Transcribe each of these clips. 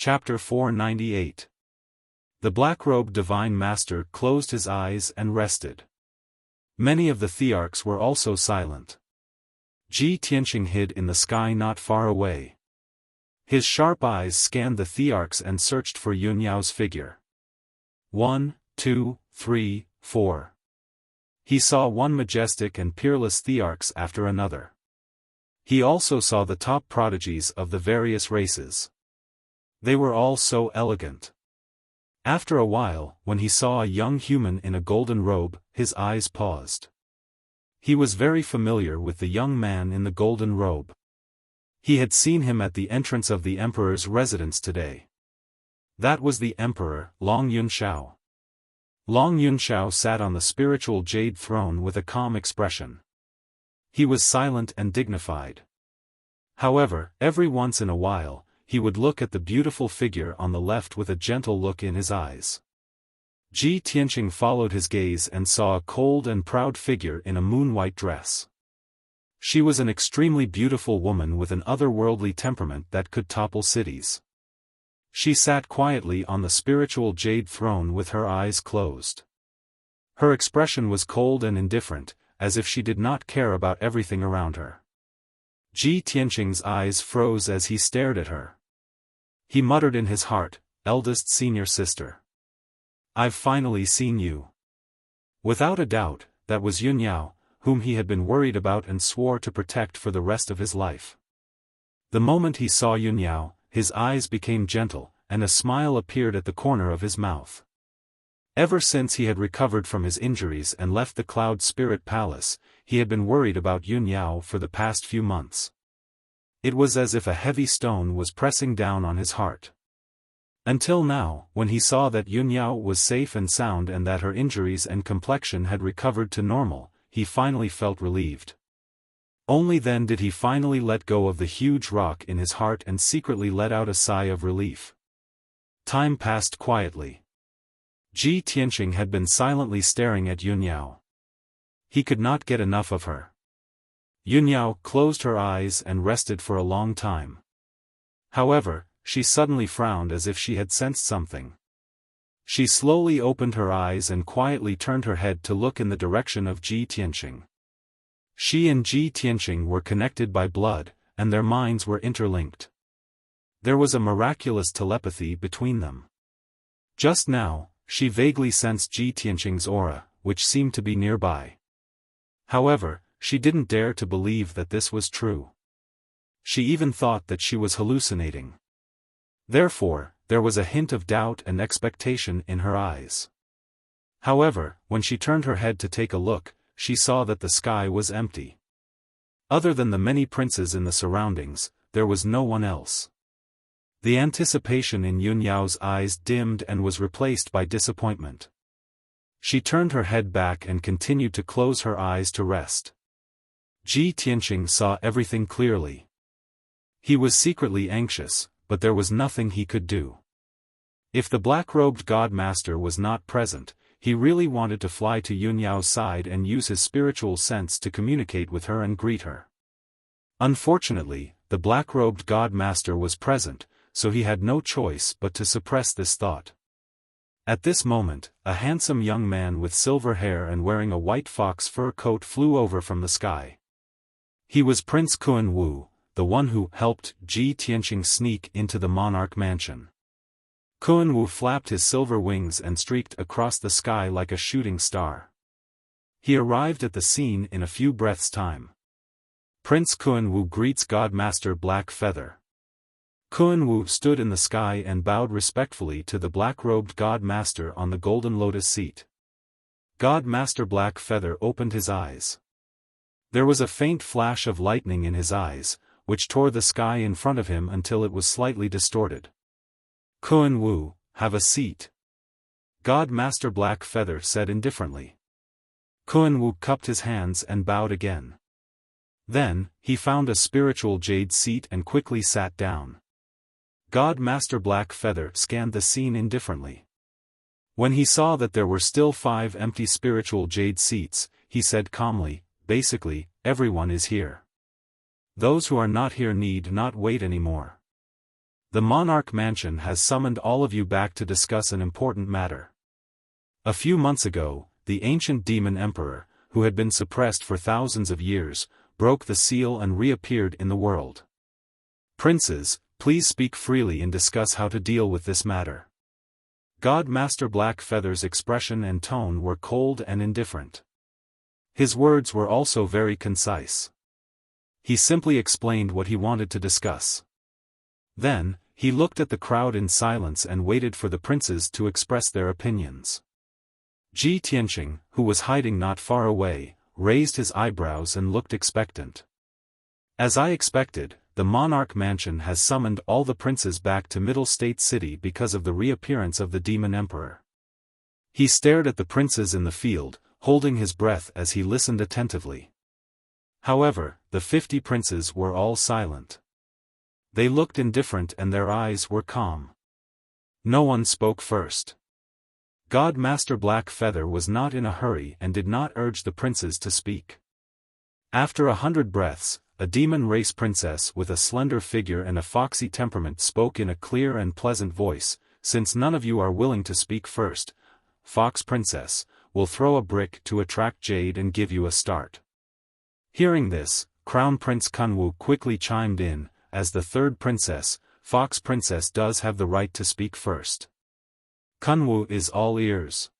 Chapter 498. The black-robed divine master closed his eyes and rested. Many of the thearchs were also silent. Ji Tianqing hid in the sky not far away. His sharp eyes scanned the thearchs and searched for Yun Yao's figure. 1, 2, 3, 4. He saw one majestic and peerless thearchs after another. He also saw the top prodigies of the various races. They were all so elegant. After a while, when he saw a young human in a golden robe, his eyes paused. He was very familiar with the young man in the golden robe. He had seen him at the entrance of the emperor's residence today. That was the emperor, Long Yunshao. Long Yunshao sat on the spiritual jade throne with a calm expression. He was silent and dignified. However, every once in a while, he would look at the beautiful figure on the left with a gentle look in his eyes. Ji Tianqing followed his gaze and saw a cold and proud figure in a moon-white dress. She was an extremely beautiful woman with an otherworldly temperament that could topple cities. She sat quietly on the spiritual jade throne with her eyes closed. Her expression was cold and indifferent, as if she did not care about everything around her. Ji Tianqing's eyes froze as he stared at her. He muttered in his heart, "Eldest senior sister. I've finally seen you." Without a doubt, that was Yun Yao, whom he had been worried about and swore to protect for the rest of his life. The moment he saw Yun Yao, his eyes became gentle, and a smile appeared at the corner of his mouth. Ever since he had recovered from his injuries and left the Cloud Spirit Palace, he had been worried about Yun Yao for the past few months. It was as if a heavy stone was pressing down on his heart. Until now, when he saw that Yun Yao was safe and sound and that her injuries and complexion had recovered to normal, he finally felt relieved. Only then did he finally let go of the huge rock in his heart and secretly let out a sigh of relief. Time passed quietly. Ji Tianqing had been silently staring at Yun Yao. He could not get enough of her. Yun Yao closed her eyes and rested for a long time. However, she suddenly frowned as if she had sensed something. She slowly opened her eyes and quietly turned her head to look in the direction of Ji Tianqing. She and Ji Tianqing were connected by blood, and their minds were interlinked. There was a miraculous telepathy between them. Just now, she vaguely sensed Ji Tianqing's aura, which seemed to be nearby. However, she didn't dare to believe that this was true. She even thought that she was hallucinating. Therefore, there was a hint of doubt and expectation in her eyes. However, when she turned her head to take a look, she saw that the sky was empty. Other than the many princes in the surroundings, there was no one else. The anticipation in Yun Yao's eyes dimmed and was replaced by disappointment. She turned her head back and continued to close her eyes to rest. Ji Tianqing saw everything clearly. He was secretly anxious, but there was nothing he could do. If the black-robed God Master was not present, he really wanted to fly to Yun Yao's side and use his spiritual sense to communicate with her and greet her. Unfortunately, the black-robed God Master was present, so he had no choice but to suppress this thought. At this moment, a handsome young man with silver hair and wearing a white fox fur coat flew over from the sky. He was Prince Kun Wu, the one who helped Ji Tianqing sneak into the monarch mansion. Kun Wu flapped his silver wings and streaked across the sky like a shooting star. He arrived at the scene in a few breaths' time. Prince Kun Wu greets God Master Black Feather. Kun Wu stood in the sky and bowed respectfully to the black-robed God Master on the golden lotus seat. God Master Black Feather opened his eyes. There was a faint flash of lightning in his eyes, which tore the sky in front of him until it was slightly distorted. Kun Wu, have a seat. God Master Black Feather said indifferently. Kun Wu cupped his hands and bowed again. Then, he found a spiritual jade seat and quickly sat down. God Master Black Feather scanned the scene indifferently. When he saw that there were still 5 empty spiritual jade seats, he said calmly, "Basically, everyone is here. Those who are not here need not wait anymore." The monarch mansion has summoned all of you back to discuss an important matter. A few months ago, the ancient demon emperor, who had been suppressed for thousands of years, broke the seal and reappeared in the world. Princes, please speak freely and discuss how to deal with this matter. God Master Blackfeather's expression and tone were cold and indifferent. His words were also very concise. He simply explained what he wanted to discuss. Then, he looked at the crowd in silence and waited for the princes to express their opinions. Ji Tianqing, who was hiding not far away, raised his eyebrows and looked expectant. As I expected, the monarch mansion has summoned all the princes back to Middle State City because of the reappearance of the demon emperor. He stared at the princes in the field, holding his breath as he listened attentively. However, the 50 princes were all silent. They looked indifferent and their eyes were calm. No one spoke first. God Master Blackfeather was not in a hurry and did not urge the princes to speak. After 100 breaths, a demon race princess with a slender figure and a foxy temperament spoke in a clear and pleasant voice, "Since none of you are willing to speak first, Fox Princess, will throw a brick to attract Jade and give you a start." Hearing this, Crown Prince Kunwu quickly chimed in, "As the third princess, Fox Princess does have the right to speak first." Kunwu is all ears.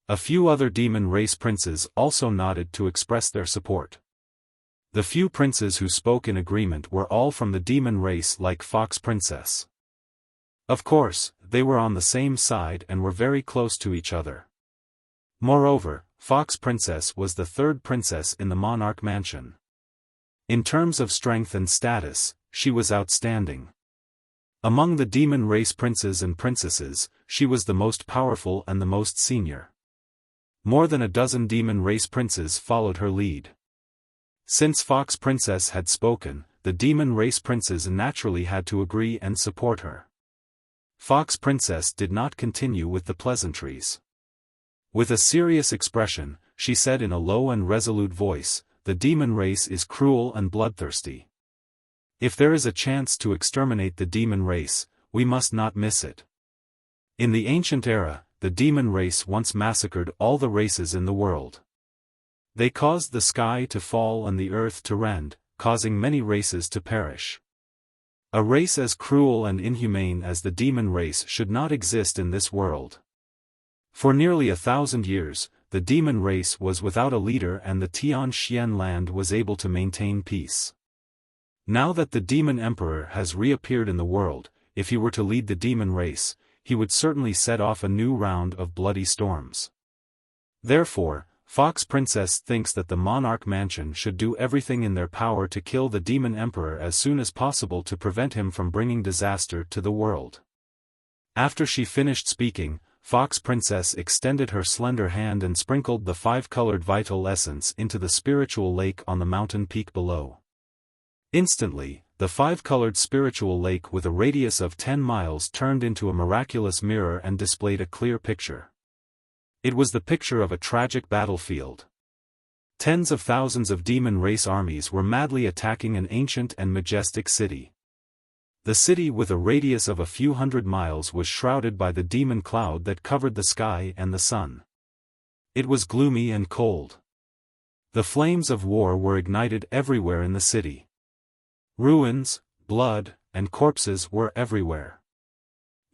A few other demon race princes also nodded to express their support. The few princes who spoke in agreement were all from the demon race like Fox Princess. Of course, they were on the same side and were very close to each other. Moreover, Fox Princess was the third princess in the monarch mansion. In terms of strength and status, she was outstanding. Among the demon race princes and princesses, she was the most powerful and the most senior. More than a dozen demon race princes followed her lead. Since Fox Princess had spoken, the demon race princes naturally had to agree and support her. Fox Princess did not continue with the pleasantries. With a serious expression, she said in a low and resolute voice, "The demon race is cruel and bloodthirsty. If there is a chance to exterminate the demon race, we must not miss it. In the ancient era, the demon race once massacred all the races in the world. They caused the sky to fall and the earth to rend, causing many races to perish. A race as cruel and inhumane as the demon race should not exist in this world. For nearly 1,000 years, the demon race was without a leader and the Tianxian land was able to maintain peace. Now that the demon emperor has reappeared in the world, if he were to lead the demon race, he would certainly set off a new round of bloody storms. Therefore, Fox Princess thinks that the monarch mansion should do everything in their power to kill the demon emperor as soon as possible to prevent him from bringing disaster to the world." After she finished speaking, Fox Princess extended her slender hand and sprinkled the 5-colored vital essence into the spiritual lake on the mountain peak below. Instantly, the 5-colored spiritual lake with a radius of 10 miles turned into a miraculous mirror and displayed a clear picture. It was the picture of a tragic battlefield. Tens of thousands of demon race armies were madly attacking an ancient and majestic city. The city with a radius of a few hundred miles was shrouded by the demon cloud that covered the sky and the sun. It was gloomy and cold. The flames of war were ignited everywhere in the city. Ruins, blood, and corpses were everywhere.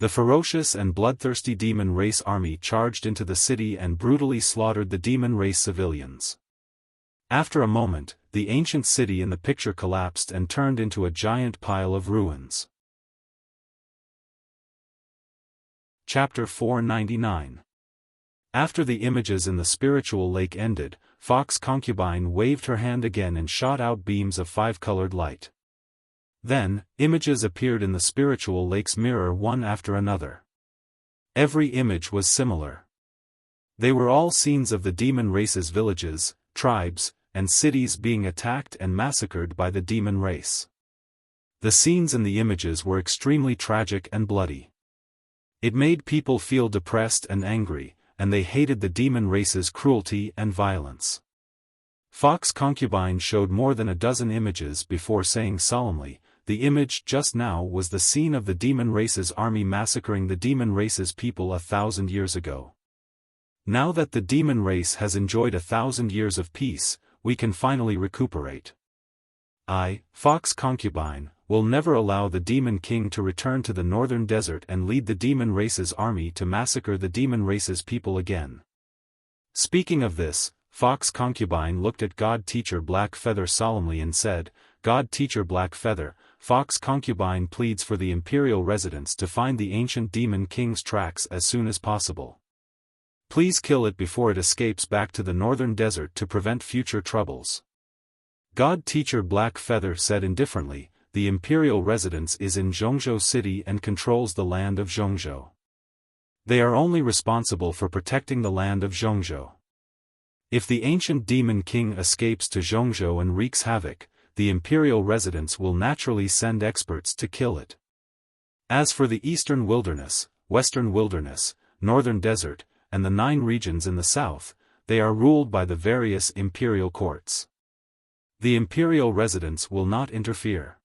The ferocious and bloodthirsty demon race army charged into the city and brutally slaughtered the demon race civilians. After a moment, the ancient city in the picture collapsed and turned into a giant pile of ruins. Chapter 499. After the images in the spiritual lake ended, Fox Concubine waved her hand again and shot out beams of 5-colored light. Then, images appeared in the spiritual lake's mirror one after another. Every image was similar. They were all scenes of the demon race's villages, tribes, and cities being attacked and massacred by the demon race. The scenes in the images were extremely tragic and bloody. It made people feel depressed and angry, and they hated the demon race's cruelty and violence. Fox Concubine showed more than a dozen images before saying solemnly, the image just now was the scene of the demon race's army massacring the demon race's people 1,000 years ago. Now that the demon race has enjoyed 1,000 years of peace, we can finally recuperate. I, Fox Concubine, will never allow the Demon King to return to the northern desert and lead the demon race's army to massacre the demon race's people again. Speaking of this, Fox Concubine looked at God Teacher Black Feather solemnly and said, God Teacher Black Feather, Fox Concubine pleads for the Imperial residents to find the ancient Demon King's tracks as soon as possible. Please kill it before it escapes back to the northern desert to prevent future troubles. God Teacher Black Feather said indifferently, the Imperial residence is in Zhongzhou City and controls the land of Zhongzhou. They are only responsible for protecting the land of Zhongzhou. If the ancient Demon King escapes to Zhongzhou and wreaks havoc, the Imperial residents will naturally send experts to kill it. As for the Eastern Wilderness, Western Wilderness, Northern Desert, and the 9 regions in the south, they are ruled by the various Imperial courts. The Imperial residents will not interfere.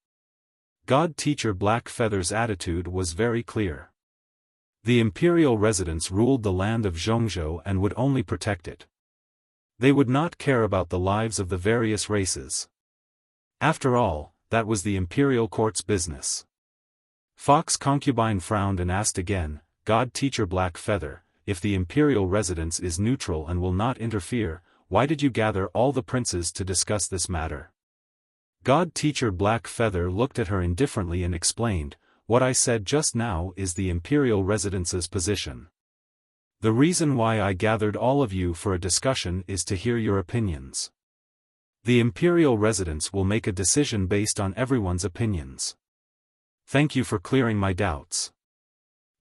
God Teacher Black Feather's attitude was very clear. The Imperial residents ruled the land of Zhongzhou and would only protect it. They would not care about the lives of the various races. After all, that was the Imperial court's business. Fox Concubine frowned and asked again, God Teacher Black Feather, if the Imperial residence is neutral and will not interfere, why did you gather all the princes to discuss this matter? God Teacher Black Feather looked at her indifferently and explained, what I said just now is the Imperial residence's position. The reason why I gathered all of you for a discussion is to hear your opinions. The Imperial residence will make a decision based on everyone's opinions. Thank you for clearing my doubts.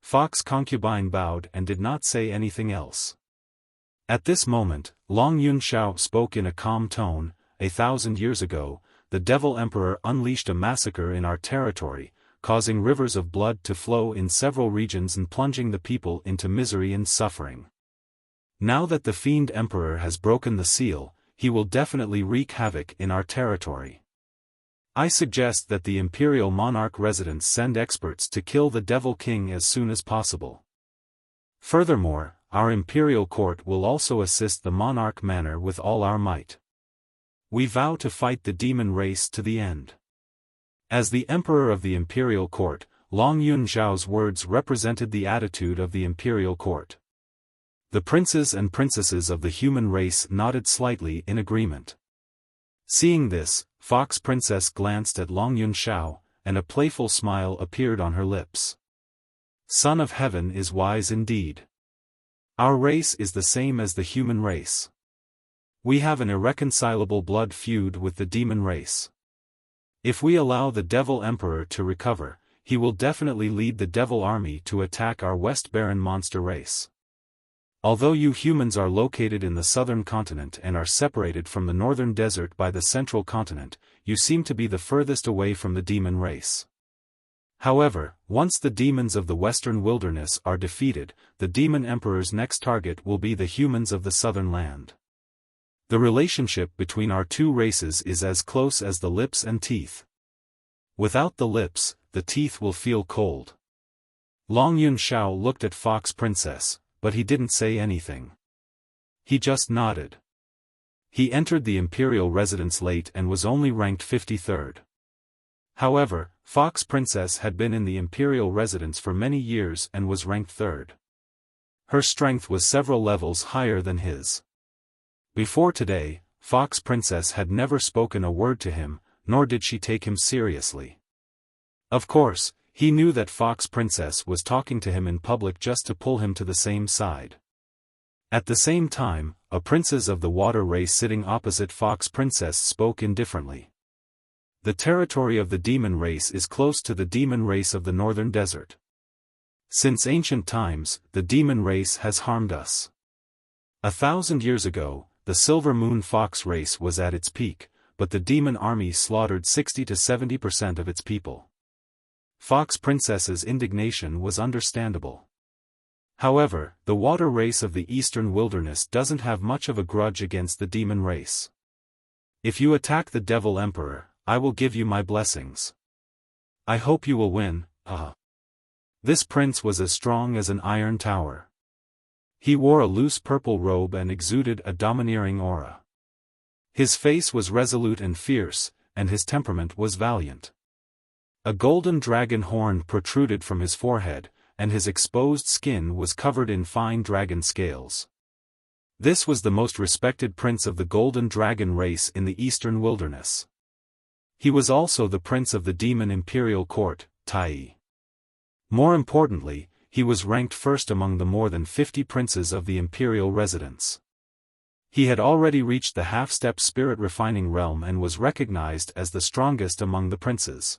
Fox Concubine bowed and did not say anything else. At this moment, Long Yunxiao spoke in a calm tone, 1,000 years ago, the Devil Emperor unleashed a massacre in our territory, causing rivers of blood to flow in several regions and plunging the people into misery and suffering. Now that the Fiend Emperor has broken the seal, he will definitely wreak havoc in our territory. I suggest that the Imperial Monarch residents send experts to kill the Devil King as soon as possible. Furthermore, our Imperial Court will also assist the Monarch Manor with all our might. We vow to fight the demon race to the end. As the Emperor of the Imperial Court, Long Yunxiao's words represented the attitude of the Imperial Court. The princes and princesses of the human race nodded slightly in agreement. Seeing this, Fox Princess glanced at Long Yunxiao, and a playful smile appeared on her lips. Son of Heaven is wise indeed. Our race is the same as the human race. We have an irreconcilable blood feud with the demon race. If we allow the Devil Emperor to recover, he will definitely lead the Devil Army to attack our West Baron monster race. Although you humans are located in the southern continent and are separated from the northern desert by the central continent, you seem to be the furthest away from the demon race. However, once the demons of the western wilderness are defeated, the Demon Emperor's next target will be the humans of the southern land. The relationship between our two races is as close as the lips and teeth. Without the lips, the teeth will feel cold. Long Yunxiao looked at Fox Princess, but he didn't say anything. He just nodded. He entered the Imperial residence late and was only ranked 53rd. However, Fox Princess had been in the Imperial residence for many years and was ranked 3rd. Her strength was several levels higher than his. Before today, Fox Princess had never spoken a word to him, nor did she take him seriously. Of course, he knew that Fox Princess was talking to him in public just to pull him to the same side. At the same time, a princess of the water race sitting opposite Fox Princess spoke indifferently. The territory of the demon race is close to the demon race of the northern desert. Since ancient times, the demon race has harmed us. 1,000 years ago, the Silver Moon Fox race was at its peak, but the demon army slaughtered 60 to 70% of its people. Fox Princess's indignation was understandable. However, the water race of the eastern wilderness doesn't have much of a grudge against the demon race. If you attack the Devil Emperor, I will give you my blessings. I hope you will win, This prince was as strong as an iron tower. He wore a loose purple robe and exuded a domineering aura. His face was resolute and fierce, and his temperament was valiant. A golden dragon horn protruded from his forehead, and his exposed skin was covered in fine dragon scales. This was the most respected prince of the golden dragon race in the eastern wilderness. He was also the prince of the demon imperial court, Tai. More importantly, he was ranked first among the more than 50 princes of the imperial residence. He had already reached the half-step spirit refining realm and was recognized as the strongest among the princes.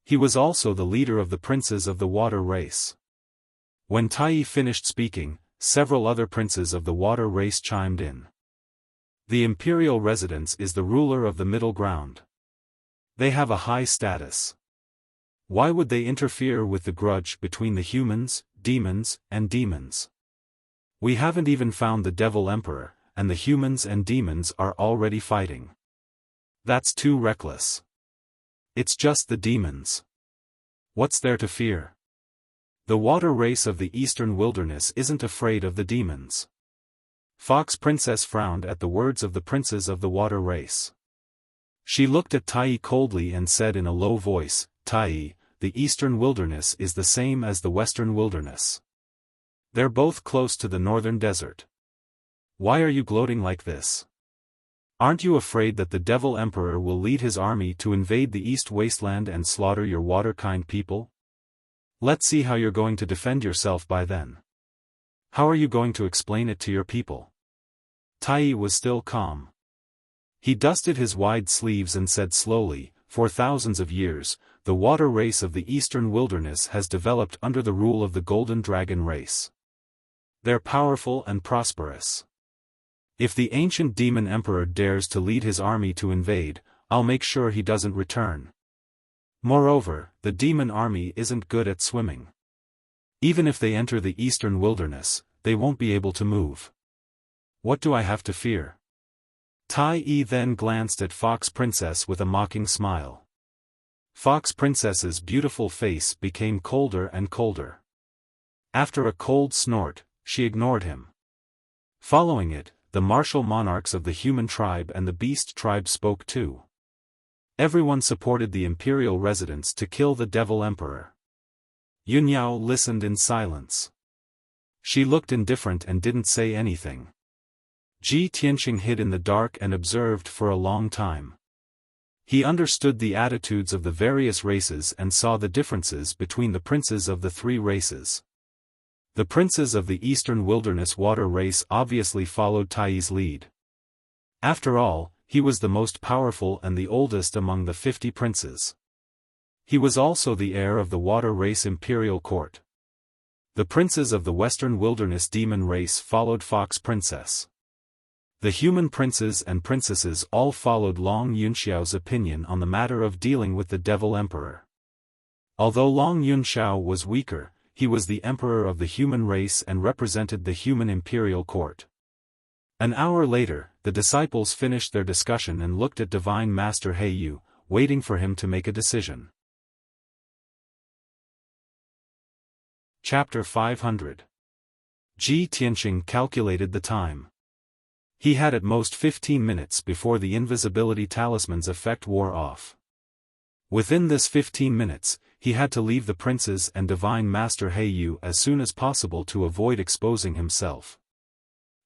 He was also the leader of the princes of the water race. When Tai finished speaking, several other princes of the water race chimed in. The imperial residence is the ruler of the middle ground. They have a high status. Why would they interfere with the grudge between the humans, demons, and demons? We haven't even found the Devil Emperor, and the humans and demons are already fighting. That's too reckless. It's just the demons. What's there to fear? The water race of the eastern wilderness isn't afraid of the demons. Fox Princess frowned at the words of the princes of the water race. She looked at Tai coldly and said in a low voice, Tai, the eastern wilderness is the same as the western wilderness. They're both close to the northern desert. Why are you gloating like this? Aren't you afraid that the Devil Emperor will lead his army to invade the East Wasteland and slaughter your water-kind people? Let's see how you're going to defend yourself by then. How are you going to explain it to your people? Tai was still calm. He dusted his wide sleeves and said slowly, for thousands of years, the water race of the eastern wilderness has developed under the rule of the golden dragon race. They're powerful and prosperous. If the ancient demon emperor dares to lead his army to invade, I'll make sure he doesn't return. Moreover, the demon army isn't good at swimming. Even if they enter the eastern wilderness, they won't be able to move. What do I have to fear? Tai then glanced at Fox Princess with a mocking smile. Fox Princess's beautiful face became colder and colder. After a cold snort, she ignored him. Following it, the martial monarchs of the human tribe and the beast tribe spoke too. Everyone supported the imperial residents to kill the Devil Emperor. Yunyao listened in silence. She looked indifferent and didn't say anything. Ji Tianqing hid in the dark and observed for a long time. He understood the attitudes of the various races and saw the differences between the princes of the three races. The princes of the eastern wilderness water race obviously followed Tai's lead. After all, he was the most powerful and the oldest among the 50 princes. He was also the heir of the water race imperial court. The princes of the western wilderness demon race followed Fox Princess. The human princes and princesses all followed Long Yunxiao's opinion on the matter of dealing with the Devil Emperor. Although Long Yunxiao was weaker, he was the emperor of the human race and represented the human imperial court. An hour later, the disciples finished their discussion and looked at Divine Master Heiyu, waiting for him to make a decision. Chapter 500. Ji Tianqing calculated the time. He had at most 15 minutes before the invisibility talisman's effect wore off. Within this 15 minutes, he had to leave the princes and Divine Master Heiyu as soon as possible to avoid exposing himself.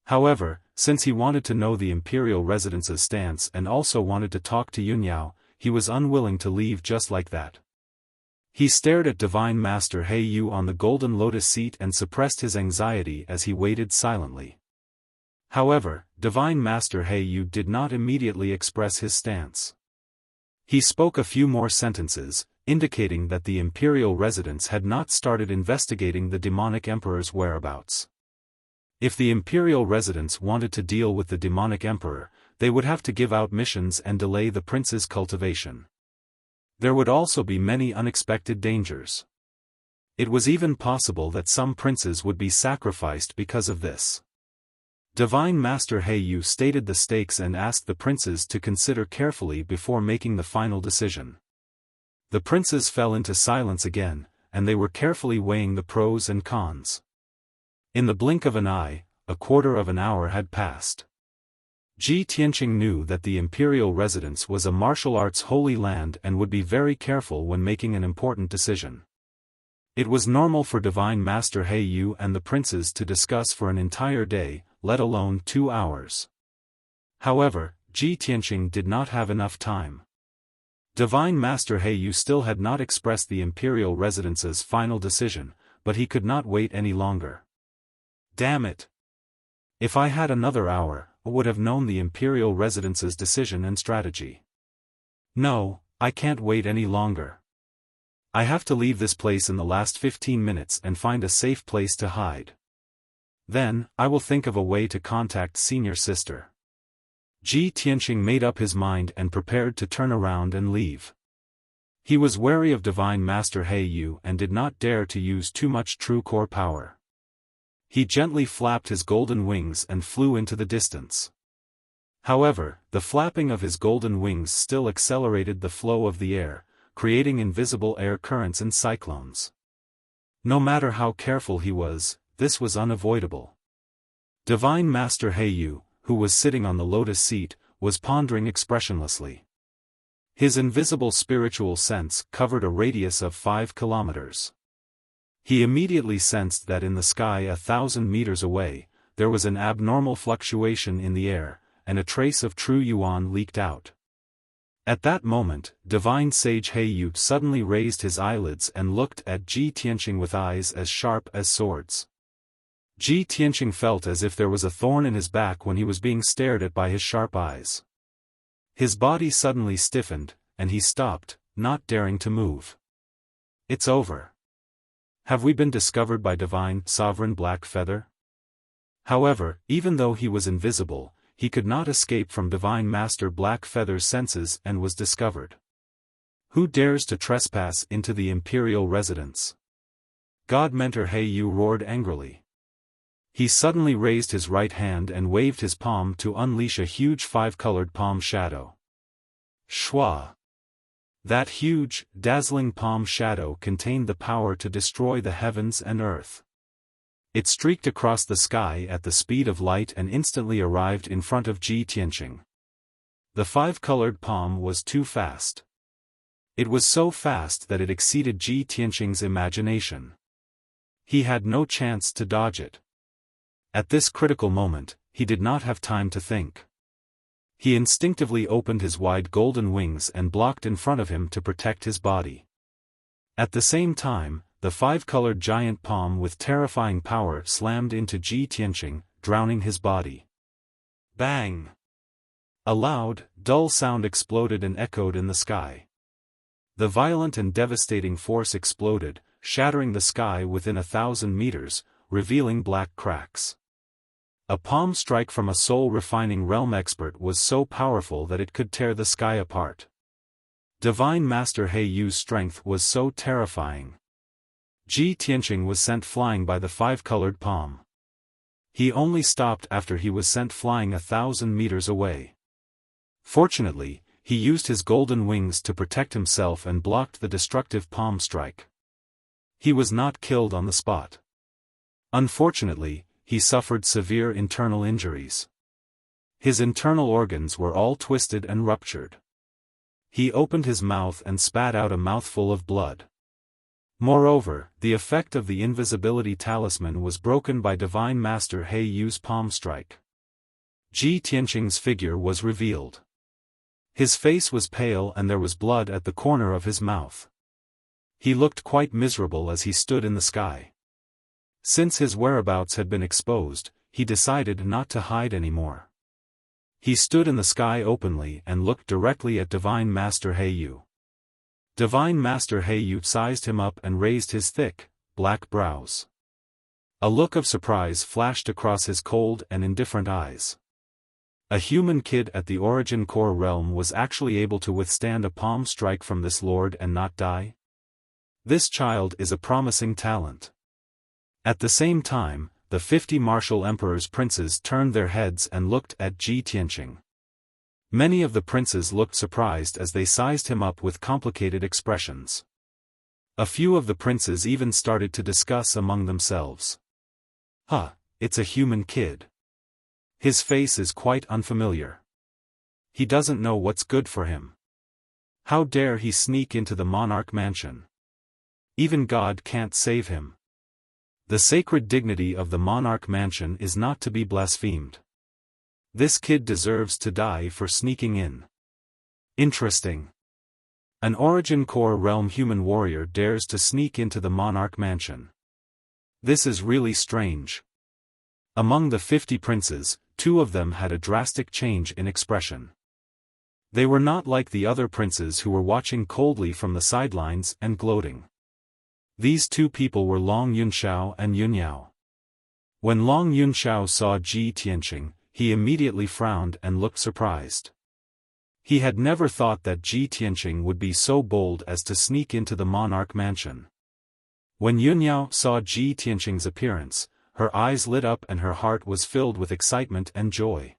However, since he wanted to know the imperial residence's stance and also wanted to talk to Yunyao, he was unwilling to leave just like that. He stared at Divine Master Heiyu on the golden lotus seat and suppressed his anxiety as he waited silently. However, Divine Master Heiyu did not immediately express his stance. He spoke a few more sentences, indicating that the imperial residents had not started investigating the demonic emperor's whereabouts. If the imperial residents wanted to deal with the demonic emperor, they would have to give out missions and delay the prince's cultivation. There would also be many unexpected dangers. It was even possible that some princes would be sacrificed because of this. Divine Master Heiyu stated the stakes and asked the princes to consider carefully before making the final decision. The princes fell into silence again, and they were carefully weighing the pros and cons. In the blink of an eye, a quarter of an hour had passed. Ji Tianqing knew that the imperial residence was a martial arts holy land and would be very careful when making an important decision. It was normal for Divine Master He Yu and the princes to discuss for an entire day, let alone 2 hours. However, Ji Tianqing did not have enough time. Divine Master He Yu still had not expressed the imperial residence's final decision, but he could not wait any longer. Damn it! If I had another hour, I would have known the imperial residence's decision and strategy. No, I can't wait any longer. I have to leave this place in the last 15 minutes and find a safe place to hide. Then, I will think of a way to contact senior sister. Ji Tianqing made up his mind and prepared to turn around and leave. He was wary of Divine Master He Yu and did not dare to use too much true core power. He gently flapped his golden wings and flew into the distance. However, the flapping of his golden wings still accelerated the flow of the air, creating invisible air currents and cyclones. No matter how careful he was, this was unavoidable. Divine Master He Yu, who was sitting on the lotus seat, was pondering expressionlessly. His invisible spiritual sense covered a radius of 5 kilometers. He immediately sensed that in the sky 1,000 meters away, there was an abnormal fluctuation in the air, and a trace of true yuan leaked out. At that moment, Divine Sage He Yu suddenly raised his eyelids and looked at Ji Tianqing with eyes as sharp as swords. Ji Tianqing felt as if there was a thorn in his back when he was being stared at by his sharp eyes. His body suddenly stiffened, and he stopped, not daring to move. It's over. Have we been discovered by Divine Sovereign Black Feather? However, even though he was invisible, he could not escape from Divine Master Black Feather's senses and was discovered. Who dares to trespass into the imperial residence? God Mentor He Yu roared angrily. He suddenly raised his right hand and waved his palm to unleash a huge 5-colored palm shadow. Shwa! That huge, dazzling palm shadow contained the power to destroy the heavens and earth. It streaked across the sky at the speed of light and instantly arrived in front of Ji Tianqing. The 5-colored palm was too fast. It was so fast that it exceeded Ji Tianqing's imagination. He had no chance to dodge it. At this critical moment, he did not have time to think. He instinctively opened his wide golden wings and blocked in front of him to protect his body. At the same time, the 5-colored giant palm with terrifying power slammed into Ji Tianqing, drowning his body. Bang! A loud, dull sound exploded and echoed in the sky. The violent and devastating force exploded, shattering the sky within 1,000 meters, revealing black cracks. A palm strike from a soul-refining realm expert was so powerful that it could tear the sky apart. Divine Master He Yu's strength was so terrifying. Ji Tianqing was sent flying by the 5-colored palm. He only stopped after he was sent flying 1,000 meters away. Fortunately, he used his golden wings to protect himself and blocked the destructive palm strike. He was not killed on the spot. Unfortunately, he suffered severe internal injuries. His internal organs were all twisted and ruptured. He opened his mouth and spat out a mouthful of blood. Moreover, the effect of the invisibility talisman was broken by Divine Master He Yu's palm strike. Ji Tianqing's figure was revealed. His face was pale and there was blood at the corner of his mouth. He looked quite miserable as he stood in the sky. Since his whereabouts had been exposed, he decided not to hide anymore. He stood in the sky openly and looked directly at Divine Master He Yu. Divine Master He Yu sized him up and raised his thick, black brows. A look of surprise flashed across his cold and indifferent eyes. A human kid at the Origin Core realm was actually able to withstand a palm strike from this lord and not die? This child is a promising talent. At the same time, the 50 martial emperor's princes turned their heads and looked at Ji Tianqing. Many of the princes looked surprised as they sized him up with complicated expressions. A few of the princes even started to discuss among themselves. It's a human kid. His face is quite unfamiliar. He doesn't know what's good for him. How dare he sneak into the monarch mansion? Even God can't save him. The sacred dignity of the monarch mansion is not to be blasphemed. This kid deserves to die for sneaking in. Interesting. An Origin Core realm human warrior dares to sneak into the monarch mansion. This is really strange. Among the 50 princes, 2 of them had a drastic change in expression. They were not like the other princes who were watching coldly from the sidelines and gloating. These 2 people were Long Yunxiao and Yunyao. When Long Yunxiao saw Ji Tianqing, he immediately frowned and looked surprised. He had never thought that Ji Tianqing would be so bold as to sneak into the monarch mansion. When Yunyao saw Ji Tianqing's appearance, her eyes lit up and her heart was filled with excitement and joy.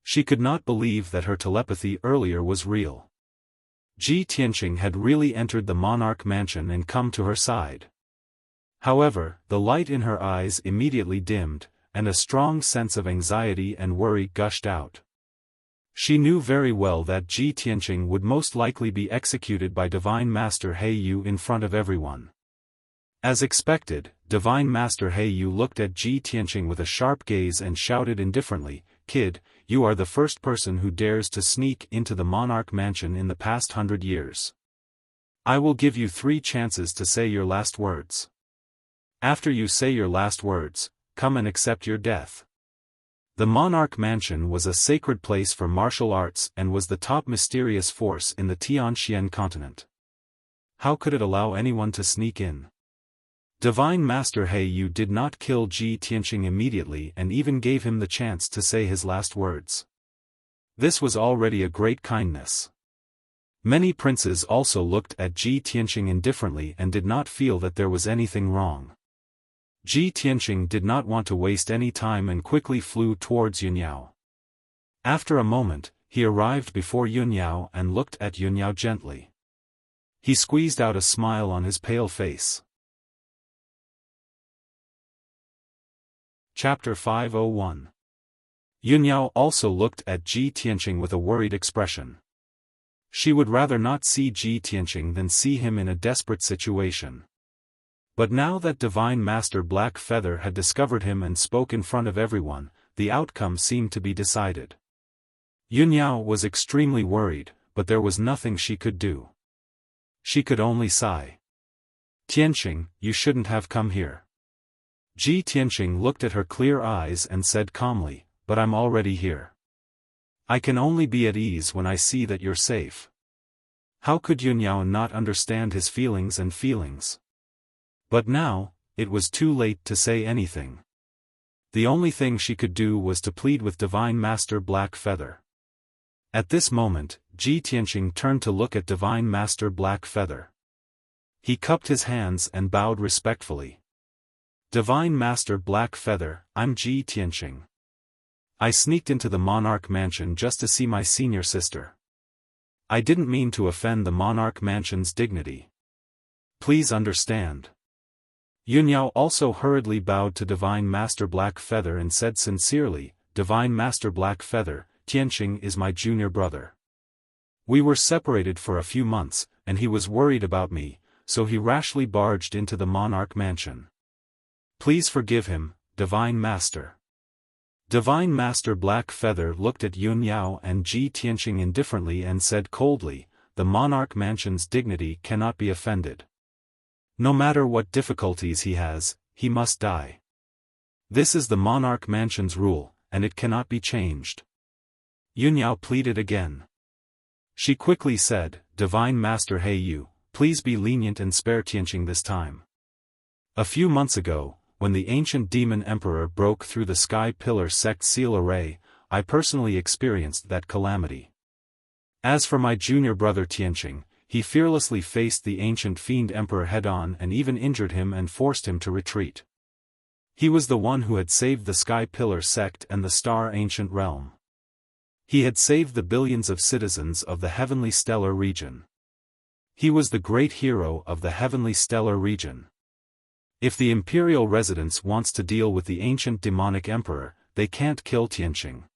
She could not believe that her telepathy earlier was real. Ji Tianqing had really entered the monarch mansion and come to her side. However, the light in her eyes immediately dimmed, and a strong sense of anxiety and worry gushed out. She knew very well that Ji Tianqing would most likely be executed by Divine Master He Yu in front of everyone. As expected, Divine Master He Yu looked at Ji Tianqing with a sharp gaze and shouted indifferently, "Kid, you are the first person who dares to sneak into the monarch mansion in the past 100 years. I will give you 3 chances to say your last words. After you say your last words, come and accept your death." The monarch mansion was a sacred place for martial arts and was the top mysterious force in the Tianxian continent. How could it allow anyone to sneak in? Divine Master He Yu did not kill Ji Tianqing immediately and even gave him the chance to say his last words. This was already a great kindness. Many princes also looked at Ji Tianqing indifferently and did not feel that there was anything wrong. Ji Tianqing did not want to waste any time and quickly flew towards Yunyao. After a moment, he arrived before Yunyao and looked at Yunyao gently. He squeezed out a smile on his pale face. Chapter 501. Yunyao also looked at Ji Tianqing with a worried expression. She would rather not see Ji Tianqing than see him in a desperate situation. But now that Divine Master Black Feather had discovered him and spoke in front of everyone, the outcome seemed to be decided. Yunyao was extremely worried, but there was nothing she could do. She could only sigh. "Tianqing, you shouldn't have come here." Ji Tianqing looked at her clear eyes and said calmly, "But I'm already here. I can only be at ease when I see that you're safe." How could Yunyao not understand his feelings? But now, it was too late to say anything. The only thing she could do was to plead with Divine Master Black Feather. At this moment, Ji Tianqing turned to look at Divine Master Black Feather. He cupped his hands and bowed respectfully. "Divine Master Black Feather, I'm Ji Tianqing. I sneaked into the monarch mansion just to see my senior sister. I didn't mean to offend the monarch mansion's dignity. Please understand." Yunyao also hurriedly bowed to Divine Master Black Feather and said sincerely, "Divine Master Black Feather, Tianqing is my junior brother. We were separated for a few months, and he was worried about me, so he rashly barged into the monarch mansion. Please forgive him, Divine Master." Divine Master Black Feather looked at Yunyao and Ji Tianqing indifferently and said coldly, "The monarch mansion's dignity cannot be offended. No matter what difficulties he has, he must die. This is the monarch mansion's rule, and it cannot be changed." Yunyao pleaded again. She quickly said, "Divine Master He Yu, please be lenient and spare Tianqing this time. A few months ago, when the ancient demon emperor broke through the Sky Pillar sect seal array, I personally experienced that calamity. As for my junior brother Tianqing, he fearlessly faced the ancient fiend emperor head-on and even injured him and forced him to retreat. He was the one who had saved the Sky Pillar sect and the Star Ancient Realm. He had saved the billions of citizens of the heavenly stellar region. He was the great hero of the heavenly stellar region. If the imperial residence wants to deal with the ancient demonic emperor, they can't kill Tianqing.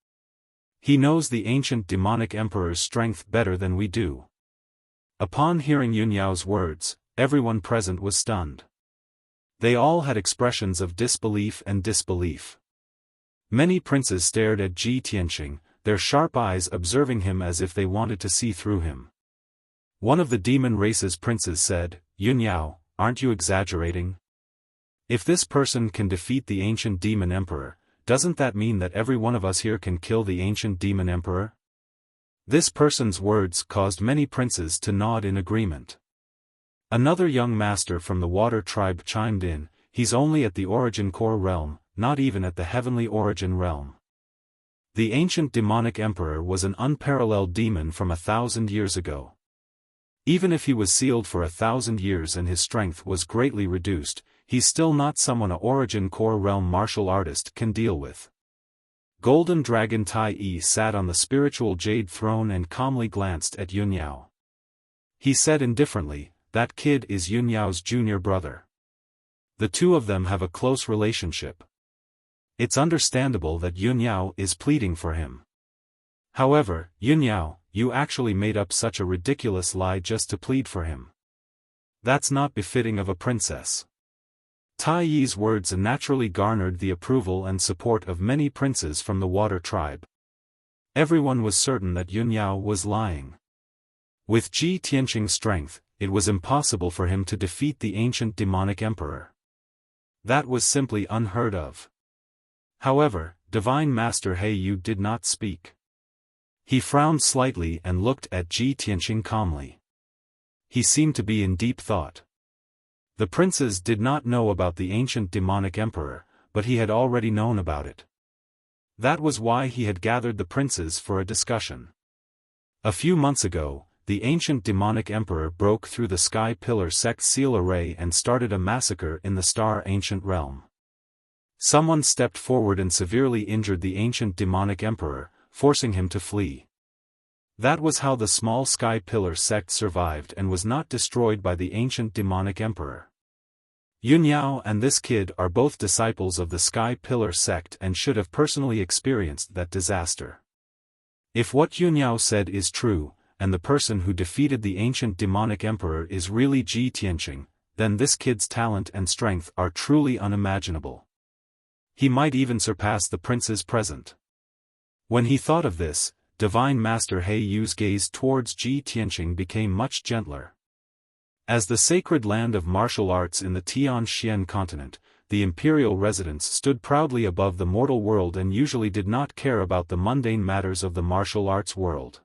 He knows the ancient demonic emperor's strength better than we do. Upon hearing Yunyao's words, everyone present was stunned. They all had expressions of disbelief and disbelief. Many princes stared at Ji Tianqing, their sharp eyes observing him as if they wanted to see through him. One of the demon race's princes said, "Yunyao, aren't you exaggerating? If this person can defeat the ancient demon emperor, doesn't that mean that every one of us here can kill the ancient demon emperor?" This person's words caused many princes to nod in agreement. Another young master from the water tribe chimed in, "He's only at the origin core realm, not even at the heavenly origin realm." The ancient demonic emperor was an unparalleled demon from 1,000 years ago. Even if he was sealed for 1,000 years and his strength was greatly reduced, he's still not someone a origin core realm martial artist can deal with. Golden Dragon Tai Yi sat on the spiritual jade throne and calmly glanced at Yunyao. He said indifferently, "That kid is Yunyao's junior brother. The two of them have a close relationship. It's understandable that Yunyao is pleading for him. However, Yunyao, you actually made up such a ridiculous lie just to plead for him. That's not befitting of a princess." Tai Yi's words naturally garnered the approval and support of many princes from the water tribe. Everyone was certain that Yunyao was lying. With Ji Tianqing's strength, it was impossible for him to defeat the ancient demonic emperor. That was simply unheard of. However, Divine Master He Yu did not speak. He frowned slightly and looked at Ji Tianqing calmly. He seemed to be in deep thought. The princes did not know about the ancient demonic emperor, but he had already known about it. That was why he had gathered the princes for a discussion. A few months ago, the ancient demonic emperor broke through the Sky Pillar sect seal array and started a massacre in the Star Ancient Realm. Someone stepped forward and severely injured the ancient demonic emperor, forcing him to flee. That was how the small Sky Pillar sect survived and was not destroyed by the ancient demonic emperor. Yunyao and this kid are both disciples of the Sky Pillar sect and should have personally experienced that disaster. If what Yunyao said is true, and the person who defeated the ancient demonic emperor is really Ji Tianqing, then this kid's talent and strength are truly unimaginable. He might even surpass the princes present. When he thought of this, Divine Master He Yu's gaze towards Ji Tianqing became much gentler. As the sacred land of martial arts in the Tianxian continent, the imperial residence stood proudly above the mortal world and usually did not care about the mundane matters of the martial arts world.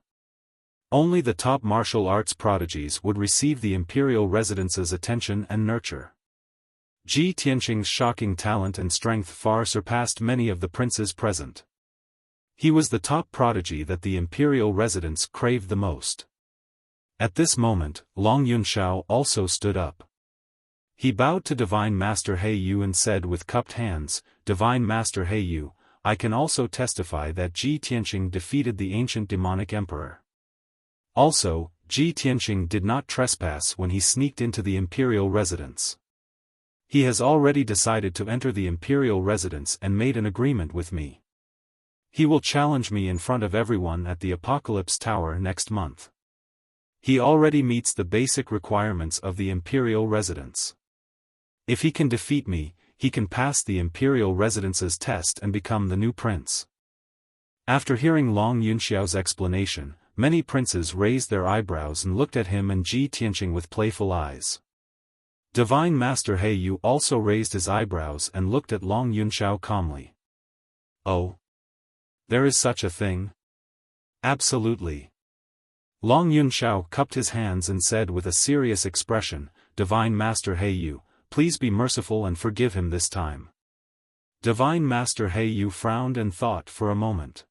Only the top martial arts prodigies would receive the imperial residence's attention and nurture. Ji Tianqing's shocking talent and strength far surpassed many of the princes present. He was the top prodigy that the imperial residence craved the most. At this moment, Long Yunshao also stood up. He bowed to Divine Master He Yu and said with cupped hands, "Divine Master He Yu, I can also testify that Ji Tianqing defeated the ancient demonic emperor. Also, Ji Tianqing did not trespass when he sneaked into the imperial residence. He has already decided to enter the imperial residence and made an agreement with me. He will challenge me in front of everyone at the Apocalypse Tower next month. He already meets the basic requirements of the imperial residence. If he can defeat me, he can pass the imperial residence's test and become the new prince." After hearing Long Yunxiao's explanation, many princes raised their eyebrows and looked at him and Ji Tianqing with playful eyes. Divine Master He Yu also raised his eyebrows and looked at Long Yunxiao calmly. "Oh? There is such a thing?" "Absolutely." Long Yunxiao cupped his hands and said with a serious expression, "Divine Master He Yu, please be merciful and forgive him this time." Divine Master He Yu frowned and thought for a moment.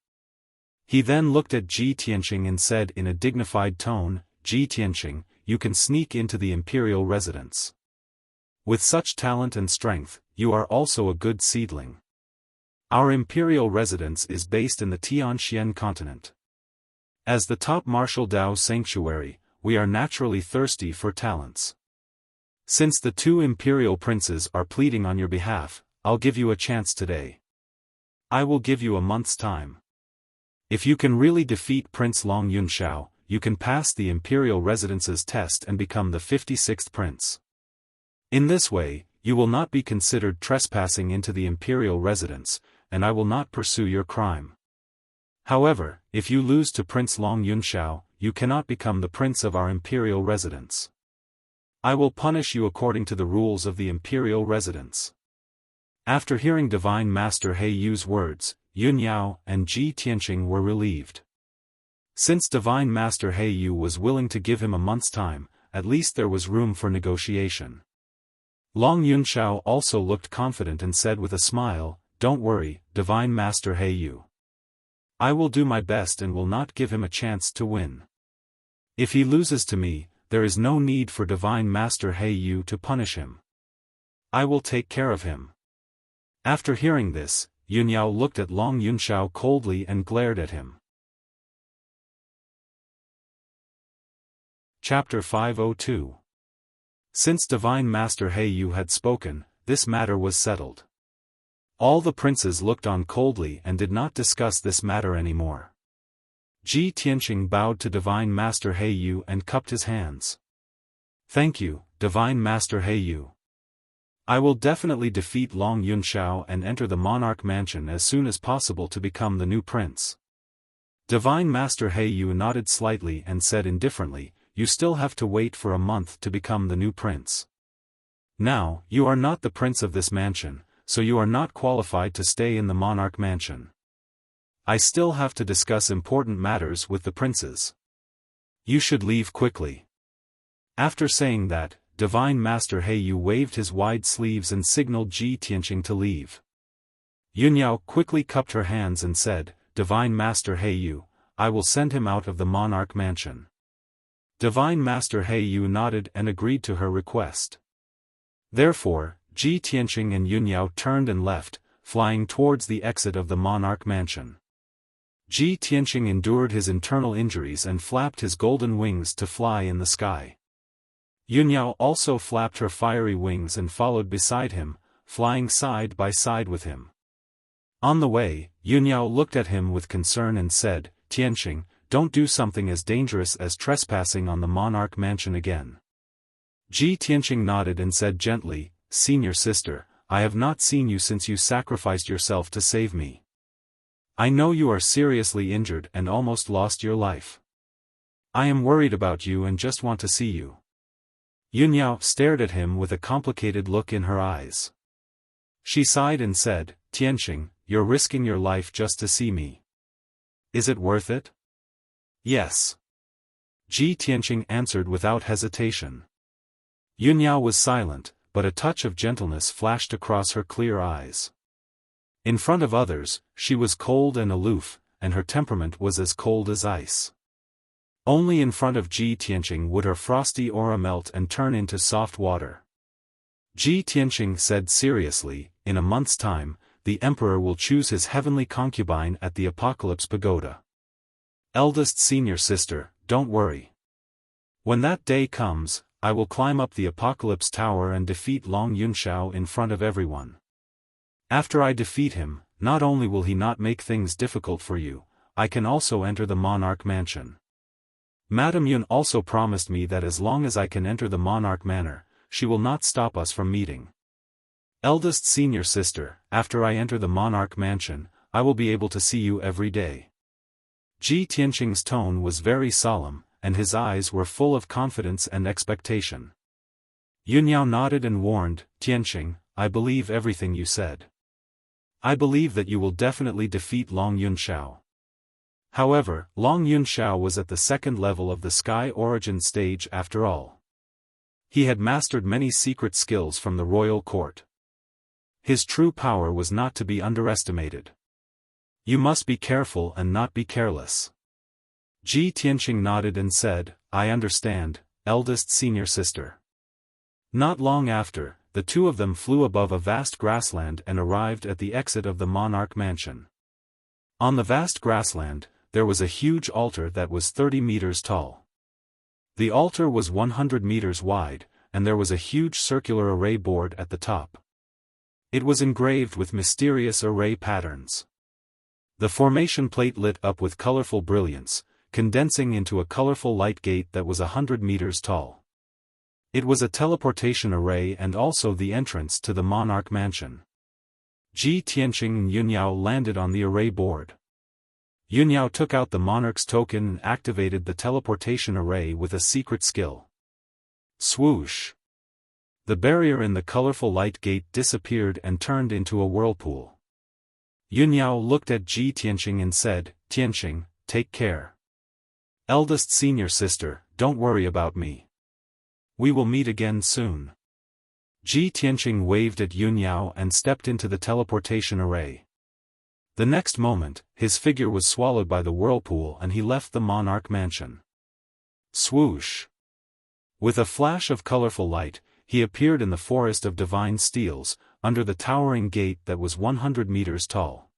He then looked at Ji Tianqing and said in a dignified tone, "Ji Tianqing, you can sneak into the imperial residence. With such talent and strength, you are also a good seedling. Our imperial residence is based in the Tianxian continent. As the top martial Dao sanctuary, we are naturally thirsty for talents. Since the two imperial princes are pleading on your behalf, I'll give you a chance today. I will give you a month's time. If you can really defeat Prince Long Yunxiao, you can pass the imperial residence's test and become the 56th prince. In this way, you will not be considered trespassing into the imperial residence, and I will not pursue your crime. However, if you lose to Prince Long Yunxiao, you cannot become the prince of our imperial residence. I will punish you according to the rules of the imperial residence. After hearing Divine Master He Yu's words, Yun Yao and Ji Tianqing were relieved. Since Divine Master He Yu was willing to give him a month's time, at least there was room for negotiation. Long Yunxiao also looked confident and said with a smile, "Don't worry, Divine Master He Yu. I will do my best and will not give him a chance to win. If he loses to me, there is no need for Divine Master He Yu to punish him. I will take care of him." After hearing this, Yun Yao looked at Long Yunxiao coldly and glared at him. Chapter 502. Since Divine Master He Yu had spoken, this matter was settled. All the princes looked on coldly and did not discuss this matter anymore. Ji Tianqing bowed to Divine Master He Yu and cupped his hands. "Thank you, Divine Master He Yu. I will definitely defeat Long Yunxiao and enter the monarch mansion as soon as possible to become the new prince." Divine Master He Yu nodded slightly and said indifferently, "You still have to wait for a month to become the new prince. Now, you are not the prince of this mansion, so you are not qualified to stay in the monarch mansion. I still have to discuss important matters with the princes. You should leave quickly." After saying that, Divine Master He Yu waved his wide sleeves and signaled Ji Tianqing to leave. Yun Yao quickly cupped her hands and said, "Divine Master He Yu, I will send him out of the monarch mansion." Divine Master He Yu nodded and agreed to her request. Therefore, Ji Tianqing and Yun Yao turned and left, flying towards the exit of the monarch mansion. Ji Tianqing endured his internal injuries and flapped his golden wings to fly in the sky. Yun Yao also flapped her fiery wings and followed beside him, flying side by side with him. On the way, Yun Yao looked at him with concern and said, "Tianqing, don't do something as dangerous as trespassing on the monarch mansion again." Ji Tianqing nodded and said gently, "Senior sister, I have not seen you since you sacrificed yourself to save me. I know you are seriously injured and almost lost your life. I am worried about you and just want to see you." Yun Yao stared at him with a complicated look in her eyes. She sighed and said, "Tianqing, you're risking your life just to see me. Is it worth it?" "Yes." Ji Tianqing answered without hesitation. Yun Yao was silent, but a touch of gentleness flashed across her clear eyes. In front of others, she was cold and aloof, and her temperament was as cold as ice. Only in front of Ji Tianqing would her frosty aura melt and turn into soft water. Ji Tianqing said seriously, "In a month's time, the emperor will choose his heavenly concubine at the Apocalypse Pagoda. Eldest senior sister, don't worry. When that day comes, I will climb up the Apocalypse Tower and defeat Long Yunxiao in front of everyone. After I defeat him, not only will he not make things difficult for you, I can also enter the monarch mansion. Madame Yun also promised me that as long as I can enter the monarch manor, she will not stop us from meeting. Eldest senior sister, after I enter the monarch mansion, I will be able to see you every day." Ji Tianqing's tone was very solemn, and his eyes were full of confidence and expectation. Yun Yao nodded and warned, "Tianqing, I believe everything you said. I believe that you will definitely defeat Long Yunxiao." However, Long Yunxiao was at the second level of the Sky Origin stage after all. He had mastered many secret skills from the royal court. His true power was not to be underestimated. You must be careful and not be careless. Ji Tianqing nodded and said, "I understand, eldest senior sister." Not long after, the two of them flew above a vast grassland and arrived at the exit of the monarch mansion. On the vast grassland, there was a huge altar that was 30 meters tall. The altar was 100 meters wide, and there was a huge circular array board at the top. It was engraved with mysterious array patterns. The formation plate lit up with colorful brilliance, condensing into a colorful light gate that was 100 meters tall. It was a teleportation array and also the entrance to the monarch mansion. Ji Tianqing and Yunyao landed on the array board. Yunyao took out the monarch's token and activated the teleportation array with a secret skill. Swoosh! The barrier in the colorful light gate disappeared and turned into a whirlpool. Yunyao looked at Ji Tianqing and said, "Tianqing, take care. Eldest senior sister, don't worry about me. We will meet again soon." Ji Tianqing waved at Yunyao and stepped into the teleportation array. The next moment, his figure was swallowed by the whirlpool and he left the monarch mansion. Swoosh! With a flash of colorful light, he appeared in the forest of divine steels, under the towering gate that was 100 meters tall.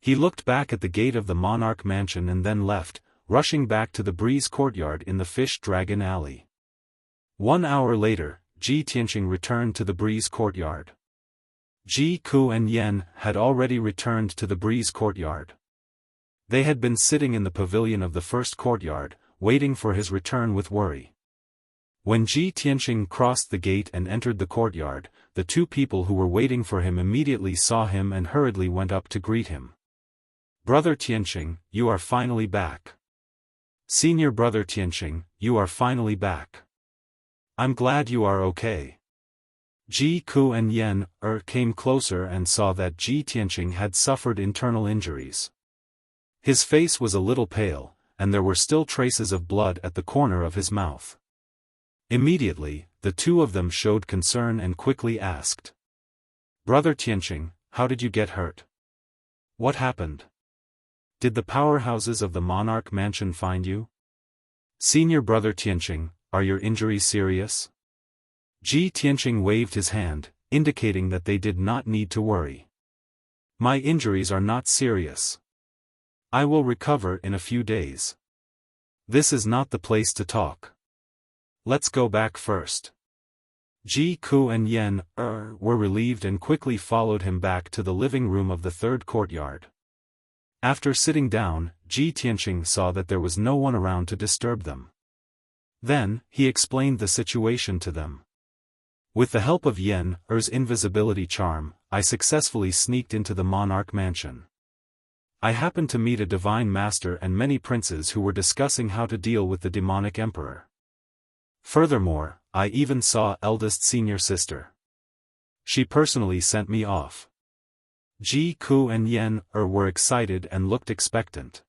He looked back at the gate of the monarch mansion and then left, rushing back to the breeze courtyard in the fish dragon alley. 1 hour later, Ji Tianqing returned to the breeze courtyard. Ji Ku and Yen had already returned to the breeze courtyard. They had been sitting in the pavilion of the first courtyard, waiting for his return with worry. When Ji Tianqing crossed the gate and entered the courtyard, the two people who were waiting for him immediately saw him and hurriedly went up to greet him. "Brother Tianqing, you are finally back. Senior brother Tianqing, you are finally back. I'm glad you are okay." Ji Ku and Yen came closer and saw that Ji Tianqing had suffered internal injuries. His face was a little pale, and there were still traces of blood at the corner of his mouth. Immediately, the two of them showed concern and quickly asked, "Brother Tianqing, how did you get hurt? What happened? Did the powerhouses of the monarch mansion find you? Senior brother Tianqing, are your injuries serious?" Ji Tianqing waved his hand, indicating that they did not need to worry. "My injuries are not serious. I will recover in a few days. This is not the place to talk. Let's go back first." Ji Ku and Yen were relieved and quickly followed him back to the living room of the third courtyard. After sitting down, Ji Tianqing saw that there was no one around to disturb them. Then, he explained the situation to them. "With the help of Yen's invisibility charm, I successfully sneaked into the monarch mansion. I happened to meet a divine master and many princes who were discussing how to deal with the demonic emperor. Furthermore, I even saw eldest senior sister. She personally sent me off." Ji Ku and Yen were excited and looked expectant.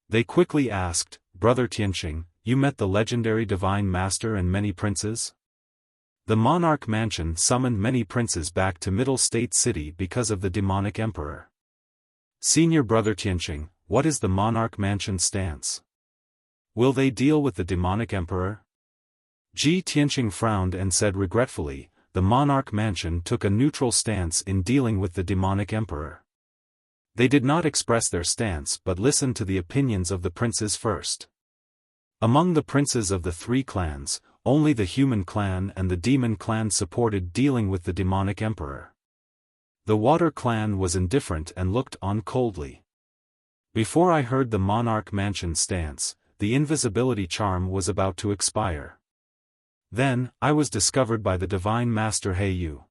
They quickly asked, "Brother Tianqing, you met the legendary divine master and many princes?" The monarch mansion summoned many princes back to Middle State City because of the demonic emperor. "Senior brother Tianqing, what is the monarch mansion's stance? Will they deal with the demonic emperor?" Ji Tianqing frowned and said regretfully, "The monarch mansion took a neutral stance in dealing with the demonic emperor. They did not express their stance but listened to the opinions of the princes first. Among the princes of the three clans, only the human clan and the demon clan supported dealing with the demonic emperor. The water clan was indifferent and looked on coldly. Before I heard the monarch mansion stance, the invisibility charm was about to expire. Then, I was discovered by the divine master Heiyu.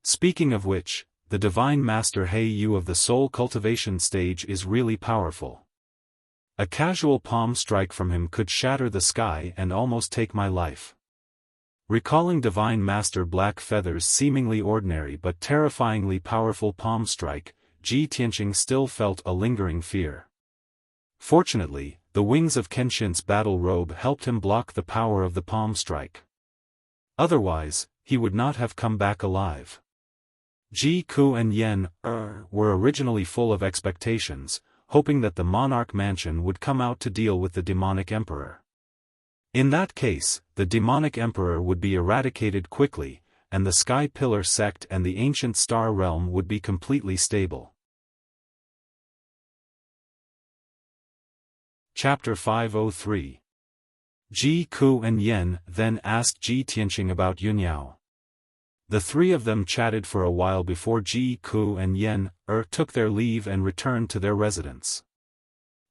Speaking of which, the divine master Heiyu of the soul cultivation stage is really powerful. A casual palm strike from him could shatter the sky and almost take my life." Recalling Divine Master Black Feather's seemingly ordinary but terrifyingly powerful palm strike, Ji Tianqing still felt a lingering fear. Fortunately, the wings of Kenshin's battle robe helped him block the power of the palm strike. Otherwise, he would not have come back alive. Ji Ku and Yen were originally full of expectations, hoping that the monarch mansion would come out to deal with the demonic emperor. In that case, the demonic emperor would be eradicated quickly, and the Sky Pillar sect and the ancient star realm would be completely stable. Chapter 503. Ji Ku and Yen then asked Ji Tianqing about Yunyao. The three of them chatted for a while before Ji Ku and Yen took their leave and returned to their residence.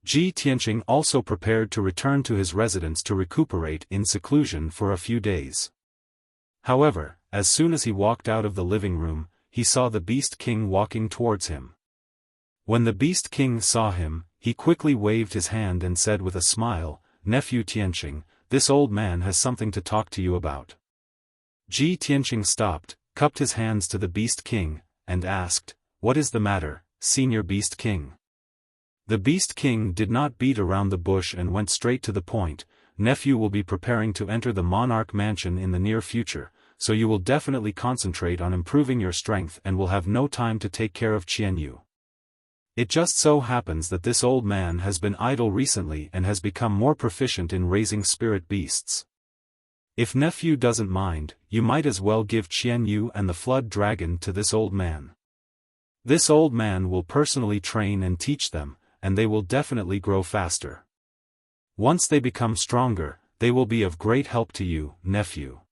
Ji Tianqing also prepared to return to his residence to recuperate in seclusion for a few days. However, as soon as he walked out of the living room, he saw the Beast King walking towards him. When the Beast King saw him, he quickly waved his hand and said with a smile, "Nephew Tianqing, this old man has something to talk to you about." Ji Tianqing stopped, cupped his hands to the Beast King, and asked, "What is the matter, Senior Beast King?" The Beast King did not beat around the bush and went straight to the point. "Nephew will be preparing to enter the monarch mansion in the near future, so you will definitely concentrate on improving your strength and will have no time to take care of Qianyu. It just so happens that this old man has been idle recently and has become more proficient in raising spirit beasts. If nephew doesn't mind, you might as well give Qianyu and the flood dragon to this old man. This old man will personally train and teach them, and they will definitely grow faster. Once they become stronger, they will be of great help to you, nephew."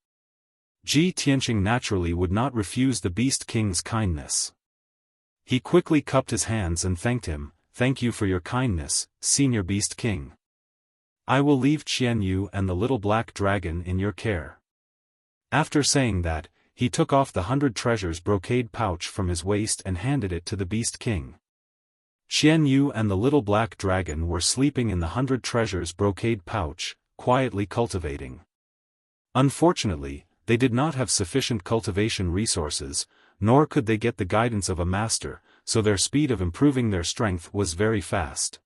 Ji Tianqing naturally would not refuse the Beast King's kindness. He quickly cupped his hands and thanked him. "Thank you for your kindness, Senior Beast King. I will leave Qianyu and the little black dragon in your care." After saying that, he took off the 100 treasures brocade pouch from his waist and handed it to the Beast King. Qianyu and the little black dragon were sleeping in the 100 treasures brocade pouch, quietly cultivating. Unfortunately, they did not have sufficient cultivation resources, nor could they get the guidance of a master, so their speed of improving their strength was very fast.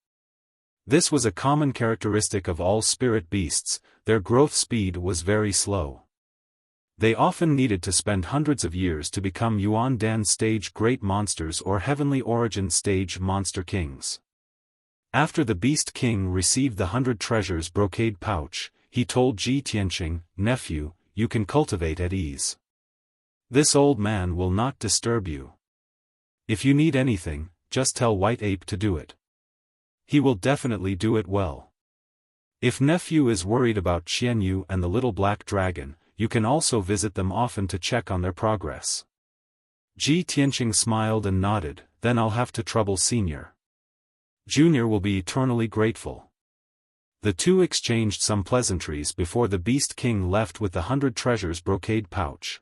This was a common characteristic of all spirit beasts, their growth speed was very slow. They often needed to spend hundreds of years to become Yuan Dan stage great monsters or Heavenly Origin stage monster kings. After the Beast King received the 100 treasures brocade pouch, he told Ji Tianqing, "Nephew, you can cultivate at ease. This old man will not disturb you. If you need anything, just tell White Ape to do it. He will definitely do it well. If nephew is worried about Qianyu and the little black dragon, you can also visit them often to check on their progress." Ji Tianqing smiled and nodded, "Then I'll have to trouble Senior. Junior will be eternally grateful." The two exchanged some pleasantries before the Beast King left with the 100 treasures brocade pouch.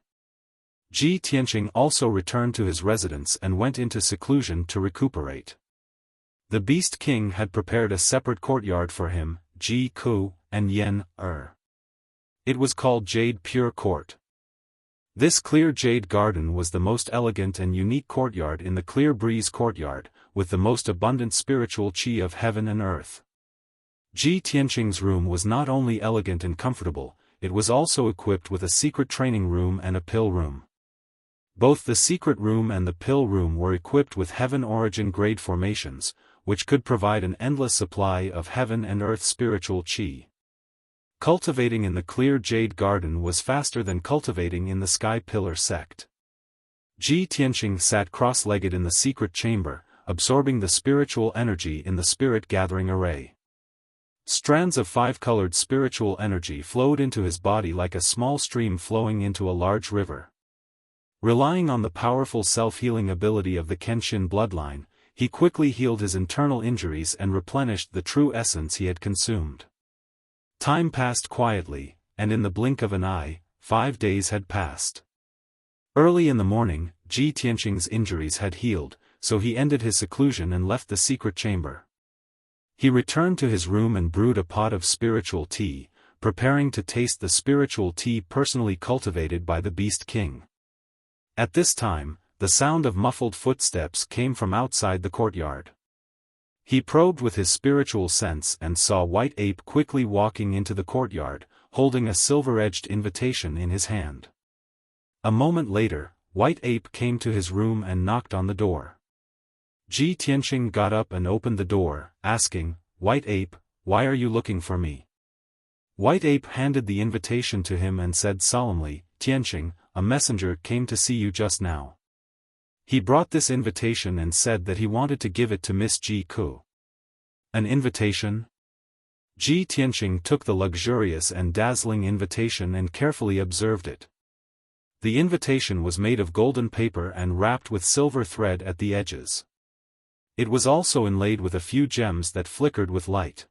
Ji Tianqing also returned to his residence and went into seclusion to recuperate. The Beast King had prepared a separate courtyard for him, Ji Ku, and Yen. It was called Jade Pure Court. This clear jade garden was the most elegant and unique courtyard in the Clear Breeze Courtyard, with the most abundant spiritual qi of heaven and earth. Ji Tianqing's room was not only elegant and comfortable, it was also equipped with a secret training room and a pill room. Both the secret room and the pill room were equipped with heaven origin grade formations, which could provide an endless supply of heaven and earth spiritual qi. Cultivating in the clear jade garden was faster than cultivating in the sky pillar sect. Ji Tianqing sat cross-legged in the secret chamber, absorbing the spiritual energy in the spirit gathering array. Strands of 5-colored spiritual energy flowed into his body like a small stream flowing into a large river. Relying on the powerful self-healing ability of the Kenshin bloodline, he quickly healed his internal injuries and replenished the true essence he had consumed. Time passed quietly, and in the blink of an eye, 5 days had passed. Early in the morning, Ji Tianqing's injuries had healed, so he ended his seclusion and left the secret chamber. He returned to his room and brewed a pot of spiritual tea, preparing to taste the spiritual tea personally cultivated by the Beast King. At this time, the sound of muffled footsteps came from outside the courtyard. He probed with his spiritual sense and saw White Ape quickly walking into the courtyard, holding a silver-edged invitation in his hand. A moment later, White Ape came to his room and knocked on the door. Ji Tianqing got up and opened the door, asking, "White Ape, why are you looking for me?" White Ape handed the invitation to him and said solemnly, "Tianqing, a messenger came to see you just now. He brought this invitation and said that he wanted to give it to Miss Ji Ku." "An invitation?" Ji Tianqing took the luxurious and dazzling invitation and carefully observed it. The invitation was made of golden paper and wrapped with silver thread at the edges. It was also inlaid with a few gems that flickered with light.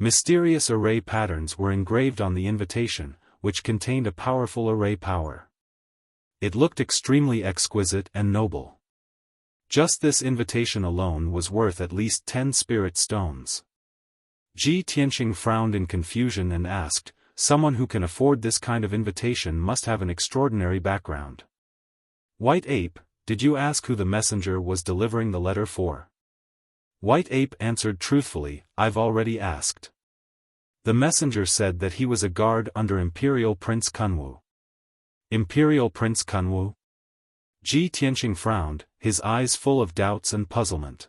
Mysterious array patterns were engraved on the invitation, which contained a powerful array power. It looked extremely exquisite and noble. Just this invitation alone was worth at least 10 spirit stones. Ji Tianqing frowned in confusion and asked, "Someone who can afford this kind of invitation must have an extraordinary background." "White Ape, did you ask who the messenger was delivering the letter for?" White Ape answered truthfully, "I've already asked. The messenger said that he was a guard under Imperial Prince Kunwu." "Imperial Prince Kunwu?" Ji Tianqing frowned, his eyes full of doubts and puzzlement.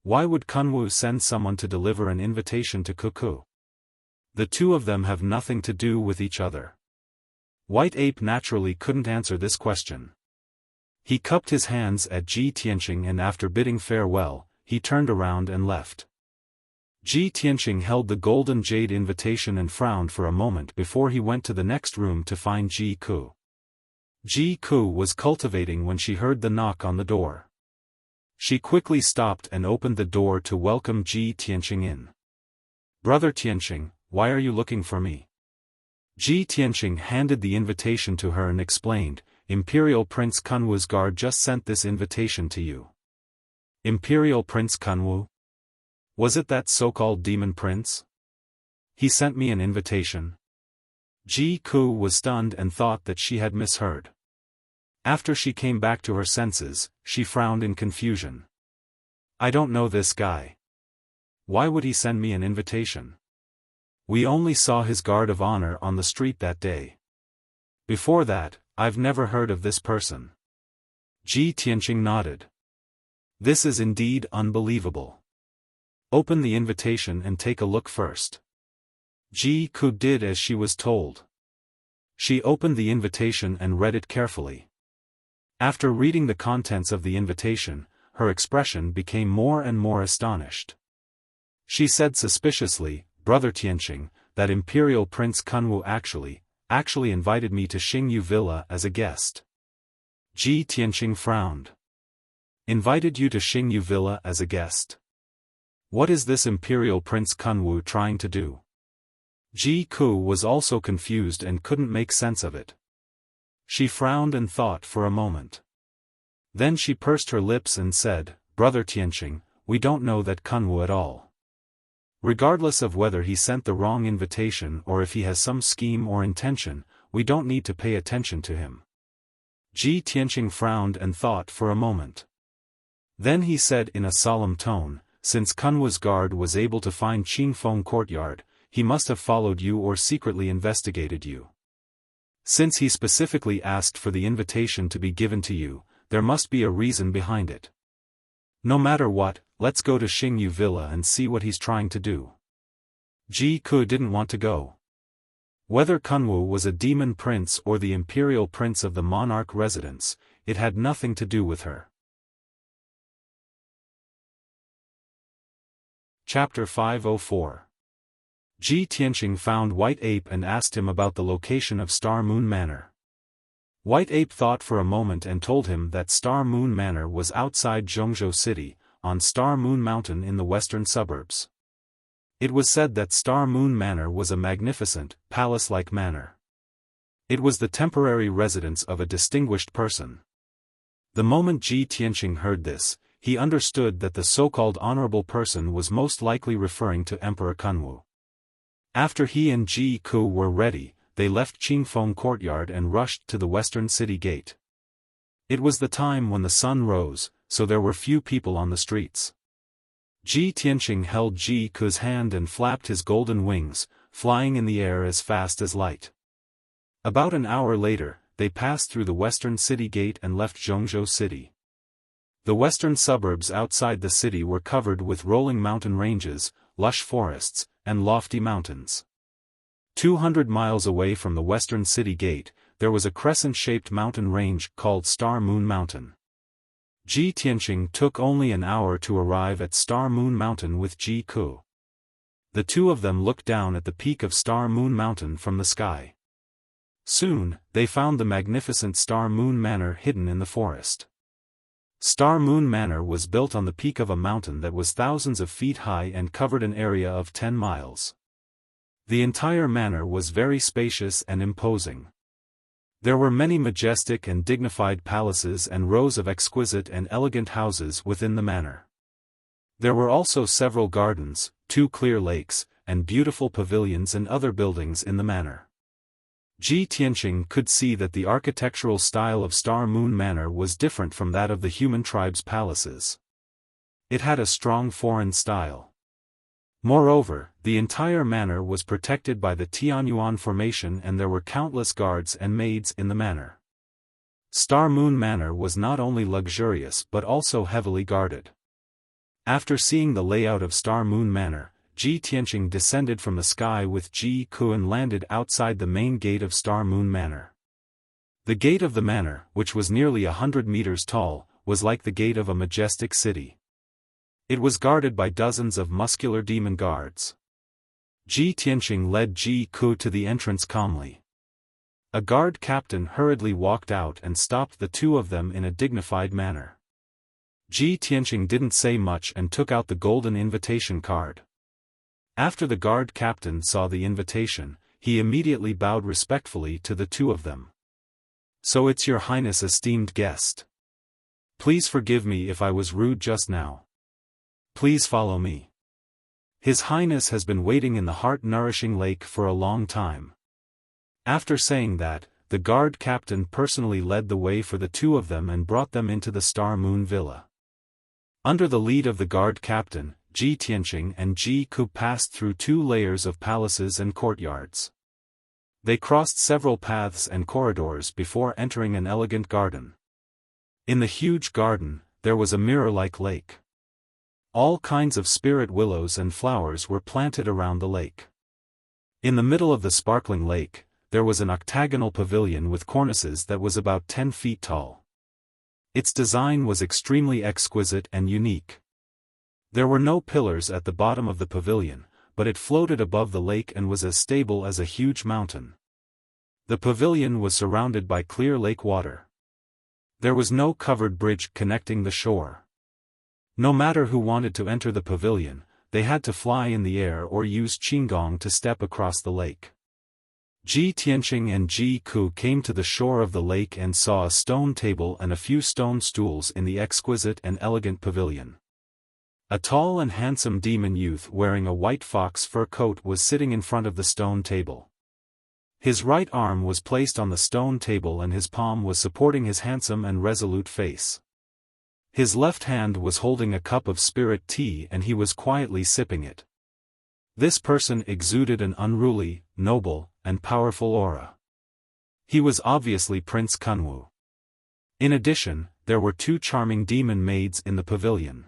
Why would Kunwu send someone to deliver an invitation to Kuku? The two of them have nothing to do with each other. White Ape naturally couldn't answer this question. He cupped his hands at Ji Tianqing and after bidding farewell, he turned around and left. Ji Tianqing held the golden jade invitation and frowned for a moment before he went to the next room to find Ji Ku. Ji Ku was cultivating when she heard the knock on the door. She quickly stopped and opened the door to welcome Ji Tianqing in. "Brother Tianqing, why are you looking for me?" Ji Tianqing handed the invitation to her and explained, "Imperial Prince Kunwu's guard just sent this invitation to you." "Imperial Prince Kunwu? Was it that so-called demon prince? He sent me an invitation?" Ji Ku was stunned and thought that she had misheard. After she came back to her senses, she frowned in confusion. "I don't know this guy. Why would he send me an invitation? We only saw his guard of honor on the street that day. Before that, I've never heard of this person." Ji Tianqing nodded. "This is indeed unbelievable. Open the invitation and take a look first." Ji Ku did as she was told. She opened the invitation and read it carefully. After reading the contents of the invitation, her expression became more and more astonished. She said suspiciously, "Brother Tianqing, that Imperial Prince Kunwu actually invited me to Xingyu Villa as a guest." Ji Tianqing frowned. "Invited you to Xingyu Villa as a guest? What is this Imperial Prince Kunwu trying to do?" Ji Ku was also confused and couldn't make sense of it. She frowned and thought for a moment. Then she pursed her lips and said, "Brother Tianqing, we don't know that Kunwu at all. Regardless of whether he sent the wrong invitation or if he has some scheme or intention, we don't need to pay attention to him." Ji Tianqing frowned and thought for a moment. Then he said in a solemn tone, "Since Kunwu's guard was able to find Qingfeng Courtyard, he must have followed you or secretly investigated you. Since he specifically asked for the invitation to be given to you, there must be a reason behind it. No matter what, let's go to Xingyu Villa and see what he's trying to do." Ji Ku didn't want to go. Whether Kunwu was a demon prince or the imperial prince of the monarch residence, it had nothing to do with her. Chapter 504. Ji Tianqing found White Ape and asked him about the location of Star Moon Manor. White Ape thought for a moment and told him that Star Moon Manor was outside Zhongzhou City, on Star Moon Mountain in the western suburbs. It was said that Star Moon Manor was a magnificent, palace-like manor. It was the temporary residence of a distinguished person. The moment Ji Tianqing heard this, he understood that the so-called honorable person was most likely referring to Emperor Kunwu. After he and Ji Ku were ready, they left Qingfeng Courtyard and rushed to the western city gate. It was the time when the sun rose, so there were few people on the streets. Ji Tianqing held Ji Ku's hand and flapped his golden wings, flying in the air as fast as light. About an hour later, they passed through the western city gate and left Zhongzhou City. The western suburbs outside the city were covered with rolling mountain ranges, lush forests, and lofty mountains. 200 miles away from the western city gate, there was a crescent-shaped mountain range called Star Moon Mountain. Ji Tianqing took only an hour to arrive at Star Moon Mountain with Ji Ku. The two of them looked down at the peak of Star Moon Mountain from the sky. Soon, they found the magnificent Star Moon Manor hidden in the forest. Star Moon Manor was built on the peak of a mountain that was thousands of feet high and covered an area of 10 miles. The entire manor was very spacious and imposing. There were many majestic and dignified palaces and rows of exquisite and elegant houses within the manor. There were also several gardens, 2 clear lakes, and beautiful pavilions and other buildings in the manor. Ji Tianqing could see that the architectural style of Star Moon Manor was different from that of the human tribe's palaces. It had a strong foreign style. Moreover, the entire manor was protected by the Tianyuan Formation and there were countless guards and maids in the manor. Star Moon Manor was not only luxurious but also heavily guarded. After seeing the layout of Star Moon Manor, Ji Tianqing descended from the sky with Ji Ku and landed outside the main gate of Star Moon Manor. The gate of the manor, which was nearly 100 meters tall, was like the gate of a majestic city. It was guarded by dozens of muscular demon guards. Ji Tianqing led Ji Ku to the entrance calmly. A guard captain hurriedly walked out and stopped the two of them in a dignified manner. Ji Tianqing didn't say much and took out the golden invitation card. After the guard captain saw the invitation, he immediately bowed respectfully to the two of them. "So it's your highness esteemed guest. Please forgive me if I was rude just now. Please follow me. His Highness has been waiting in the heart-nourishing lake for a long time." After saying that, the guard captain personally led the way for the two of them and brought them into the Star Moon Villa. Under the lead of the guard captain, Ji Tianqing and Ji Ku passed through 2 layers of palaces and courtyards. They crossed several paths and corridors before entering an elegant garden. In the huge garden, there was a mirror-like lake. All kinds of spirit willows and flowers were planted around the lake. In the middle of the sparkling lake, there was an octagonal pavilion with cornices that was about 10 feet tall. Its design was extremely exquisite and unique. There were no pillars at the bottom of the pavilion, but it floated above the lake and was as stable as a huge mountain. The pavilion was surrounded by clear lake water. There was no covered bridge connecting the shore. No matter who wanted to enter the pavilion, they had to fly in the air or use qinggong to step across the lake. Ji Tianqing and Ji Ku came to the shore of the lake and saw a stone table and a few stone stools in the exquisite and elegant pavilion. A tall and handsome demon youth wearing a white fox fur coat was sitting in front of the stone table. His right arm was placed on the stone table and his palm was supporting his handsome and resolute face. His left hand was holding a cup of spirit tea and he was quietly sipping it. This person exuded an unruly, noble, and powerful aura. He was obviously Prince Kunwu. In addition, there were 2 charming demon maids in the pavilion.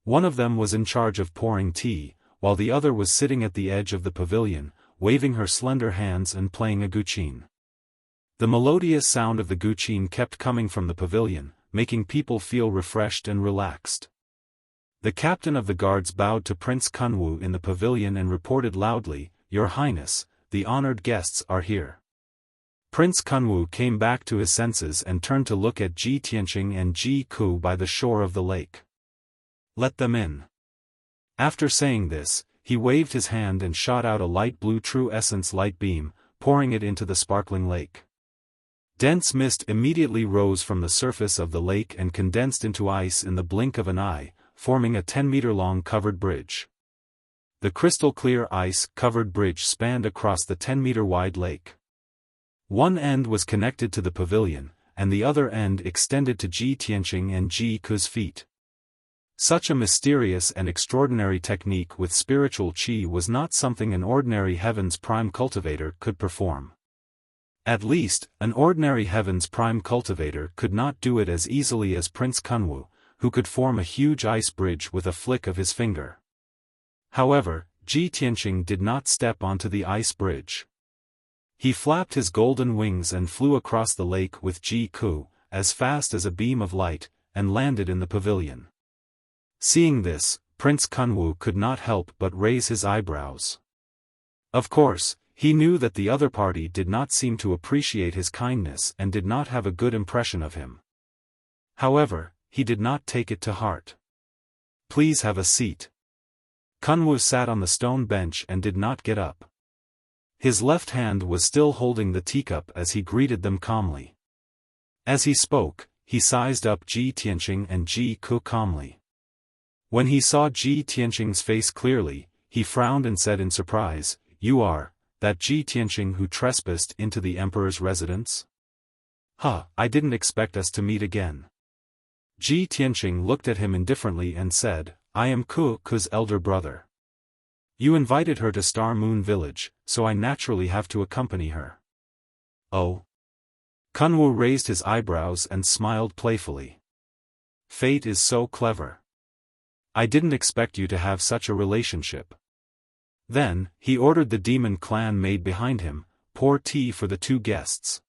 One of them was in charge of pouring tea, while the other was sitting at the edge of the pavilion, waving her slender hands and playing a guqin. The melodious sound of the guqin kept coming from the pavilion, making people feel refreshed and relaxed. The captain of the guards bowed to Prince Kunwu in the pavilion and reported loudly, "Your Highness, the honored guests are here." Prince Kunwu came back to his senses and turned to look at Ji Tianqing and Ji Ku by the shore of the lake. "Let them in." After saying this, he waved his hand and shot out a light blue true essence light beam, pouring it into the sparkling lake. Dense mist immediately rose from the surface of the lake and condensed into ice in the blink of an eye, forming a 10-meter-long covered bridge. The crystal-clear ice-covered bridge spanned across the 10-meter-wide lake. One end was connected to the pavilion, and the other end extended to Ji Tianqing and Ji Ku's feet. Such a mysterious and extraordinary technique with spiritual qi was not something an ordinary Heaven's Prime cultivator could perform. At least, an ordinary Heaven's Prime cultivator could not do it as easily as Prince Kunwu, who could form a huge ice bridge with a flick of his finger. However, Ji Tianqing did not step onto the ice bridge. He flapped his golden wings and flew across the lake with Ji Ku, as fast as a beam of light, and landed in the pavilion. Seeing this, Prince Kunwu could not help but raise his eyebrows. Of course, he knew that the other party did not seem to appreciate his kindness and did not have a good impression of him. However, he did not take it to heart. "Please have a seat." Kunwu sat on the stone bench and did not get up. His left hand was still holding the teacup as he greeted them calmly. As he spoke, he sized up Ji Tianqing and Ji Ku calmly. When he saw Ji Tianqing's face clearly, he frowned and said in surprise, "You are that Ji Tianqing who trespassed into the emperor's residence?" I didn't expect us to meet again." Ji Tianqing looked at him indifferently and said, "I am Ku's elder brother. You invited her to Star Moon Village, so I naturally have to accompany her." "Oh?" Kunwu raised his eyebrows and smiled playfully. "Fate is so clever. I didn't expect you to have such a relationship." Then, he ordered the demon clan maid behind him, pour tea for the two guests.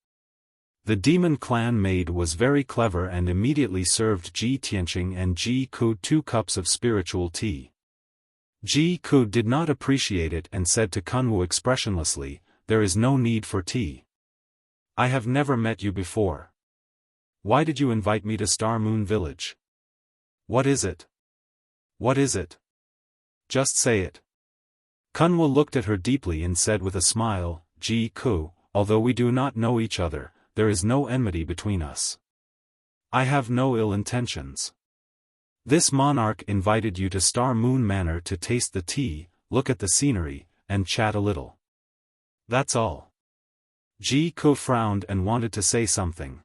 The demon clan maid was very clever and immediately served Ji Tianqing and Ji Ku 2 cups of spiritual tea. Ji Ku did not appreciate it and said to Kunwu expressionlessly, "There is no need for tea. I have never met you before. Why did you invite me to Star Moon Village? What is it? What is it? Just say it." Kunwu looked at her deeply and said with a smile, "Ji Ku, although we do not know each other, there is no enmity between us. I have no ill intentions. This monarch invited you to Star Moon Manor to taste the tea, look at the scenery, and chat a little. That's all." Ji Ku frowned and wanted to say something.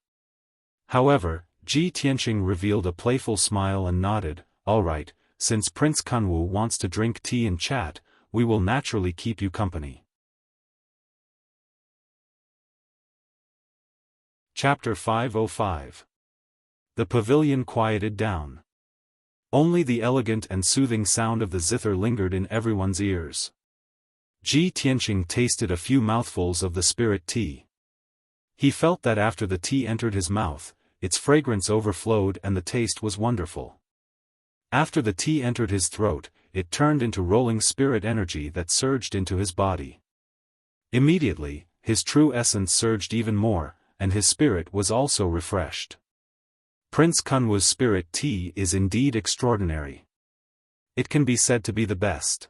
However, Ji Tianqing revealed a playful smile and nodded, "All right, since Prince Kunwu wants to drink tea and chat, we will naturally keep you company." Chapter 505. The pavilion quieted down. Only the elegant and soothing sound of the zither lingered in everyone's ears. Ji Tianqing tasted a few mouthfuls of the spirit tea. He felt that after the tea entered his mouth, its fragrance overflowed and the taste was wonderful. After the tea entered his throat, it turned into rolling spirit energy that surged into his body. Immediately, his true essence surged even more, and his spirit was also refreshed. Prince Kunwu's spirit tea is indeed extraordinary. It can be said to be the best.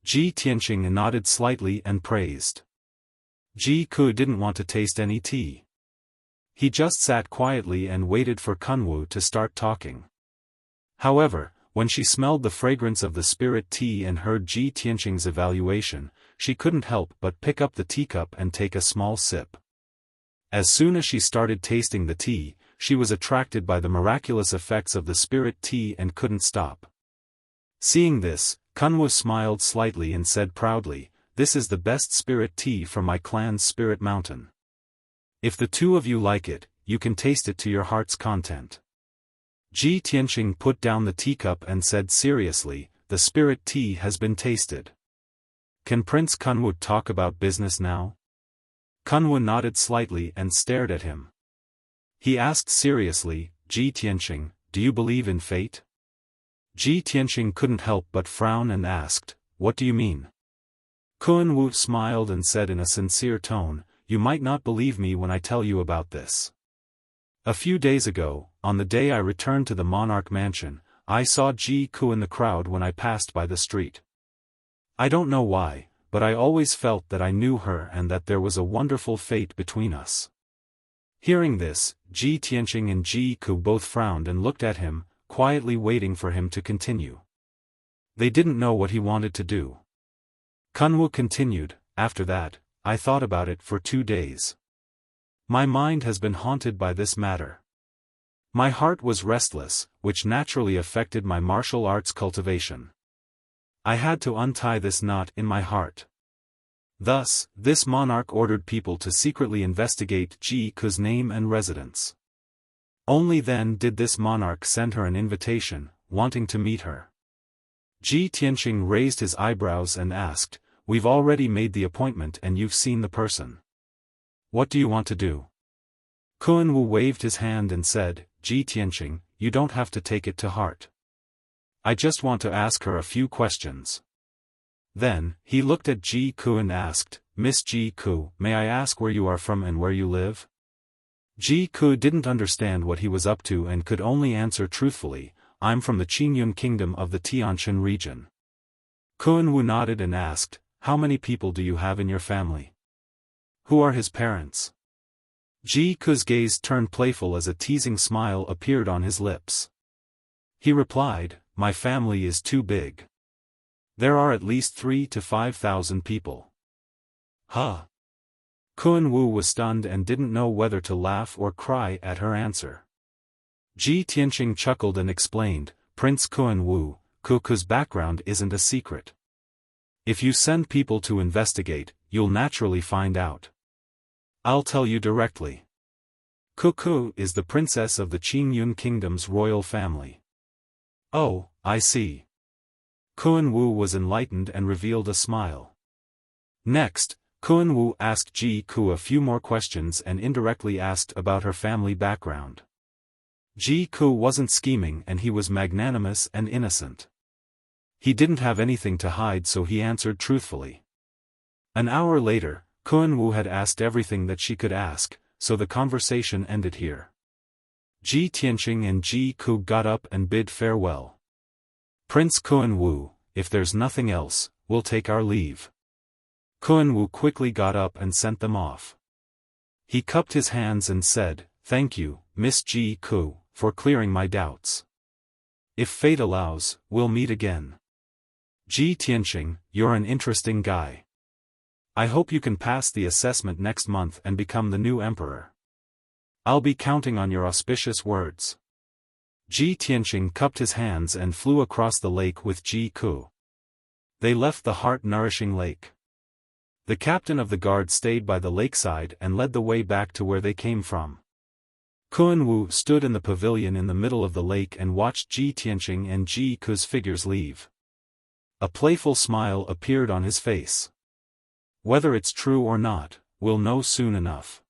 Ji Tianqing nodded slightly and praised. Ji Ku didn't want to taste any tea. He just sat quietly and waited for Kunwu to start talking. However, when she smelled the fragrance of the spirit tea and heard Ji Tianqing's evaluation, she couldn't help but pick up the teacup and take a small sip. As soon as she started tasting the tea, she was attracted by the miraculous effects of the spirit tea and couldn't stop. Seeing this, Kunwu smiled slightly and said proudly, "This is the best spirit tea from my clan's spirit mountain. If the two of you like it, you can taste it to your heart's content." Ji Tianqing put down the teacup and said seriously, "The spirit tea has been tasted. Can Prince Kunwu talk about business now?" Kunwu nodded slightly and stared at him. He asked seriously, "Ji Tianqing, do you believe in fate?" Ji Tianqing couldn't help but frown and asked, "What do you mean?" Kunwu smiled and said in a sincere tone, "You might not believe me when I tell you about this. A few days ago, on the day I returned to the monarch mansion, I saw Ji Ku in the crowd when I passed by the street. I don't know why, but I always felt that I knew her and that there was a wonderful fate between us." Hearing this, Ji Tianqing and Ji Ku both frowned and looked at him, quietly waiting for him to continue. They didn't know what he wanted to do. Kunwu continued, "After that, I thought about it for 2 days. My mind has been haunted by this matter. My heart was restless, which naturally affected my martial arts cultivation. I had to untie this knot in my heart. Thus, this monarch ordered people to secretly investigate Ji Ku's name and residence. Only then did this monarch send her an invitation, wanting to meet her." Ji Tianqing raised his eyebrows and asked, "We've already made the appointment and you've seen the person. What do you want to do?" Kunwu waved his hand and said, "Ji Tianqing, you don't have to take it to heart. I just want to ask her a few questions. Then, he looked at Ji Ku and asked, Miss Ji Ku, may I ask where you are from and where you live? Ji Ku didn't understand what he was up to and could only answer truthfully, I'm from the Qingyun kingdom of the Tianshan region. Kun Wu nodded and asked, how many people do you have in your family? Who are his parents? Ji Ku's gaze turned playful as a teasing smile appeared on his lips. He replied, my family is too big. There are at least 3,000 to 5,000 people. Huh? Kun Wu was stunned and didn't know whether to laugh or cry at her answer. Ji Tianqing chuckled and explained, Prince Kun Wu, Ku's background isn't a secret. If you send people to investigate, you'll naturally find out. I'll tell you directly. Ku is the princess of the Qingyun kingdom's royal family. Oh, I see. Kun Wu was enlightened and revealed a smile. Next, Kun Wu asked Ji Ku a few more questions and indirectly asked about her family background. Ji Ku wasn't scheming and he was magnanimous and innocent. He didn't have anything to hide, so he answered truthfully. An hour later, Kun Wu had asked everything that she could ask, so the conversation ended here. Ji Tianqing and Ji Ku got up and bid farewell. Prince Kun Wu, if there's nothing else, we'll take our leave. Kun Wu quickly got up and sent them off. He cupped his hands and said, thank you, Miss Ji Ku, for clearing my doubts. If fate allows, we'll meet again. Ji Tianqing, you're an interesting guy. I hope you can pass the assessment next month and become the new emperor. I'll be counting on your auspicious words. Ji Tianqing cupped his hands and flew across the lake with Ji Ku. They left the heart-nourishing lake. The captain of the guard stayed by the lakeside and led the way back to where they came from. Kun Wu stood in the pavilion in the middle of the lake and watched Ji Tianqing and Ji Ku's figures leave. A playful smile appeared on his face. Whether it's true or not, we'll know soon enough.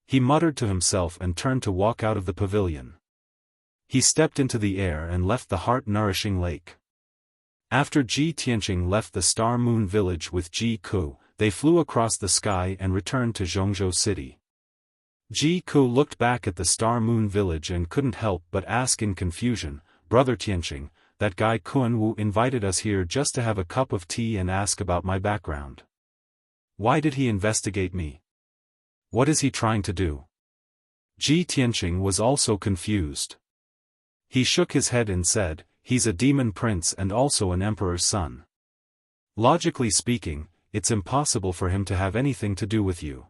He muttered to himself and turned to walk out of the pavilion. He stepped into the air and left the heart-nourishing lake. After Ji Tianqing left the Star Moon village with Ji Ku, they flew across the sky and returned to Zhongzhou city. Ji Ku looked back at the Star Moon village and couldn't help but ask in confusion, Brother Tianqing, that guy Kun Wu invited us here just to have a cup of tea and ask about my background. Why did he investigate me? What is he trying to do? Ji Tianqing was also confused. He shook his head and said, he's a demon prince and also an emperor's son. Logically speaking, it's impossible for him to have anything to do with you.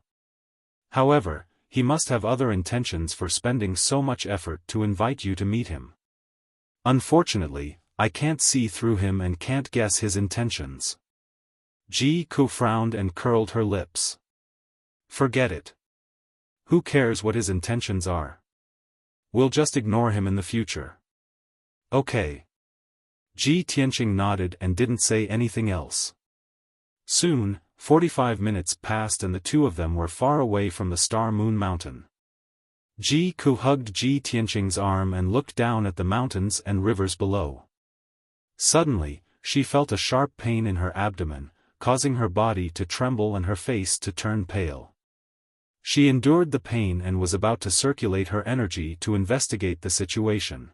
However, he must have other intentions for spending so much effort to invite you to meet him. Unfortunately, I can't see through him and can't guess his intentions. Ji Ku frowned and curled her lips. Forget it. Who cares what his intentions are? We'll just ignore him in the future. Okay. Ji Tianqing nodded and didn't say anything else. Soon, 45 minutes passed and the two of them were far away from the Star Moon Mountain. Ji Ku hugged Ji Tianqing's arm and looked down at the mountains and rivers below. Suddenly, she felt a sharp pain in her abdomen, causing her body to tremble and her face to turn pale. She endured the pain and was about to circulate her energy to investigate the situation.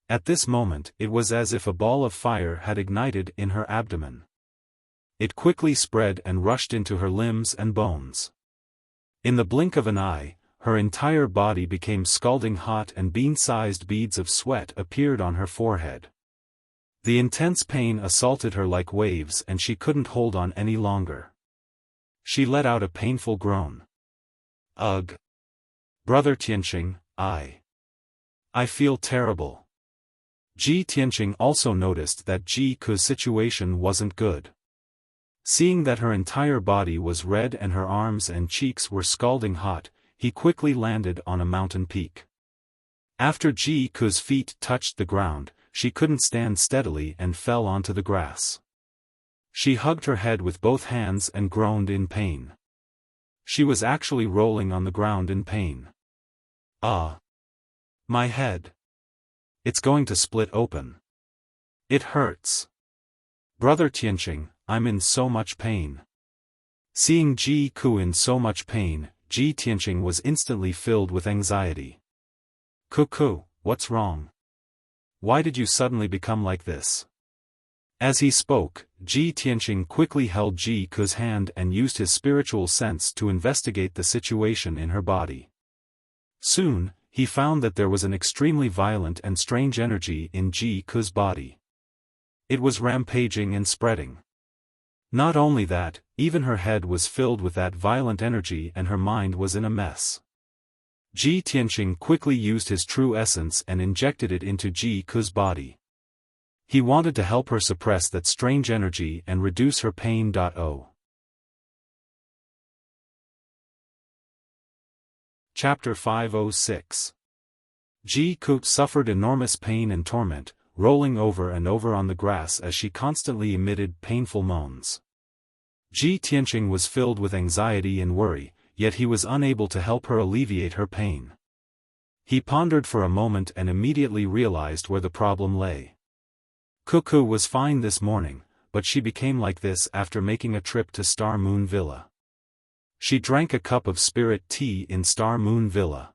At this moment, it was as if a ball of fire had ignited in her abdomen. It quickly spread and rushed into her limbs and bones. In the blink of an eye, her entire body became scalding hot and bean-sized beads of sweat appeared on her forehead. The intense pain assaulted her like waves and she couldn't hold on any longer. She let out a painful groan. Ugh! Brother Tianqing, I feel terrible. Ji Tianqing also noticed that Ji Ku's situation wasn't good. Seeing that her entire body was red and her arms and cheeks were scalding hot, he quickly landed on a mountain peak. After Ji Ku's feet touched the ground, she couldn't stand steadily and fell onto the grass. She hugged her head with both hands and groaned in pain. She was actually rolling on the ground in pain. Ah! My head! It's going to split open. It hurts. Brother Tianqing, I'm in so much pain. Seeing Ji Ku in so much pain, Ji Tianqing was instantly filled with anxiety. Ku, what's wrong? Why did you suddenly become like this? As he spoke, Ji Tianqing quickly held Ji Ku's hand and used his spiritual sense to investigate the situation in her body. Soon, he found that there was an extremely violent and strange energy in Ji Ku's body. It was rampaging and spreading. Not only that, even her head was filled with that violent energy and her mind was in a mess. Ji Tianqing quickly used his true essence and injected it into Ji Ku's body. He wanted to help her suppress that strange energy and reduce her pain. Chapter 506. Ji Ku suffered enormous pain and torment, rolling over and over on the grass as she constantly emitted painful moans. Ji Tianqing was filled with anxiety and worry, yet he was unable to help her alleviate her pain. He pondered for a moment and immediately realized where the problem lay. Ku was fine this morning, but she became like this after making a trip to Star Moon Villa. She drank a cup of spirit tea in Star Moon Villa.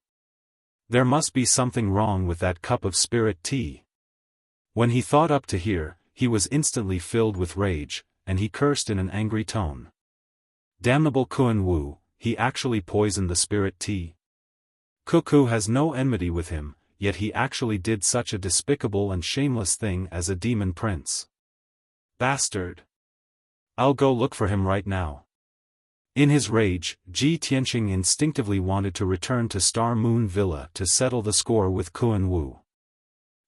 There must be something wrong with that cup of spirit tea. When he thought up to here, he was instantly filled with rage, and he cursed in an angry tone. Damnable Kun Wu, he actually poisoned the spirit tea. Ku has no enmity with him, yet he actually did such a despicable and shameless thing as a demon prince. Bastard! I'll go look for him right now. In his rage, Ji Tianqing instinctively wanted to return to Star Moon Villa to settle the score with Kun Wu.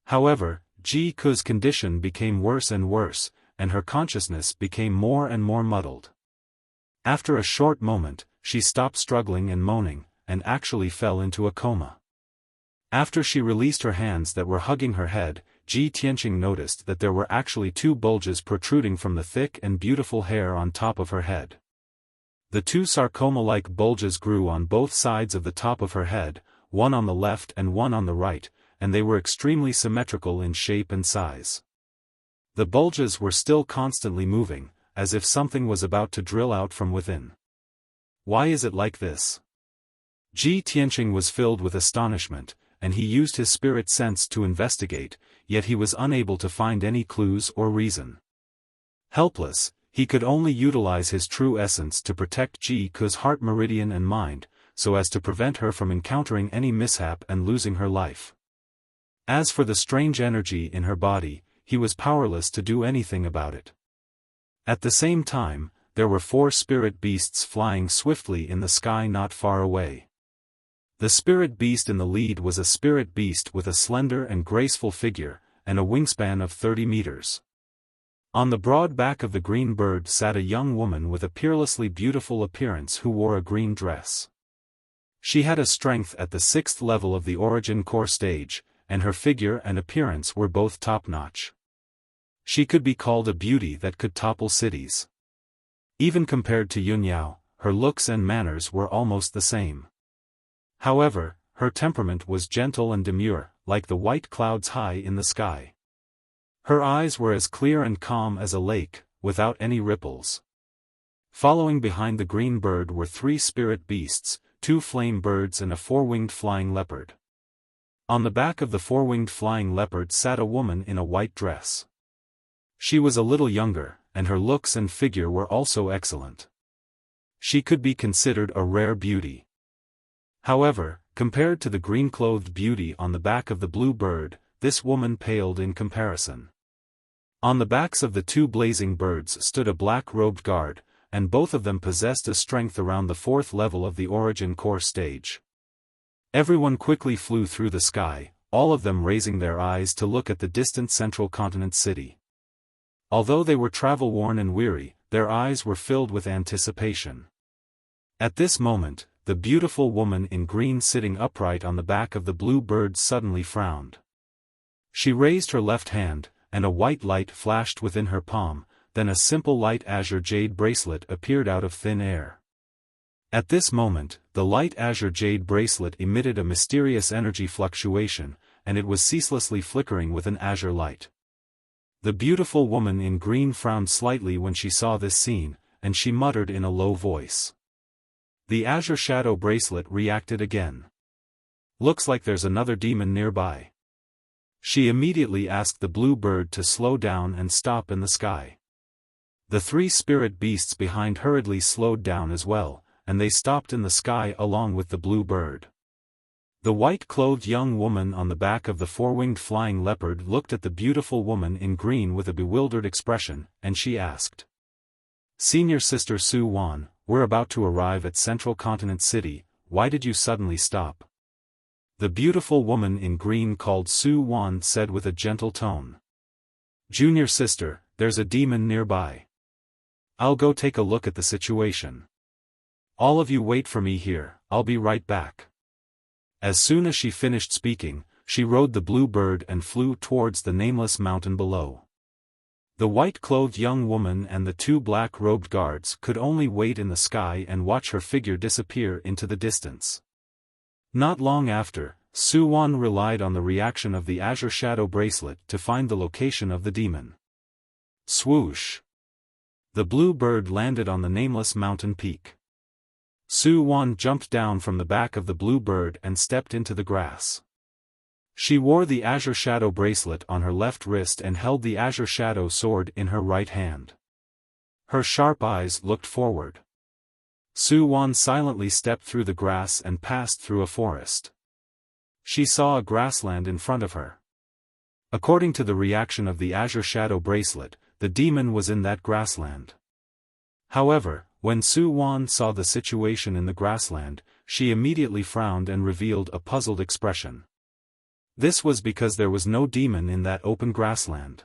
However, Ji Ku's condition became worse and worse, and her consciousness became more and more muddled. After a short moment, she stopped struggling and moaning, and actually fell into a coma. After she released her hands that were hugging her head, Ji Tianqing noticed that there were actually two bulges protruding from the thick and beautiful hair on top of her head. The two sarcoma-like bulges grew on both sides of the top of her head, one on the left and one on the right, and they were extremely symmetrical in shape and size. The bulges were still constantly moving, as if something was about to drill out from within. Why is it like this? Ji Tianqing was filled with astonishment, and he used his spirit sense to investigate, yet he was unable to find any clues or reason. Helpless, he could only utilize his true essence to protect Ji Ku's heart meridian and mind, so as to prevent her from encountering any mishap and losing her life. As for the strange energy in her body, he was powerless to do anything about it. At the same time, there were 4 spirit beasts flying swiftly in the sky not far away. The spirit beast in the lead was a spirit beast with a slender and graceful figure, and a wingspan of 30 meters. On the broad back of the green bird sat a young woman with a peerlessly beautiful appearance who wore a green dress. She had a strength at the 6th level of the origin core stage, and her figure and appearance were both top-notch. She could be called a beauty that could topple cities. Even compared to Yunyao, her looks and manners were almost the same. However, her temperament was gentle and demure, like the white clouds high in the sky. Her eyes were as clear and calm as a lake, without any ripples. Following behind the green bird were 3 spirit beasts, 2 flame birds and a 4-winged flying leopard. On the back of the 4-winged flying leopard sat a woman in a white dress. She was a little younger, and her looks and figure were also excellent. She could be considered a rare beauty. However, compared to the green-clothed beauty on the back of the blue bird, this woman paled in comparison. On the backs of the 2 blazing birds stood a black-robed guard, and both of them possessed a strength around the 4th level of the origin core stage. Everyone quickly flew through the sky, all of them raising their eyes to look at the distant central continent city. Although they were travel-worn and weary, their eyes were filled with anticipation. At this moment, the beautiful woman in green sitting upright on the back of the blue bird suddenly frowned. She raised her left hand, and a white light flashed within her palm, then a simple light azure jade bracelet appeared out of thin air. At this moment, the light azure jade bracelet emitted a mysterious energy fluctuation, and it was ceaselessly flickering with an azure light. The beautiful woman in green frowned slightly when she saw this scene, and she muttered in a low voice. The azure shadow bracelet reacted again. Looks like there's another demon nearby. She immediately asked the blue bird to slow down and stop in the sky. The three spirit beasts behind hurriedly slowed down as well, and they stopped in the sky along with the blue bird. The white-clothed young woman on the back of the four-winged flying leopard looked at the beautiful woman in green with a bewildered expression, and she asked. Senior Sister Su Wan, we're about to arrive at Central Continent City, why did you suddenly stop? The beautiful woman in green called Su Wan said with a gentle tone. Junior sister, there's a demon nearby. I'll go take a look at the situation. All of you wait for me here, I'll be right back. As soon as she finished speaking, she rode the blue bird and flew towards the nameless mountain below. The white-clothed young woman and the two black-robed guards could only wait in the sky and watch her figure disappear into the distance. Not long after, Su Wan relied on the reaction of the azure shadow bracelet to find the location of the demon. Swoosh! The blue bird landed on the nameless mountain peak. Su Wan jumped down from the back of the blue bird and stepped into the grass. She wore the azure shadow bracelet on her left wrist and held the azure shadow sword in her right hand. Her sharp eyes looked forward. Su Wan silently stepped through the grass and passed through a forest. She saw a grassland in front of her. According to the reaction of the azure shadow bracelet, the demon was in that grassland. However, when Su Wan saw the situation in the grassland, she immediately frowned and revealed a puzzled expression. This was because there was no demon in that open grassland.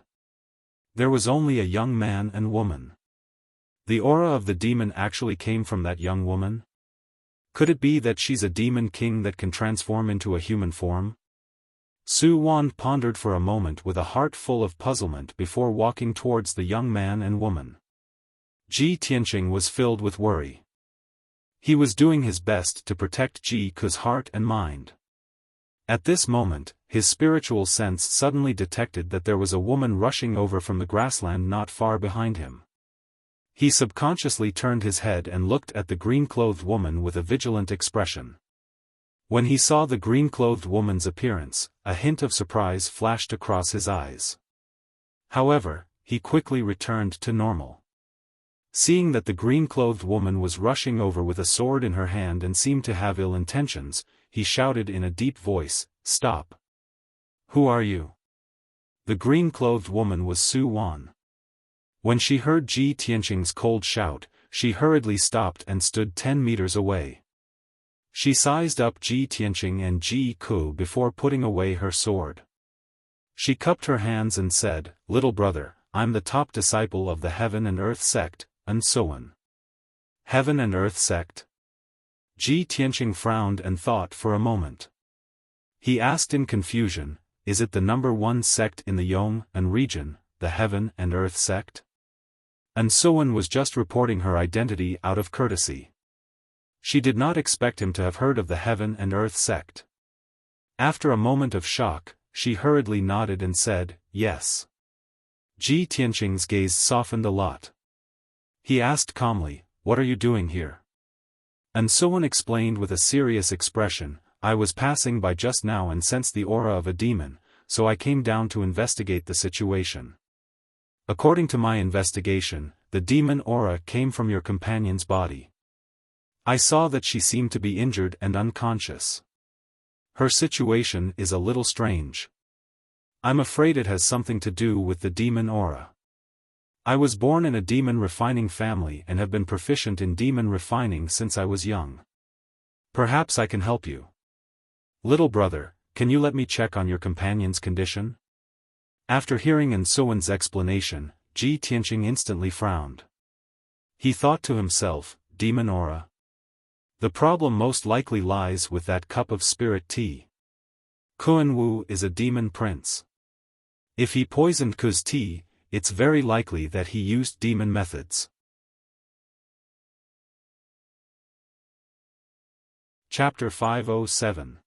There was only a young man and woman. The aura of the demon actually came from that young woman? Could it be that she's a demon king that can transform into a human form? Su Wan pondered for a moment with a heart full of puzzlement before walking towards the young man and woman. Ji Tianqing was filled with worry. He was doing his best to protect Ji Ke's heart and mind. At this moment, his spiritual sense suddenly detected that there was a woman rushing over from the grassland not far behind him. He subconsciously turned his head and looked at the green-clothed woman with a vigilant expression. When he saw the green-clothed woman's appearance, a hint of surprise flashed across his eyes. However, he quickly returned to normal. Seeing that the green-clothed woman was rushing over with a sword in her hand and seemed to have ill intentions, he shouted in a deep voice, "Stop! Who are you?" The green-clothed woman was Su Wan. When she heard Ji Tianqing's cold shout, she hurriedly stopped and stood 10 meters away. She sized up Ji Tianqing and Ji Ke before putting away her sword. She cupped her hands and said, "Little brother, I'm the top disciple of the Heaven and Earth sect, and so on." Heaven and Earth sect? Ji Tianqing frowned and thought for a moment. He asked in confusion, is it the number one sect in the Yong'an region, the Heaven and Earth sect? And Soan was just reporting her identity out of courtesy. She did not expect him to have heard of the Heaven and Earth sect. After a moment of shock, she hurriedly nodded and said, yes. Ji Tianqing's gaze softened a lot. He asked calmly, what are you doing here? And Soan explained with a serious expression, I was passing by just now and sensed the aura of a demon, so I came down to investigate the situation. According to my investigation, the demon aura came from your companion's body. I saw that she seemed to be injured and unconscious. Her situation is a little strange. I'm afraid it has something to do with the demon aura. I was born in a demon refining family and have been proficient in demon refining since I was young. Perhaps I can help you. Little brother, can you let me check on your companion's condition? After hearing Soan's explanation, Ji Tianqing instantly frowned. He thought to himself, demon aura. The problem most likely lies with that cup of spirit tea. Kuan Wu is a demon prince. If he poisoned Ku's tea, it's very likely that he used demon methods. Chapter 507.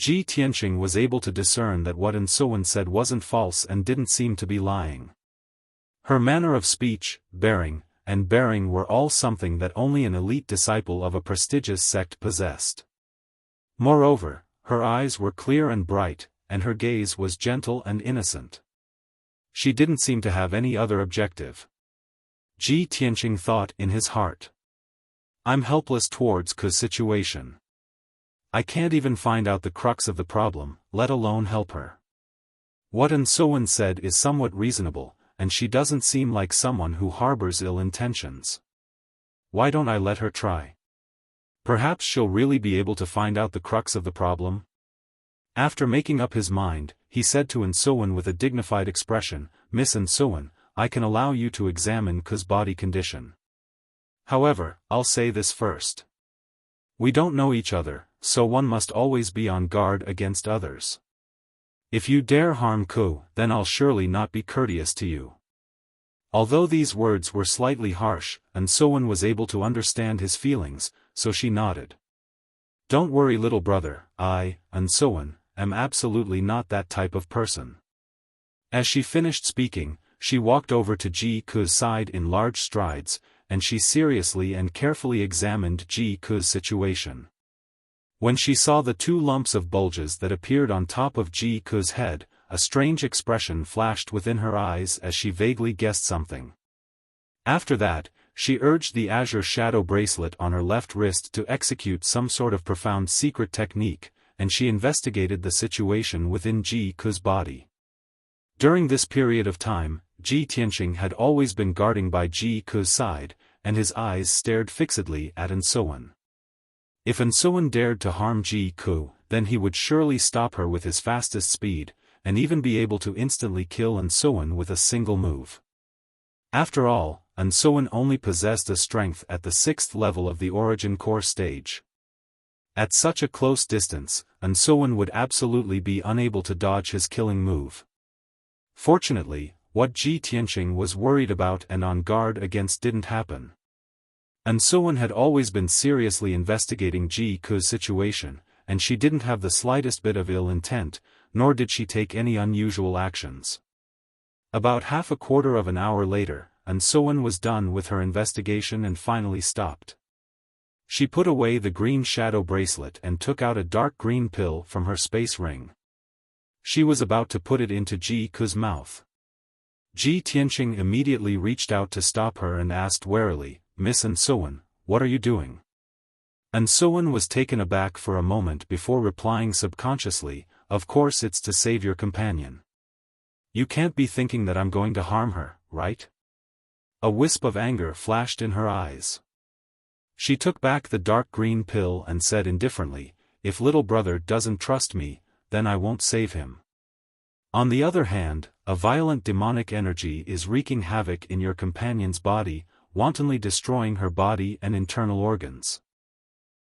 Ji Tianqing was able to discern that what Sowen said wasn't false and didn't seem to be lying. Her manner of speech, bearing were all something that only an elite disciple of a prestigious sect possessed. Moreover, her eyes were clear and bright, and her gaze was gentle and innocent. She didn't seem to have any other objective. Ji Tianqing thought in his heart. I'm helpless towards Ke's situation. I can't even find out the crux of the problem, let alone help her. What Sowen said is somewhat reasonable, and she doesn't seem like someone who harbors ill intentions. Why don't I let her try? Perhaps she'll really be able to find out the crux of the problem? After making up his mind, he said to Sowen with a dignified expression, Miss Sowen, I can allow you to examine Ke's body condition. However, I'll say this first. We don't know each other, so one must always be on guard against others. If you dare harm Ke, then I'll surely not be courteous to you. Although these words were slightly harsh, Sowen was able to understand his feelings, so she nodded. Don't worry, little brother, I, Sowen, am absolutely not that type of person. As she finished speaking, she walked over to Ji Ke's side in large strides, and she seriously and carefully examined Ji Ke's situation. When she saw the 2 lumps of bulges that appeared on top of Ji Ke's head, a strange expression flashed within her eyes as she vaguely guessed something. After that, she urged the azure shadow bracelet on her left wrist to execute some sort of profound secret technique, and she investigated the situation within Ji Ke's body. During this period of time, Ji Tianqing had always been guarding by Ji Ke's side, and his eyes stared fixedly at Sowen. If Sowen dared to harm Ji Ke, then he would surely stop her with his fastest speed, and even be able to instantly kill Sowen with a single move. After all, Sowen only possessed a strength at the 6th level of the origin core stage. At such a close distance, Sowen would absolutely be unable to dodge his killing move. Fortunately, what Ji Tianqing was worried about and on guard against didn't happen. Sowen had always been seriously investigating Ji Ke's situation, and she didn't have the slightest bit of ill intent, nor did she take any unusual actions. About half a quarter of an hour later, Sowen was done with her investigation and finally stopped. She put away the green shadow bracelet and took out a dark green pill from her space ring. She was about to put it into Ji Ke's mouth. Ji Tianqing immediately reached out to stop her and asked warily, Miss Sowen, what are you doing? Sowen was taken aback for a moment before replying subconsciously, of course it's to save your companion. You can't be thinking that I'm going to harm her, right? A wisp of anger flashed in her eyes. She took back the dark green pill and said indifferently, if little brother doesn't trust me, then I won't save him. On the other hand, a violent demonic energy is wreaking havoc in your companion's body, wantonly destroying her body and internal organs.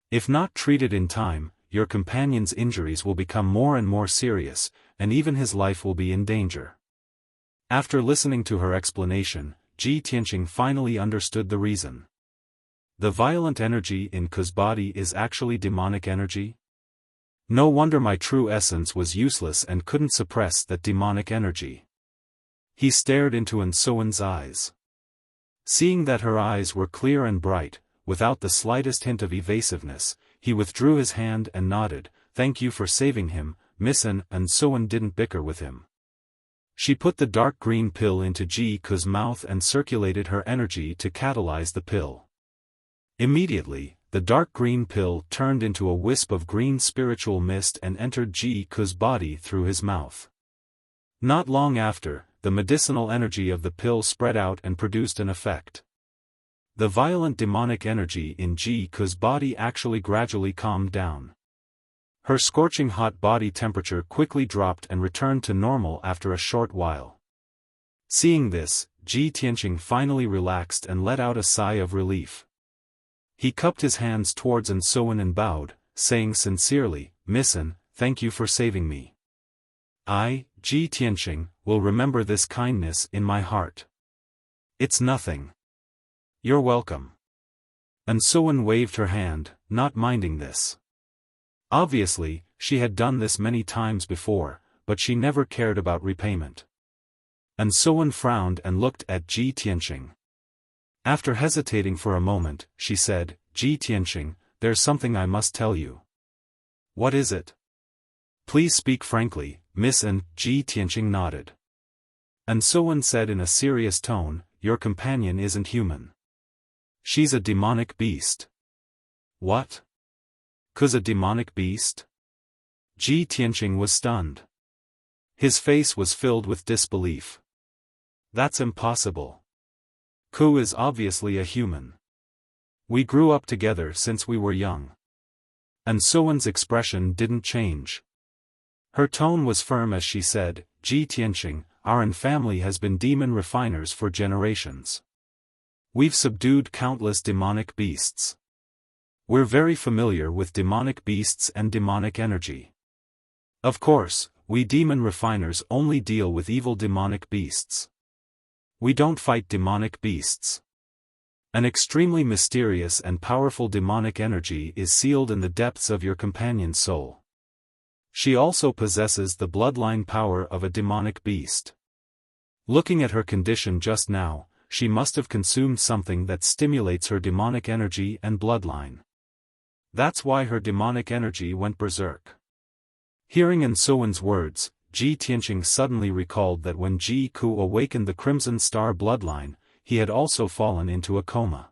If not treated in time, your companion's injuries will become more and more serious, and even his life will be in danger. After listening to her explanation, Ji Tianqing finally understood the reason. The violent energy in Ke's body is actually demonic energy? No wonder my true essence was useless and couldn't suppress that demonic energy. He stared into Sowen's eyes. Seeing that her eyes were clear and bright, without the slightest hint of evasiveness, he withdrew his hand and nodded, thank you for saving him, Miss Sowen didn't bicker with him. She put the dark green pill into Ji Ke's mouth and circulated her energy to catalyze the pill. Immediately, the dark green pill turned into a wisp of green spiritual mist and entered Ji Ke's body through his mouth. Not long after, the medicinal energy of the pill spread out and produced an effect. The violent demonic energy in Ji Ke's body actually gradually calmed down. Her scorching hot body temperature quickly dropped and returned to normal after a short while. Seeing this, Ji Tianqing finally relaxed and let out a sigh of relief. He cupped his hands towards Sowen and bowed, saying sincerely, Miss thank you for saving me. I, Ji Tianqing, will remember this kindness in my heart. It's nothing. You're welcome. Sowen waved her hand, not minding this. Obviously, she had done this many times before, but she never cared about repayment. And Sowen frowned and looked at Ji Tianqing. After hesitating for a moment, she said, Ji Tianqing, there's something I must tell you. What is it? Please speak frankly, Miss. And Ji Tianqing nodded. And Sowen said in a serious tone, your companion isn't human. She's a demonic beast. What? 'Cause a demonic beast? Ji Tianqing was stunned. His face was filled with disbelief. That's impossible. Ku is obviously a human. We grew up together since we were young. And Sowen's expression didn't change. Her tone was firm as she said, Ji Tianqing, our family has been demon refiners for generations. We've subdued countless demonic beasts. We're very familiar with demonic beasts and demonic energy. Of course, we demon refiners only deal with evil demonic beasts. We don't fight demonic beasts. An extremely mysterious and powerful demonic energy is sealed in the depths of your companion's soul. She also possesses the bloodline power of a demonic beast. Looking at her condition just now, she must have consumed something that stimulates her demonic energy and bloodline. That's why her demonic energy went berserk. Hearing in Sowen's words, Ji Tianqing suddenly recalled that when Ji Ku awakened the Crimson Star bloodline, he had also fallen into a coma.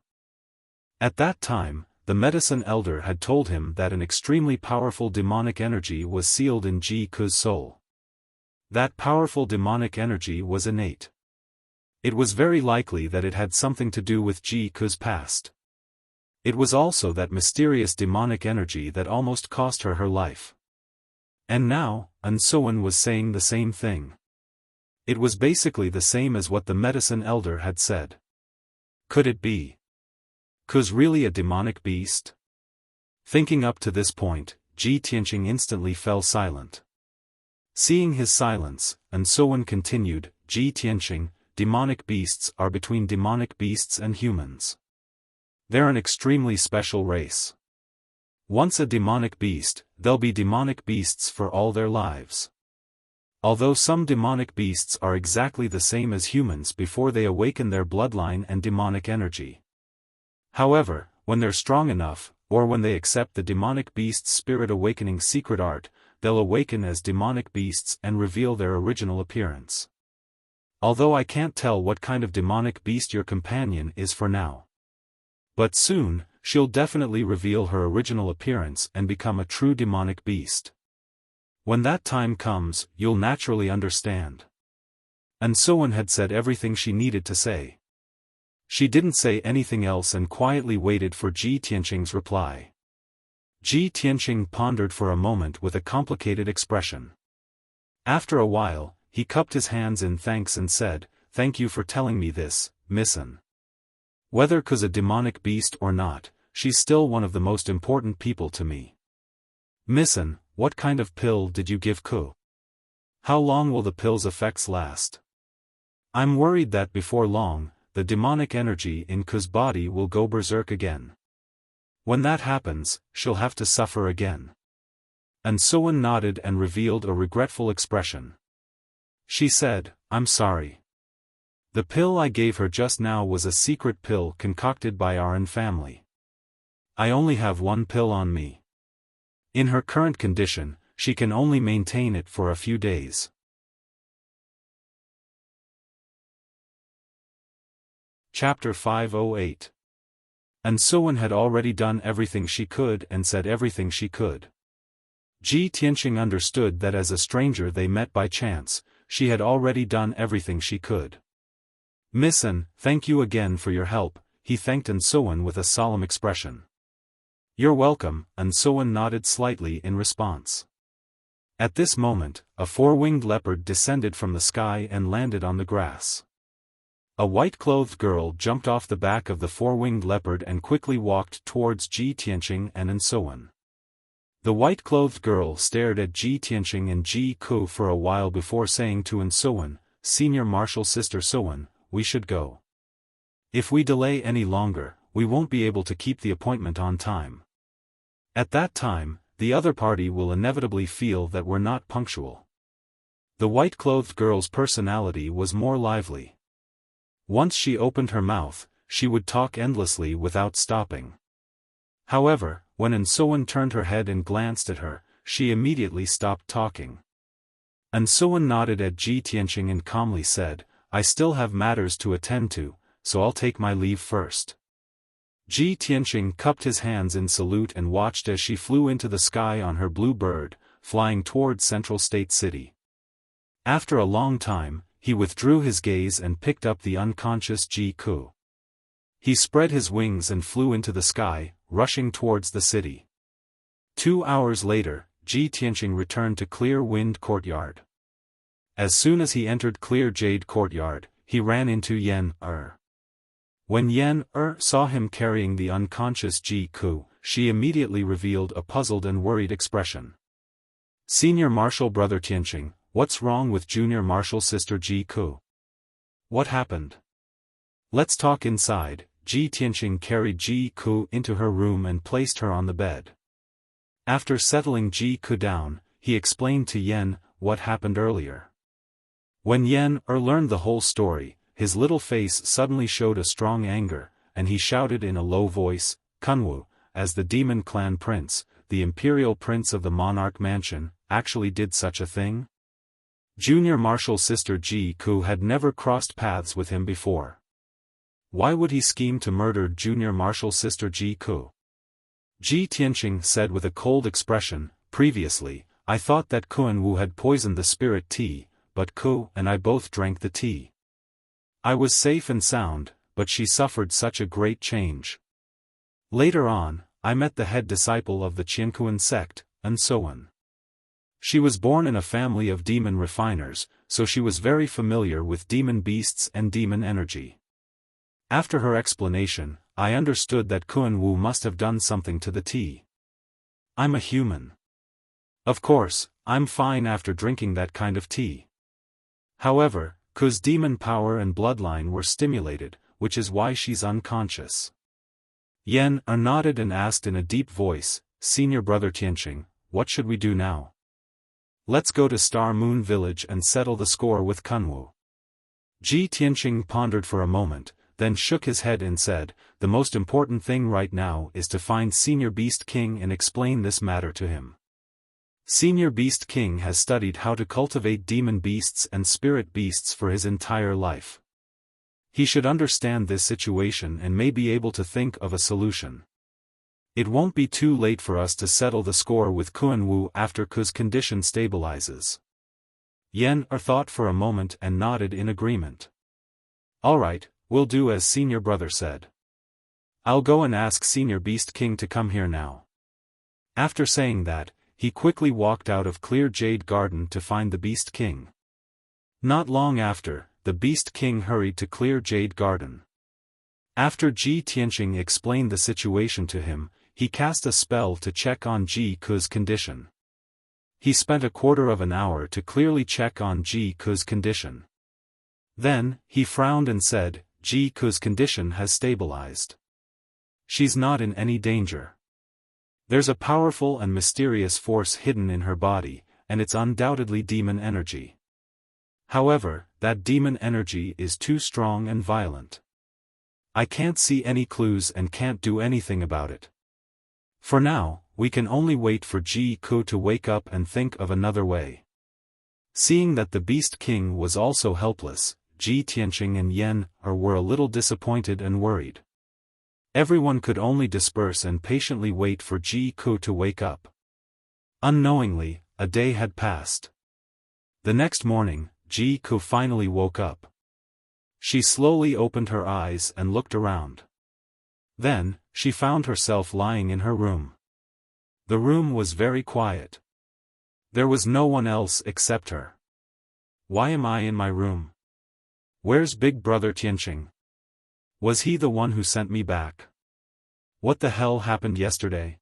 At that time, the medicine elder had told him that an extremely powerful demonic energy was sealed in Ji Ku's soul. That powerful demonic energy was innate. It was very likely that it had something to do with Ji Ku's past. It was also that mysterious demonic energy that almost cost her her life. And now, An Sowen was saying the same thing. It was basically the same as what the medicine elder had said. Could it be? Ku's really a demonic beast? Thinking up to this point, Ji Tianqing instantly fell silent. Seeing his silence, An Sowen continued, Ji Tianqing, demonic beasts are between demonic beasts and humans. They're an extremely special race. Once a demonic beast, they'll be demonic beasts for all their lives. Although some demonic beasts are exactly the same as humans before they awaken their bloodline and demonic energy. However, when they're strong enough, or when they accept the demonic beast's spirit awakening secret art, they'll awaken as demonic beasts and reveal their original appearance. Although I can't tell what kind of demonic beast your companion is for now. But soon, she'll definitely reveal her original appearance and become a true demonic beast. When that time comes, you'll naturally understand. And Sowen had said everything she needed to say. She didn't say anything else and quietly waited for Ji Tianqing's reply. Ji Tianqing pondered for a moment with a complicated expression. After a while, he cupped his hands in thanks and said, Thank you for telling me this, Miss An. Whether Ku's a demonic beast or not, she's still one of the most important people to me. Miss An, what kind of pill did you give Ku? How long will the pill's effects last? I'm worried that before long, the demonic energy in Ku's body will go berserk again. When that happens, she'll have to suffer again. And Sowen nodded and revealed a regretful expression. She said, I'm sorry. The pill I gave her just now was a secret pill concocted by our family. I only have one pill on me. In her current condition, she can only maintain it for a few days. Chapter 508. And Sowen had already done everything she could and said everything she could. Ji Tianqing understood that as a stranger they met by chance, she had already done everything she could. Miss An, thank you again for your help, he thanked An Sowen with a solemn expression. You're welcome, An Sowen nodded slightly in response. At this moment, a four-winged leopard descended from the sky and landed on the grass. A white-clothed girl jumped off the back of the four-winged leopard and quickly walked towards Ji Tianqing and An Sowen. The white-clothed girl stared at Ji Tianqing and Ji Ku for a while before saying to An Sowen, Senior Marshal Sister Sowen, we should go. If we delay any longer, we won't be able to keep the appointment on time. At that time, the other party will inevitably feel that we're not punctual. The white-clothed girl's personality was more lively. Once she opened her mouth, she would talk endlessly without stopping. However, when An-Suan turned her head and glanced at her, she immediately stopped talking. An-Suan nodded at Ji Tianqing and calmly said, "I still have matters to attend to, so I'll take my leave first." Ji Tianqing cupped his hands in salute and watched as she flew into the sky on her blue bird, flying toward Central State City. After a long time, he withdrew his gaze and picked up the unconscious Ji Ku. He spread his wings and flew into the sky, rushing towards the city. 2 hours later, Ji Tianqing returned to Clear Wind Courtyard. As soon as he entered Clear Jade Courtyard, he ran into Yan Er. When Yan Er saw him carrying the unconscious Ji Ku, she immediately revealed a puzzled and worried expression. "Senior Marshal Brother Tianqing, what's wrong with Junior Marshal Sister Ji Ku? What happened? Let's talk inside." Ji Tianqing carried Ji Ku into her room and placed her on the bed. After settling Ji Ku down, he explained to Yan what happened earlier. When Yan Er learned the whole story, his little face suddenly showed a strong anger, and he shouted in a low voice, "Kunwu, as the Demon Clan Prince, the Imperial Prince of the Monarch Mansion, actually did such a thing?" Junior Marshal Sister Ji Ku had never crossed paths with him before. Why would he scheme to murder Junior Marshal Sister Ji Ku? Ji Tianqing said with a cold expression, "Previously, I thought that Kunwu had poisoned the spirit tea, but Ku and I both drank the tea. I was safe and sound, but she suffered such a great change. Later on, I met the head disciple of the Qiankuan sect, An-Suan. She was born in a family of demon refiners, so she was very familiar with demon beasts and demon energy. After her explanation, I understood that Kunwu must have done something to the tea. I'm a human. Of course, I'm fine after drinking that kind of tea. However, Ku's demon power and bloodline were stimulated, which is why she's unconscious." Yan Er nodded and asked in a deep voice, "Senior Brother Tianqing, what should we do now?" "Let's go to Star Moon Village and settle the score with Kunwu." Ji Tianqing pondered for a moment, then shook his head and said, "The most important thing right now is to find Senior Beast King and explain this matter to him. Senior Beast King has studied how to cultivate demon beasts and spirit beasts for his entire life. He should understand this situation and may be able to think of a solution. It won't be too late for us to settle the score with Kunwu after Ku's condition stabilizes." Yan Er thought for a moment and nodded in agreement. "All right, we'll do as Senior Brother said. I'll go and ask Senior Beast King to come here now." After saying that, he quickly walked out of Clear Jade Garden to find the Beast King. Not long after, the Beast King hurried to Clear Jade Garden. After Ji Tianqing explained the situation to him, he cast a spell to check on Ji Ku's condition. He spent a quarter of an hour to clearly check on Ji Ku's condition. Then, he frowned and said, "Ji Ku's condition has stabilized. She's not in any danger. There's a powerful and mysterious force hidden in her body, and it's undoubtedly demon energy. However, that demon energy is too strong and violent. I can't see any clues and can't do anything about it. For now, we can only wait for Ji Ku to wake up and think of another way." Seeing that the Beast King was also helpless, Ji Tianqing and Yan Er were a little disappointed and worried. Everyone could only disperse and patiently wait for Ji Ku to wake up. Unknowingly, a day had passed. The next morning, Ji Ku finally woke up. She slowly opened her eyes and looked around. Then, she found herself lying in her room. The room was very quiet. There was no one else except her. "Why am I in my room? Where's Big Brother Tianqing? Was he the one who sent me back? What the hell happened yesterday?"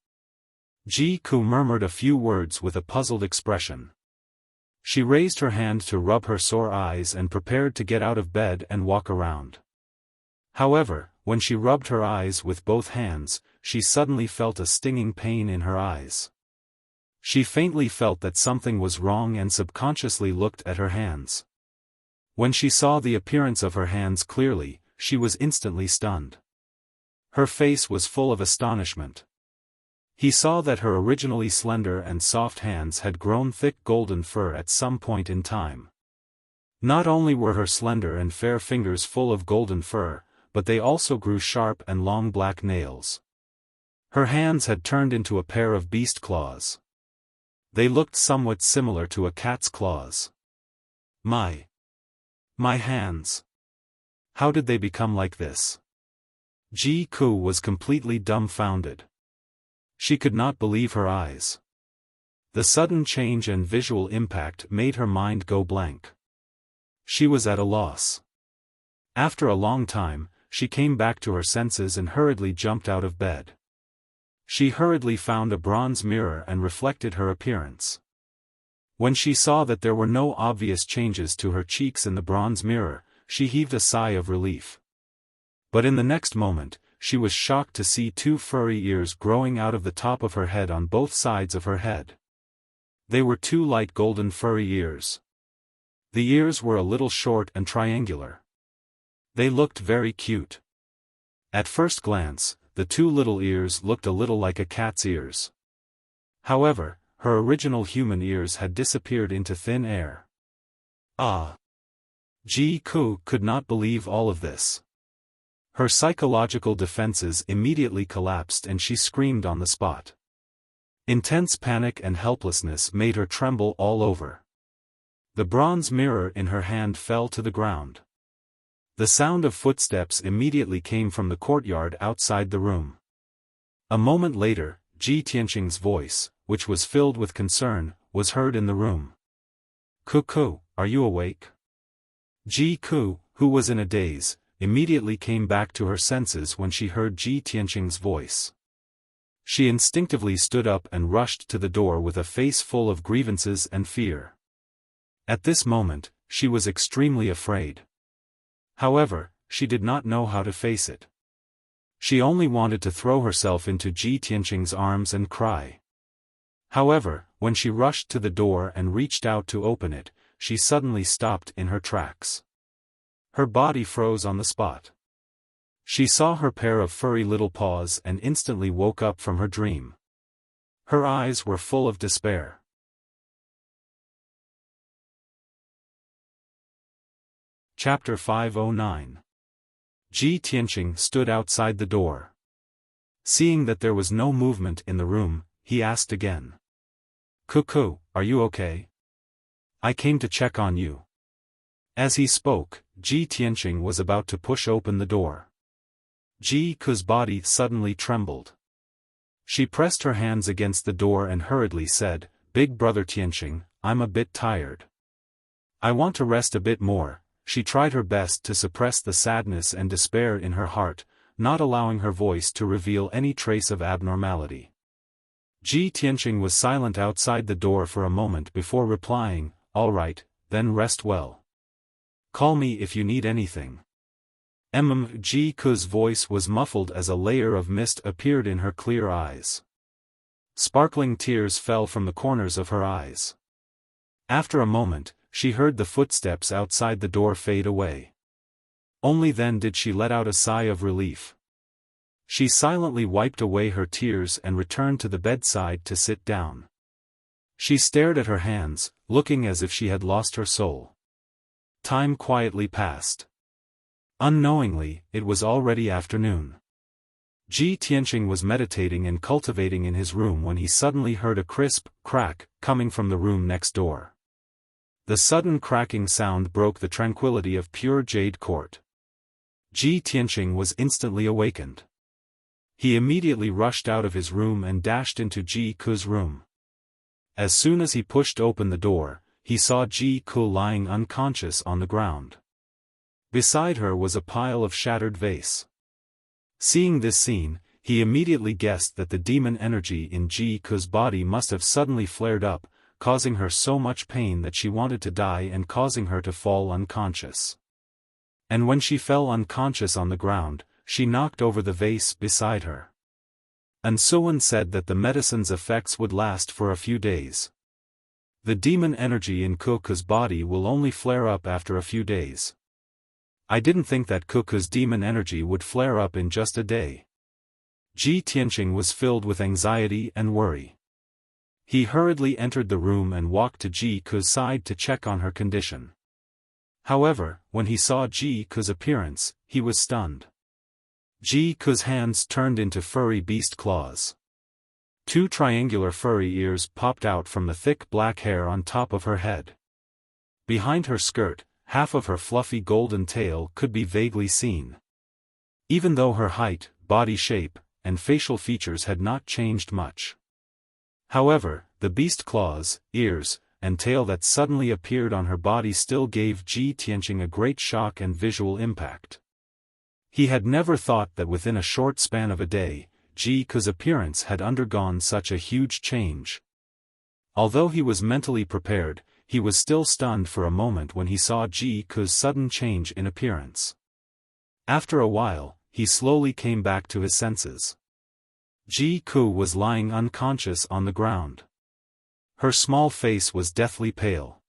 Ji Ku murmured a few words with a puzzled expression. She raised her hand to rub her sore eyes and prepared to get out of bed and walk around. However, when she rubbed her eyes with both hands, she suddenly felt a stinging pain in her eyes. She faintly felt that something was wrong and subconsciously looked at her hands. When she saw the appearance of her hands clearly, she was instantly stunned. Her face was full of astonishment. He saw that her originally slender and soft hands had grown thick golden fur at some point in time. Not only were her slender and fair fingers full of golden fur, but they also grew sharp and long black nails. Her hands had turned into a pair of beast claws. They looked somewhat similar to a cat's claws. My hands. How did they become like this? Ji Ku was completely dumbfounded. She could not believe her eyes. The sudden change and visual impact made her mind go blank. She was at a loss. After a long time, she came back to her senses and hurriedly jumped out of bed. She hurriedly found a bronze mirror and reflected her appearance. When she saw that there were no obvious changes to her cheeks in the bronze mirror, she heaved a sigh of relief. But in the next moment, she was shocked to see two furry ears growing out of the top of her head on both sides of her head. They were two light golden furry ears. The ears were a little short and triangular. They looked very cute. At first glance, the two little ears looked a little like a cat's ears. However, her original human ears had disappeared into thin air. Ah! Ji Ku could not believe all of this. Her psychological defenses immediately collapsed and she screamed on the spot. Intense panic and helplessness made her tremble all over. The bronze mirror in her hand fell to the ground. The sound of footsteps immediately came from the courtyard outside the room. A moment later, Ji Tianqing's voice, which was filled with concern, was heard in the room. "Ku, are you awake?" Ji Ku, who was in a daze, immediately came back to her senses when she heard Ji Tianqing's voice. She instinctively stood up and rushed to the door with a face full of grievances and fear. At this moment, she was extremely afraid. However, she did not know how to face it. She only wanted to throw herself into Ji Tianqing's arms and cry. However, when she rushed to the door and reached out to open it, she suddenly stopped in her tracks. Her body froze on the spot. She saw her pair of furry little paws and instantly woke up from her dream. Her eyes were full of despair. Chapter 509. Ji Tianqing stood outside the door. Seeing that there was no movement in the room, he asked again. "Ku, are you okay? I came to check on you." As he spoke, Ji Tianqing was about to push open the door. Ji Ku's body suddenly trembled. She pressed her hands against the door and hurriedly said, "Big brother Tianqing, I'm a bit tired. I want to rest a bit more." She tried her best to suppress the sadness and despair in her heart, not allowing her voice to reveal any trace of abnormality. Ji Tianqing was silent outside the door for a moment before replying, "All right, then rest well. Call me if you need anything." Ji Ku's voice was muffled as a layer of mist appeared in her clear eyes. Sparkling tears fell from the corners of her eyes. After a moment, she heard the footsteps outside the door fade away. Only then did she let out a sigh of relief. She silently wiped away her tears and returned to the bedside to sit down. She stared at her hands, looking as if she had lost her soul. Time quietly passed. Unknowingly, it was already afternoon. Ji Tianqing was meditating and cultivating in his room when he suddenly heard a crisp crack coming from the room next door. The sudden cracking sound broke the tranquility of pure jade court. Ji Tianqing was instantly awakened. He immediately rushed out of his room and dashed into Ji Ku's room. As soon as he pushed open the door, he saw Ji Ku lying unconscious on the ground. Beside her was a pile of shattered vase. Seeing this scene, he immediately guessed that the demon energy in Ji Ku's body must have suddenly flared up, causing her so much pain that she wanted to die and causing her to fall unconscious. And when she fell unconscious on the ground, she knocked over the vase beside her. And Suan said that the medicine's effects would last for a few days. The demon energy in Kuku's body will only flare up after a few days. I didn't think that Kuku's demon energy would flare up in just a day. Ji Tianqing was filled with anxiety and worry. He hurriedly entered the room and walked to Ji Ku's side to check on her condition. However, when he saw Ji Ku's appearance, he was stunned. Ji Ku's hands turned into furry beast claws. 2 triangular furry ears popped out from the thick black hair on top of her head. Behind her skirt, half of her fluffy golden tail could be vaguely seen. Even though her height, body shape, and facial features had not changed much. However, the beast claws, ears, and tail that suddenly appeared on her body still gave Ji Tianqing a great shock and visual impact. He had never thought that within a short span of a day, Ji Ku's appearance had undergone such a huge change. Although he was mentally prepared, he was still stunned for a moment when he saw Ji Ku's sudden change in appearance. After a while, he slowly came back to his senses. Ji Ku was lying unconscious on the ground. Her small face was deathly pale.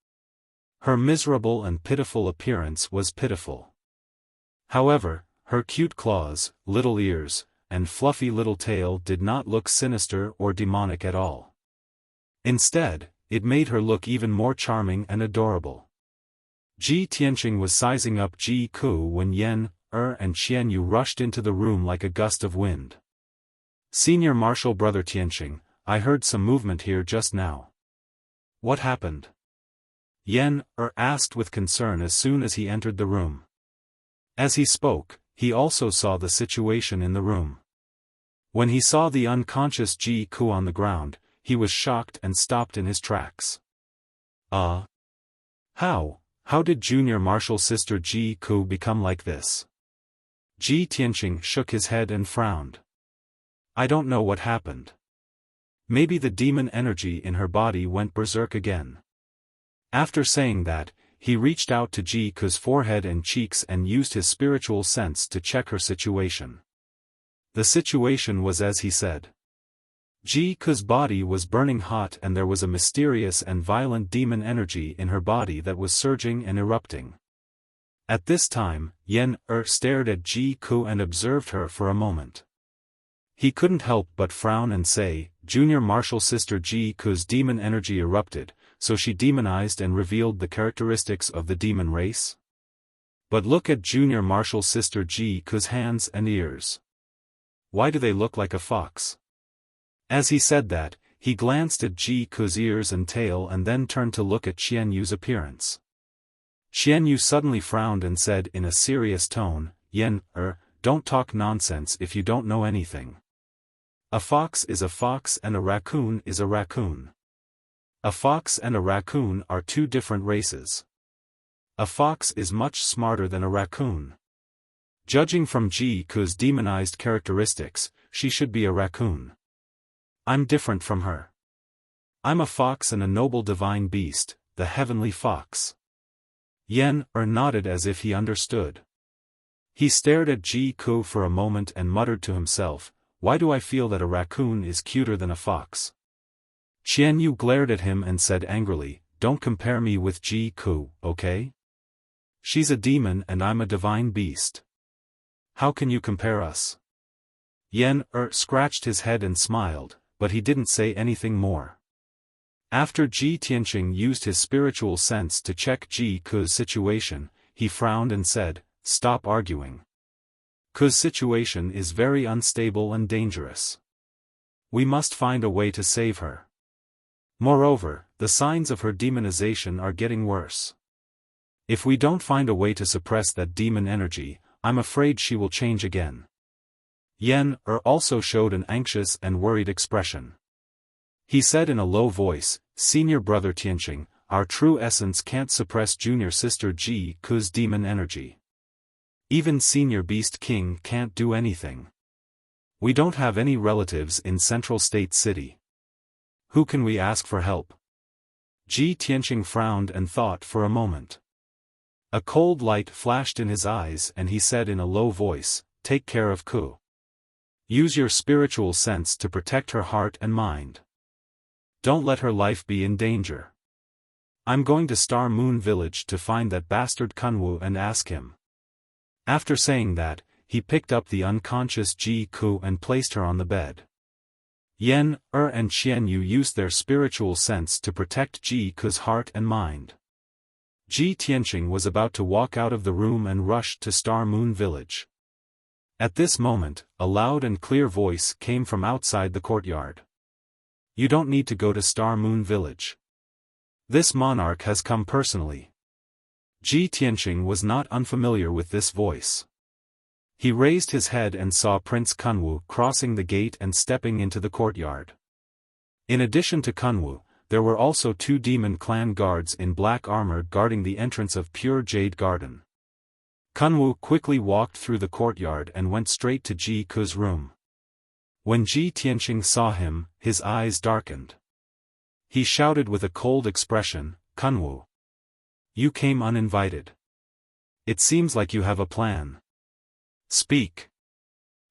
Her miserable and pitiful appearance was pitiful. However, her cute claws, little ears, and fluffy little tail did not look sinister or demonic at all. Instead, it made her look even more charming and adorable. Ji Tianqing was sizing up Ji Ku when Yan, and Xianyu rushed into the room like a gust of wind. Senior Marshal Brother Tianqing, I heard some movement here just now. What happened? Yan, asked with concern as soon as he entered the room. As he spoke, he also saw the situation in the room. When he saw the unconscious Ji Ku on the ground, he was shocked and stopped in his tracks. How did Junior Marshal Sister Ji Ku become like this? Ji Tianqing shook his head and frowned. I don't know what happened. Maybe the demon energy in her body went berserk again. After saying that, he reached out to Ji Ku's forehead and cheeks and used his spiritual sense to check her situation. The situation was as he said. Ji Ku's body was burning hot and there was a mysterious and violent demon energy in her body that was surging and erupting. At this time, Yan, stared at Ji Ku and observed her for a moment. He couldn't help but frown and say, Junior Marshal Sister Ji Ku's demon energy erupted, so she demonized and revealed the characteristics of the demon race? But look at Junior Marshal Sister Ji Ku's hands and ears. Why do they look like a fox? As he said that, he glanced at Ji Ku's ears and tail and then turned to look at Xianyu's appearance. Xianyu suddenly frowned and said in a serious tone, Yan, don't talk nonsense if you don't know anything. A fox is a fox and a raccoon is a raccoon. A fox and a raccoon are 2 different races. A fox is much smarter than a raccoon. Judging from Ji Ku's demonized characteristics, she should be a raccoon. I'm different from her. I'm a fox and a noble divine beast, the heavenly fox. Yan, nodded as if he understood. He stared at Ji Ku for a moment and muttered to himself, why do I feel that a raccoon is cuter than a fox? Xianyu glared at him and said angrily, don't compare me with Ji Ku, okay? She's a demon and I'm a divine beast. How can you compare us? Yan, scratched his head and smiled, but he didn't say anything more. After Ji Tianqing used his spiritual sense to check Ji Ku's situation, he frowned and said, stop arguing. Ku's situation is very unstable and dangerous. We must find a way to save her. Moreover, the signs of her demonization are getting worse. If we don't find a way to suppress that demon energy, I'm afraid she will change again. Yan, also showed an anxious and worried expression. He said in a low voice, Senior Brother Tianqing, our true essence can't suppress Junior Sister Ji Ku's demon energy. Even Senior Beast King can't do anything. We don't have any relatives in Central State City. Who can we ask for help? Ji Tianqing frowned and thought for a moment. A cold light flashed in his eyes and he said in a low voice, take care of Ku. Use your spiritual sense to protect her heart and mind. Don't let her life be in danger. I'm going to Star Moon Village to find that bastard Kunwu and ask him. After saying that, he picked up the unconscious Ji Ku and placed her on the bed. Yen, and Xian Yu used their spiritual sense to protect Ji Ku's heart and mind. Ji Tianqing was about to walk out of the room and rush to Star Moon Village. At this moment, a loud and clear voice came from outside the courtyard. You don't need to go to Star Moon Village. This monarch has come personally. Ji Tianqing was not unfamiliar with this voice. He raised his head and saw Prince Kunwu crossing the gate and stepping into the courtyard. In addition to Kunwu, there were also 2 demon clan guards in black armor guarding the entrance of Pure Jade Garden. Kunwu quickly walked through the courtyard and went straight to Ji Ku's room. When Ji Tianqing saw him, his eyes darkened. He shouted with a cold expression, "Kunwu! You came uninvited. It seems like you have a plan. Speak.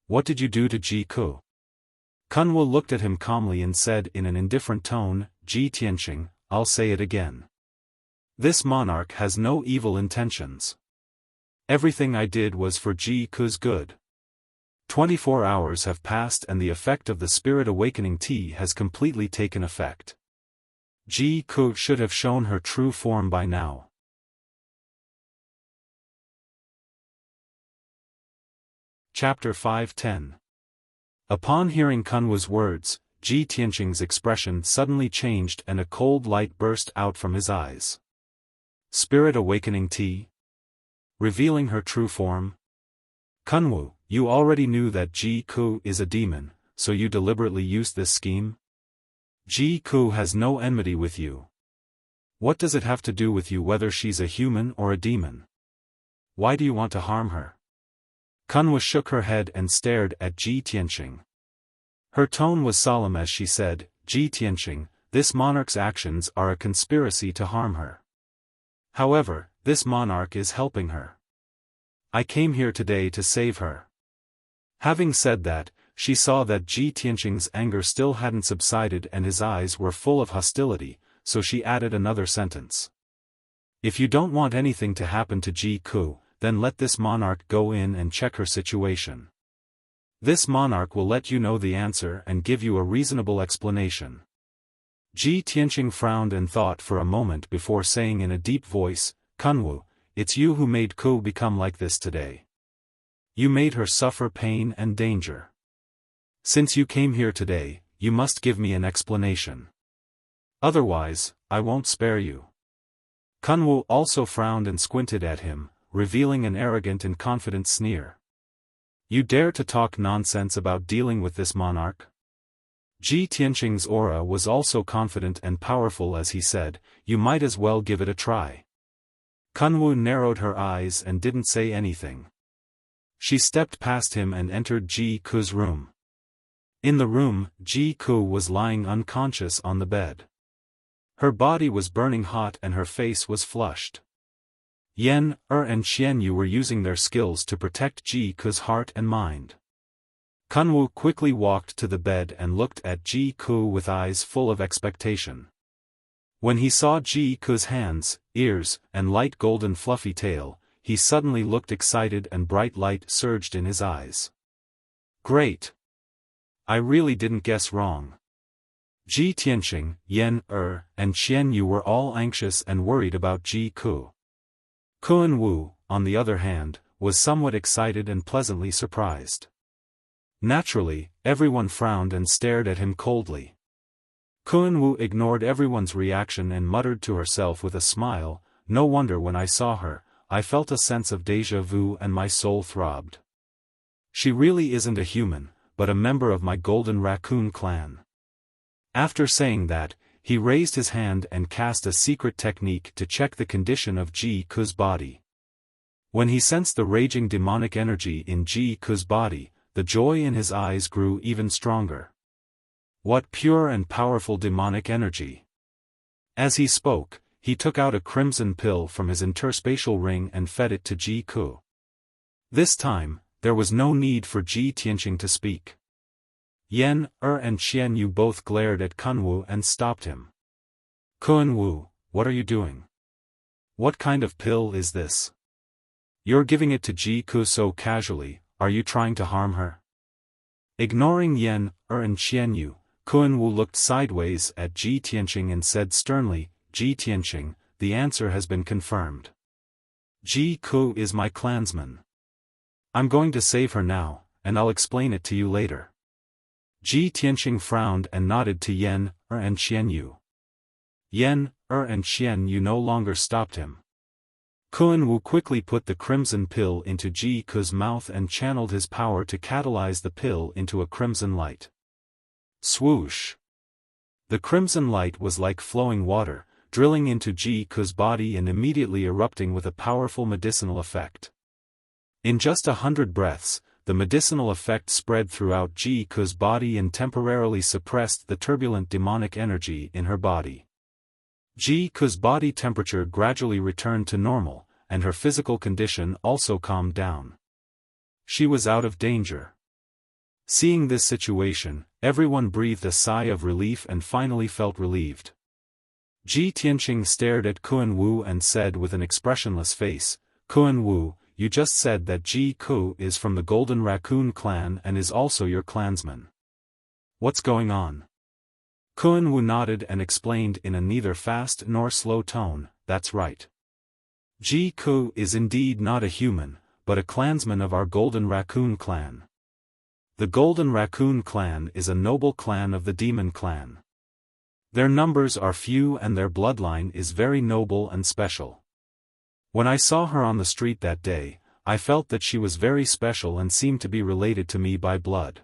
What did you do to Ji Ku?" Kunwu looked at him calmly and said in an indifferent tone, "Ji Tianqing, I'll say it again. This monarch has no evil intentions. Everything I did was for Ji Ku's good. 24 hours have passed and the effect of the Spirit Awakening Tea has completely taken effect. Ji Ku should have shown her true form by now." Chapter 510. Upon hearing Kunwu's words, Ji Tianqing's expression suddenly changed and a cold light burst out from his eyes. Spirit Awakening Tea? Revealing her true form? Kunwu, you already knew that Ji Ku is a demon, so you deliberately used this scheme? Ji Ku has no enmity with you. What does it have to do with you whether she's a human or a demon? Why do you want to harm her? Kunwu shook her head and stared at Ji Tianqing. Her tone was solemn as she said, "Ji Tianqing, this monarch's actions are a conspiracy to harm her. However, this monarch is helping her. I came here today to save her." Having said that, she saw that Ji Tianqing's anger still hadn't subsided and his eyes were full of hostility, so she added another sentence. "If you don't want anything to happen to Ji Ku, then let this monarch go in and check her situation. This monarch will let you know the answer and give you a reasonable explanation." Ji Tianqing frowned and thought for a moment before saying in a deep voice, "Kunwu, it's you who made Ku become like this today. You made her suffer pain and danger. Since you came here today, you must give me an explanation. Otherwise, I won't spare you." Kunwu also frowned and squinted at him, revealing an arrogant and confident sneer. "You dare to talk nonsense about dealing with this monarch?" Ji Tianqing's aura was also confident and powerful as he said, "You might as well give it a try." Kunwu narrowed her eyes and didn't say anything. She stepped past him and entered Ji Ku's room. In the room, Ji Ku was lying unconscious on the bed. Her body was burning hot and her face was flushed. Yen, and Xian Yu were using their skills to protect Ji Ku's heart and mind. Kunwu quickly walked to the bed and looked at Ji Ku with eyes full of expectation. When he saw Ji Ku's hands, ears, and light golden fluffy tail, he suddenly looked excited and bright light surged in his eyes. "Great! I really didn't guess wrong." Ji Tianqing, Yen, and Xian Yu were all anxious and worried about Ji Ku. Kunwu, on the other hand, was somewhat excited and pleasantly surprised. Naturally, everyone frowned and stared at him coldly. Kunwu ignored everyone's reaction and muttered to herself with a smile, "No wonder when I saw her, I felt a sense of déjà vu and my soul throbbed. She really isn't a human, but a member of my Golden Raccoon clan." After saying that, he raised his hand and cast a secret technique to check the condition of Ji Ku's body. When he sensed the raging demonic energy in Ji Ku's body, the joy in his eyes grew even stronger. What pure and powerful demonic energy! As he spoke, he took out a crimson pill from his interspatial ring and fed it to Ji Ku. This time, there was no need for Ji Tianqing to speak. Yan, and Xian Yu both glared at Kunwu and stopped him. Kunwu, what are you doing? What kind of pill is this? You're giving it to Ji Ku so casually, are you trying to harm her? Ignoring Yan, and Xian Yu, Kunwu looked sideways at Ji Tianqing and said sternly, Ji Tianqing, the answer has been confirmed. Ji Ku is my clansman. I'm going to save her now, and I'll explain it to you later. Ji Tianqing frowned and nodded to Yan, and Xian Yu. Yan, and Xian Yu no longer stopped him. Kunwu quickly put the crimson pill into Ji Ku's mouth and channeled his power to catalyze the pill into a crimson light. Swoosh! The crimson light was like flowing water, drilling into Ji Ku's body and immediately erupting with a powerful medicinal effect. In just 100 breaths, the medicinal effect spread throughout Ji Ku's body and temporarily suppressed the turbulent demonic energy in her body. Ji Ku's body temperature gradually returned to normal, and her physical condition also calmed down. She was out of danger. Seeing this situation, everyone breathed a sigh of relief and finally felt relieved. Ji Tianqing stared at Kunwu and said with an expressionless face, Kunwu, you just said that Ji Ku is from the Golden Raccoon clan and is also your clansman. What's going on? Kunwu nodded and explained in a neither fast nor slow tone, that's right. Ji Ku is indeed not a human, but a clansman of our Golden Raccoon clan. The Golden Raccoon clan is a noble clan of the Demon clan. Their numbers are few and their bloodline is very noble and special. When I saw her on the street that day, I felt that she was very special and seemed to be related to me by blood.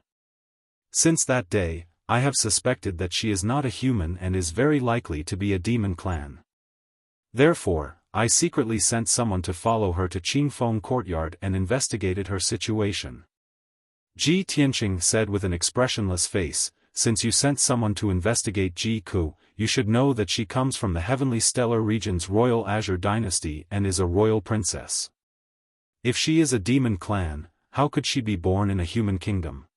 Since that day, I have suspected that she is not a human and is very likely to be a demon clan. Therefore, I secretly sent someone to follow her to Qingfeng Courtyard and investigated her situation. Ji Tianqing said with an expressionless face, since you sent someone to investigate Ji Ku, you should know that she comes from the Heavenly Stellar Region's Royal Azure Dynasty and is a royal princess. If she is a demon clan, how could she be born in a human kingdom?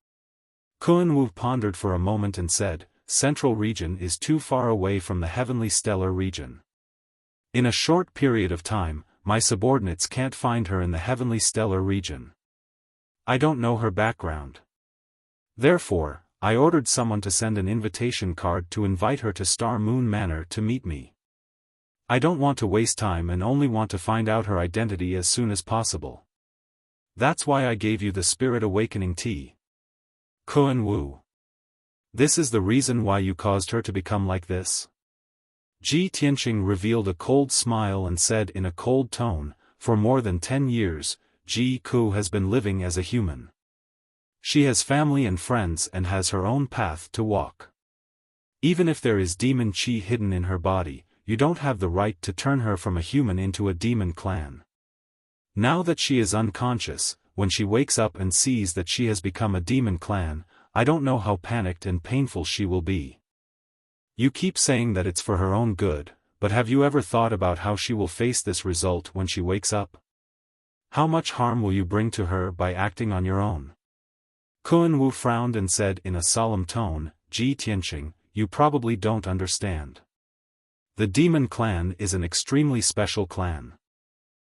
Kunwu pondered for a moment and said, Central Region is too far away from the Heavenly Stellar Region. In a short period of time, my subordinates can't find her in the Heavenly Stellar Region. I don't know her background. Therefore, I ordered someone to send an invitation card to invite her to Star Moon Manor to meet me. I don't want to waste time and only want to find out her identity as soon as possible. That's why I gave you the Spirit Awakening tea. Kunwu. This is the reason why you caused her to become like this? Ji Tianqing revealed a cold smile and said in a cold tone, for more than 10 years, Ji Ku has been living as a human. She has family and friends and has her own path to walk. Even if there is demon chi hidden in her body, you don't have the right to turn her from a human into a demon clan. Now that she is unconscious, when she wakes up and sees that she has become a demon clan, I don't know how panicked and painful she will be. You keep saying that it's for her own good, but have you ever thought about how she will face this result when she wakes up? How much harm will you bring to her by acting on your own? Kunwu frowned and said in a solemn tone, Ji Tianqing, you probably don't understand. The demon clan is an extremely special clan.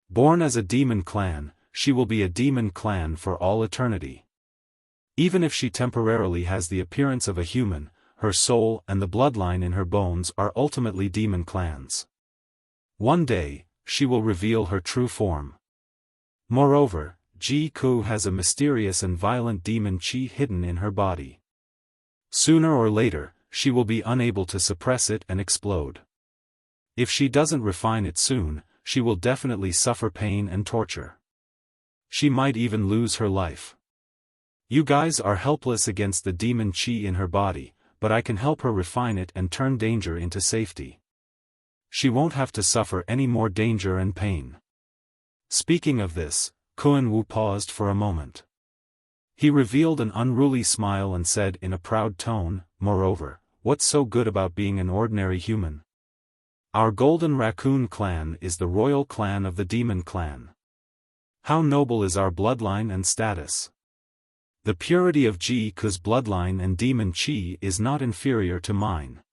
Born as a demon clan, she will be a demon clan for all eternity. Even if she temporarily has the appearance of a human, her soul and the bloodline in her bones are ultimately demon clans. One day, she will reveal her true form. Moreover, Ji Ku has a mysterious and violent demon chi hidden in her body. Sooner or later, she will be unable to suppress it and explode. If she doesn't refine it soon, she will definitely suffer pain and torture. She might even lose her life. You guys are helpless against the demon chi in her body, but I can help her refine it and turn danger into safety. She won't have to suffer any more danger and pain. Speaking of this, Kunwu paused for a moment. He revealed an unruly smile and said in a proud tone, moreover, what's so good about being an ordinary human? Our Golden Raccoon clan is the royal clan of the Demon clan. How noble is our bloodline and status. The purity of Ji Ku's bloodline and demon qi is not inferior to mine.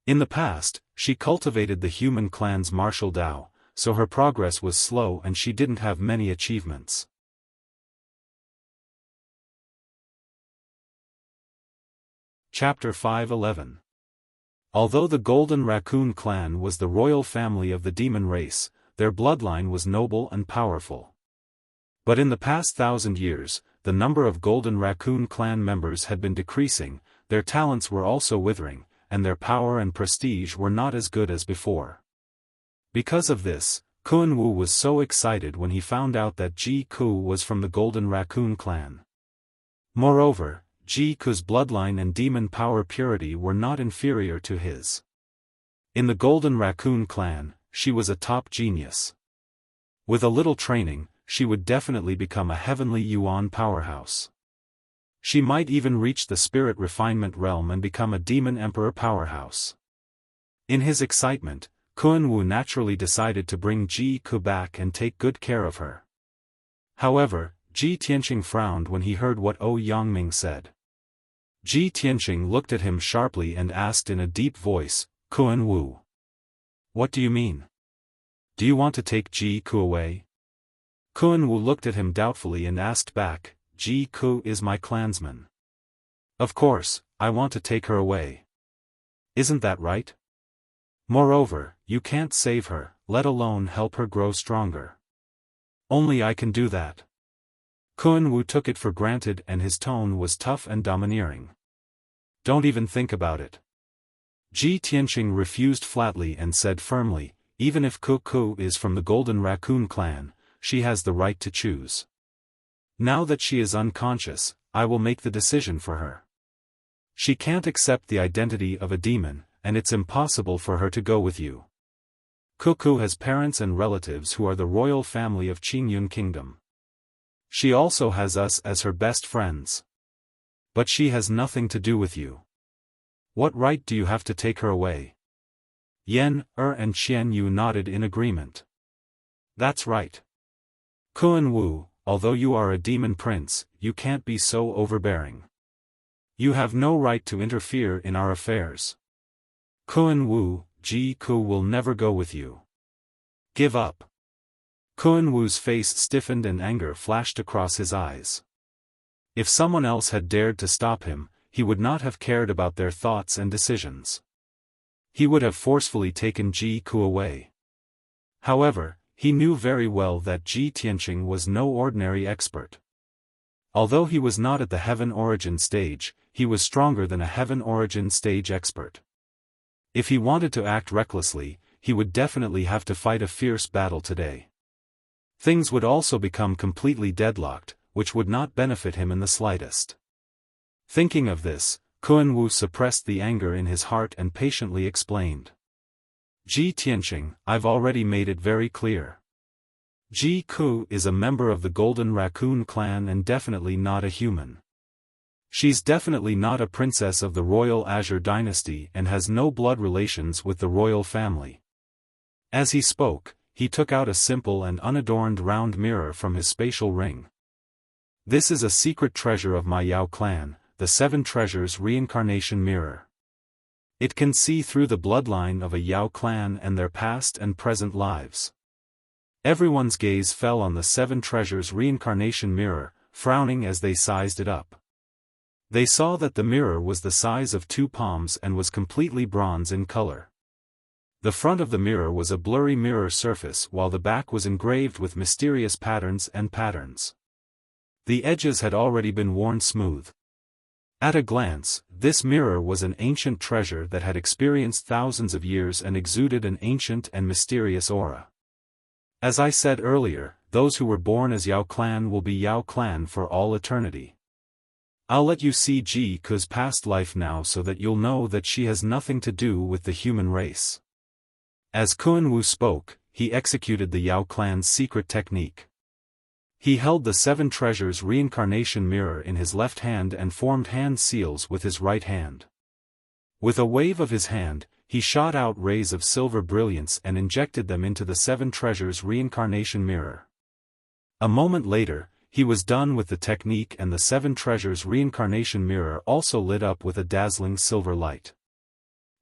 In the past, she cultivated the human clan's martial Tao, so her progress was slow and she didn't have many achievements. Chapter 5:11. Although the Golden Raccoon clan was the royal family of the demon race, their bloodline was noble and powerful. But in the past 1,000 years, the number of Golden Raccoon clan members had been decreasing, their talents were also withering, and their power and prestige were not as good as before. Because of this, Kun Wu was so excited when he found out that Ji Ku was from the Golden Raccoon clan. Moreover, Ji Ku's bloodline and demon power purity were not inferior to his. In the Golden Raccoon clan, she was a top genius. With a little training, she would definitely become a heavenly Yuan powerhouse. She might even reach the spirit refinement realm and become a demon emperor powerhouse. In his excitement, Kun Wu naturally decided to bring Ji Ku back and take good care of her. However, Ji Tianqing frowned when he heard what Yangming said. Ji Tianqing looked at him sharply and asked in a deep voice, "Kun Wu, what do you mean? Do you want to take Ji Ku away?" Kun Wu looked at him doubtfully and asked back, "Ji Ku is my clansman. Of course, I want to take her away. Isn't that right? Moreover, you can't save her, let alone help her grow stronger. Only I can do that." Kun Wu took it for granted and his tone was tough and domineering. "Don't even think about it." Ji Tianqing refused flatly and said firmly, "Even if Ku is from the Golden Raccoon clan, she has the right to choose. Now that she is unconscious, I will make the decision for her. She can't accept the identity of a demon, and it's impossible for her to go with you. Ku has parents and relatives who are the royal family of Qingyun Kingdom. She also has us as her best friends. But she has nothing to do with you. What right do you have to take her away?" Yan, and Qian Yu nodded in agreement. "That's right. Kun Wu, although you are a demon prince, you can't be so overbearing. You have no right to interfere in our affairs. Kun Wu, Ji Ku will never go with you. Give up." Kun Wu's face stiffened and anger flashed across his eyes. If someone else had dared to stop him, he would not have cared about their thoughts and decisions. He would have forcefully taken Ji Ku away. However, he knew very well that Ji Tianqing was no ordinary expert. Although he was not at the Heaven Origin stage, he was stronger than a Heaven Origin stage expert. If he wanted to act recklessly, he would definitely have to fight a fierce battle today. Things would also become completely deadlocked, which would not benefit him in the slightest. Thinking of this, Kun Wu suppressed the anger in his heart and patiently explained. "Ji Tianqing, I've already made it very clear. Ji Ku is a member of the Golden Raccoon clan and definitely not a human. She's definitely not a princess of the royal Azure dynasty and has no blood relations with the royal family." As he spoke, he took out a simple and unadorned round mirror from his spatial ring. "This is a secret treasure of my Yao clan, the 7 treasures reincarnation mirror. It can see through the bloodline of a Yao clan and their past and present lives." Everyone's gaze fell on the 7 treasures reincarnation mirror, frowning as they sized it up. They saw that the mirror was the size of 2 palms and was completely bronze in color. The front of the mirror was a blurry mirror surface while the back was engraved with mysterious patterns and patterns. The edges had already been worn smooth. At a glance, this mirror was an ancient treasure that had experienced thousands of years and exuded an ancient and mysterious aura. As I said earlier, those who were born as Yao clan will be Yao clan for all eternity. I'll let you see Ji Ku's past life now so that you'll know that she has nothing to do with the human race. As Kun Wu spoke, he executed the Yao clan's secret technique. He held the 7 treasures reincarnation mirror in his left hand and formed hand seals with his right hand. With a wave of his hand, he shot out rays of silver brilliance and injected them into the 7 treasures reincarnation mirror. A moment later, He was done with the technique, and the 7 treasures reincarnation mirror also lit up with a dazzling silver light.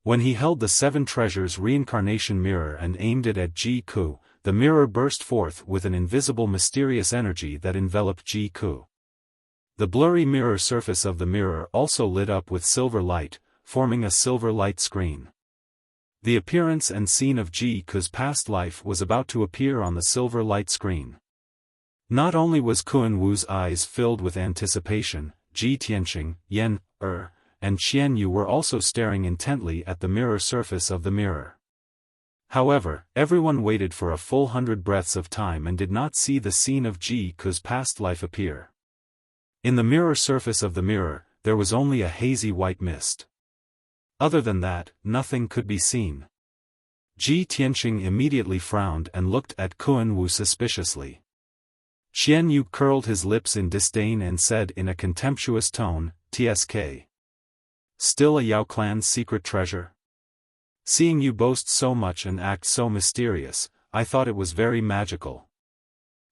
When he held the 7 treasures reincarnation mirror and aimed it at Ji Ku, the mirror burst forth with an invisible mysterious energy that enveloped Ji Ku. The blurry mirror surface of the mirror also lit up with silver light, forming a silver light screen. The appearance and scene of Ji Ku's past life was about to appear on the silver light screen. Not only was Kun Wu's eyes filled with anticipation, Ji Tianqing, Yan, and Qian Yu were also staring intently at the mirror surface of the mirror. However, everyone waited for a full 100 breaths of time and did not see the scene of Ji Ku's past life appear. In the mirror surface of the mirror, there was only a hazy white mist. Other than that, nothing could be seen. Ji Tianqing immediately frowned and looked at Kun Wu suspiciously. Qian Yu curled his lips in disdain and said in a contemptuous tone, "Tsk. Still a Yao clan's secret treasure? Seeing you boast so much and act so mysterious, I thought it was very magical."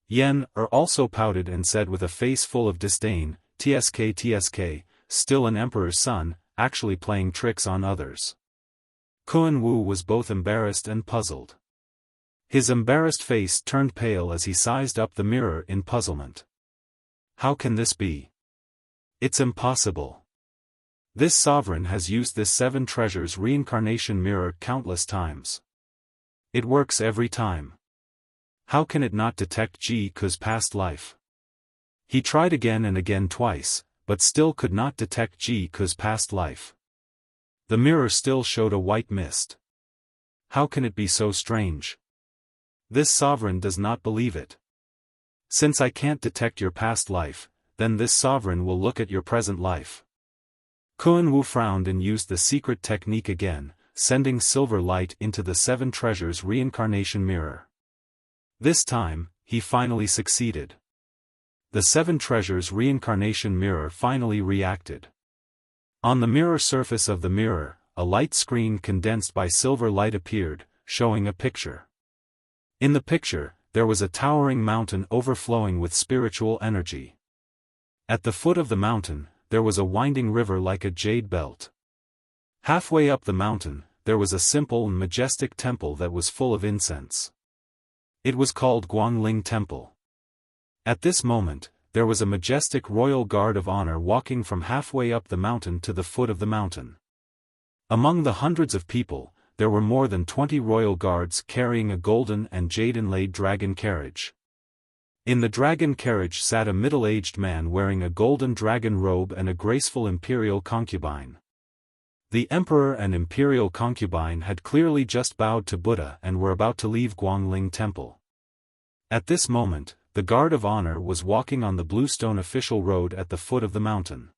Yan also pouted and said with a face full of disdain, Tsk, still an emperor's son, actually playing tricks on others. Kun Wu was both embarrassed and puzzled. His embarrassed face turned pale as he sized up the mirror in puzzlement. How can this be? It's impossible. This sovereign has used this 7 treasures reincarnation mirror countless times. It works every time. How can it not detect Ji Ku's past life? He tried again and again twice, but still could not detect Ji Ku's past life. The mirror still showed a white mist. How can it be so strange? This sovereign does not believe it. Since I can't detect your past life, then this sovereign will look at your present life. Kun Wu frowned and used the secret technique again, sending silver light into the 7 treasures reincarnation mirror. This time, he finally succeeded. The 7 treasures reincarnation mirror finally reacted. On the mirror surface of the mirror, a light screen condensed by silver light appeared, showing a picture. In the picture, there was a towering mountain overflowing with spiritual energy. At the foot of the mountain, there was a winding river like a jade belt. Halfway up the mountain, there was a simple and majestic temple that was full of incense. It was called Guangling Temple. At this moment, there was a majestic royal guard of honor walking from halfway up the mountain to the foot of the mountain. Among the hundreds of people, there were more than 20 royal guards carrying a golden and jade-inlaid dragon carriage. In the dragon carriage sat a middle-aged man wearing a golden dragon robe and a graceful imperial concubine. The emperor and imperial concubine had clearly just bowed to Buddha and were about to leave Guangling Temple. At this moment, the guard of honor was walking on the bluestone official road at the foot of the mountain.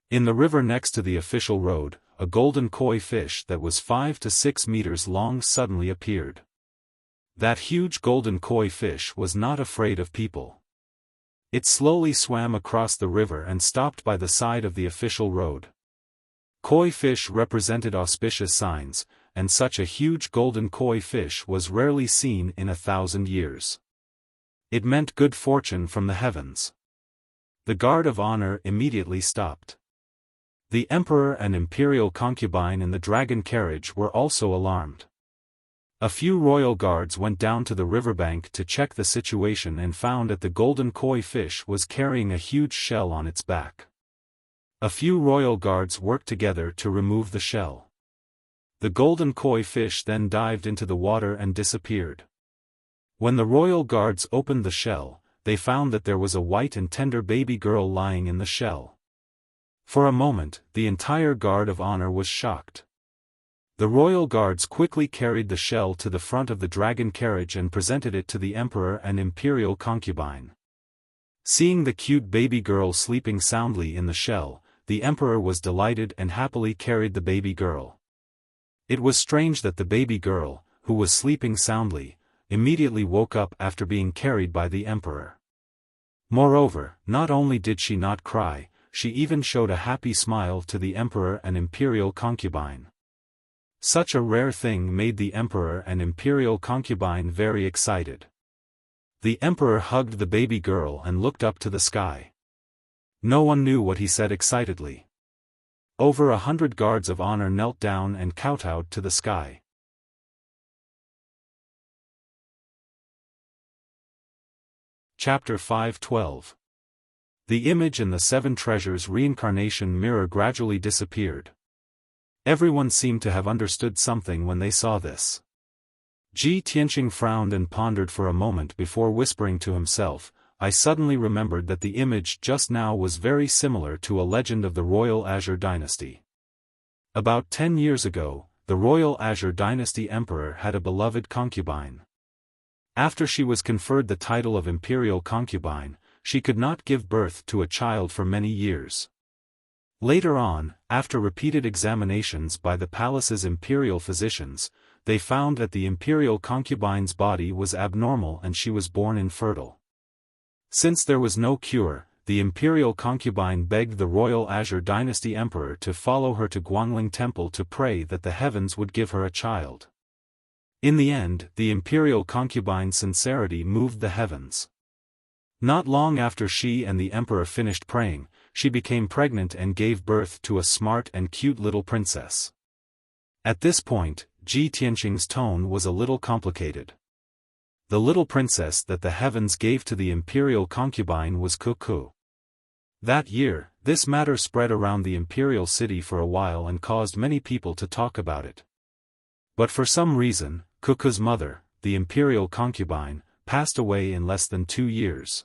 In the river next to the official road, a golden koi fish that was 5 to 6 meters long suddenly appeared. That huge golden koi fish was not afraid of people. It slowly swam across the river and stopped by the side of the official road. Koi fish represented auspicious signs, and such a huge golden koi fish was rarely seen in 1,000 years. It meant good fortune from the heavens. The guard of honor immediately stopped. The emperor and imperial concubine in the dragon carriage were also alarmed. A few royal guards went down to the riverbank to check the situation and found that the golden koi fish was carrying a huge shell on its back. A few royal guards worked together to remove the shell. The golden koi fish then dived into the water and disappeared. When the royal guards opened the shell, they found that there was a white and tender baby girl lying in the shell. For a moment, the entire guard of honor was shocked. The royal guards quickly carried the shell to the front of the dragon carriage and presented it to the emperor and imperial concubine. Seeing the cute baby girl sleeping soundly in the shell, the emperor was delighted and happily carried the baby girl. It was strange that the baby girl, who was sleeping soundly, immediately woke up after being carried by the emperor. Moreover, not only did she not cry, she even showed a happy smile to the emperor and imperial concubine. Such a rare thing made the emperor and imperial concubine very excited. The emperor hugged the baby girl and looked up to the sky. No one knew what he said excitedly. Over 100 guards of honor knelt down and kowtowed to the sky. Chapter 5:12. The image in the 7 treasures reincarnation mirror gradually disappeared. Everyone seemed to have understood something when they saw this. Ji Tianqing frowned and pondered for a moment before whispering to himself, I suddenly remembered that the image just now was very similar to a legend of the Royal Azure Dynasty. About 10 years ago, the Royal Azure Dynasty emperor had a beloved concubine. After she was conferred the title of imperial concubine, she could not give birth to a child for many years. Later on, after repeated examinations by the palace's imperial physicians, they found that the imperial concubine's body was abnormal and she was born infertile. Since there was no cure, the imperial concubine begged the Royal Azure Dynasty emperor to follow her to Guangling Temple to pray that the heavens would give her a child. In the end, the imperial concubine's sincerity moved the heavens. Not long after she and the emperor finished praying, she became pregnant and gave birth to a smart and cute little princess. At this point, Ji Tianqing's tone was a little complicated. The little princess that the heavens gave to the imperial concubine was Cuckoo. That year, this matter spread around the imperial city for a while and caused many people to talk about it. But for some reason, Cuckoo's mother, the imperial concubine, passed away in less than 2 years.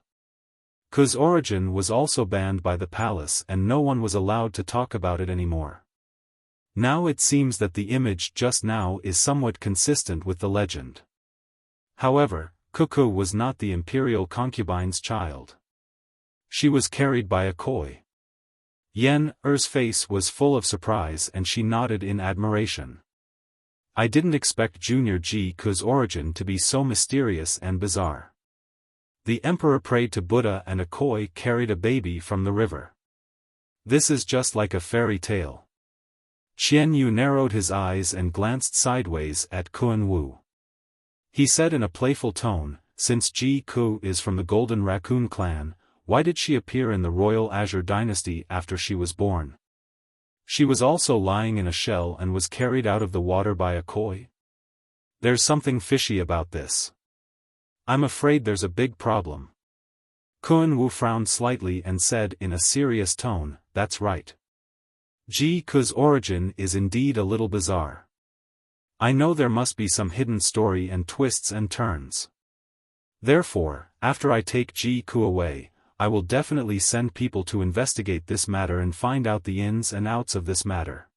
Cu's origin was also banned by the palace and no one was allowed to talk about it anymore. Now it seems that the image just now is somewhat consistent with the legend. However, Cuckoo was not the imperial concubine's child. She was carried by a koi. Yen Er's face was full of surprise and she nodded in admiration. I didn't expect Junior Ji Ku's origin to be so mysterious and bizarre. The emperor prayed to Buddha and a koi carried a baby from the river. This is just like a fairy tale. Qian Yu narrowed his eyes and glanced sideways at Kun Wu. He said in a playful tone, since Ji Ku is from the Golden Raccoon clan, why did she appear in the Royal Azure Dynasty after she was born? She was also lying in a shell and was carried out of the water by a koi? There's something fishy about this. I'm afraid there's a big problem. Kun Wu frowned slightly and said in a serious tone, that's right. Ji Ku's origin is indeed a little bizarre. I know there must be some hidden story and twists and turns. Therefore, after I take Ji Ku away, I will definitely send people to investigate this matter and find out the ins and outs of this matter.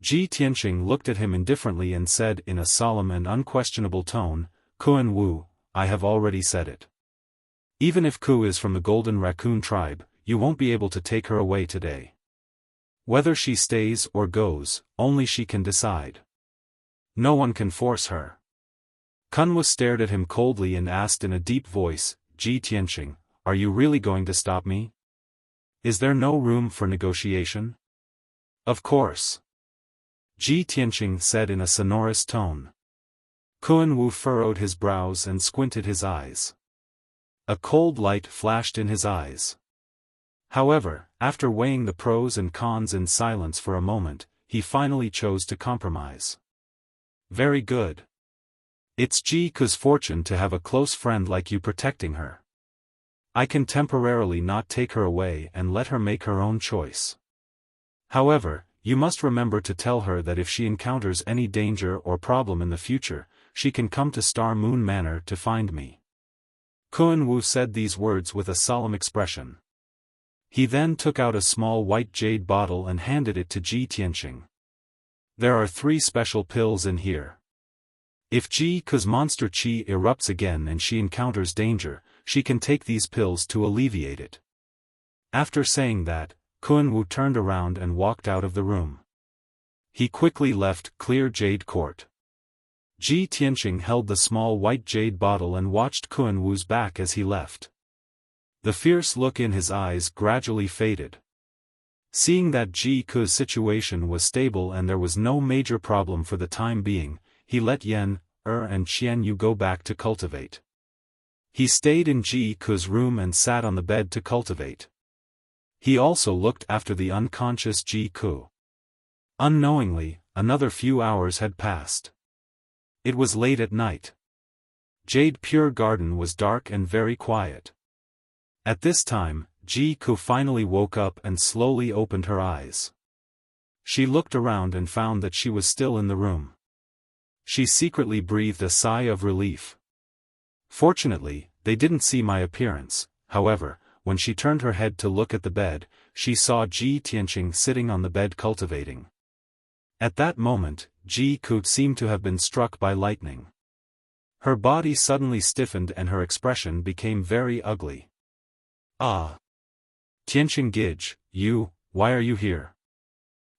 Ji Tianqing looked at him indifferently and said in a solemn and unquestionable tone, Kun Wu, I have already said it. Even if Ku is from the Golden Raccoon tribe, you won't be able to take her away today. Whether she stays or goes, only she can decide. No one can force her. Kun Wu stared at him coldly and asked in a deep voice, Ji Tianqing, are you really going to stop me? Is there no room for negotiation? Of course. Ji Tianqing said in a sonorous tone. Kun Wu furrowed his brows and squinted his eyes. A cold light flashed in his eyes. However, after weighing the pros and cons in silence for a moment, he finally chose to compromise. Very good. It's Ji Ku's fortune to have a close friend like you protecting her. I can temporarily not take her away and let her make her own choice. However, you must remember to tell her that if she encounters any danger or problem in the future, she can come to Star Moon Manor to find me. Kun Wu said these words with a solemn expression. He then took out a small white jade bottle and handed it to Ji Tianqing. There are 3 special pills in here. If Ji Ku's monster qi erupts again and she encounters danger, she can take these pills to alleviate it. After saying that, Kun Wu turned around and walked out of the room. He quickly left Clear Jade Court. Ji Tianqing held the small white jade bottle and watched Kun Wu's back as he left. The fierce look in his eyes gradually faded. Seeing that Ji Ku's situation was stable and there was no major problem for the time being, he let Yen, and Qian Yu go back to cultivate. He stayed in Ji Ku's room and sat on the bed to cultivate. He also looked after the unconscious Ji Ku. Unknowingly, another few hours had passed. It was late at night. Jade Pure Garden was dark and very quiet. At this time, Ji Ku finally woke up and slowly opened her eyes. She looked around and found that she was still in the room. She secretly breathed a sigh of relief. Fortunately, they didn't see my appearance. However, when she turned her head to look at the bed, she saw Ji Tianqing sitting on the bed cultivating. At that moment, Ji Ku seemed to have been struck by lightning. Her body suddenly stiffened and her expression became very ugly. Ah! Tianqing Gij, why are you here?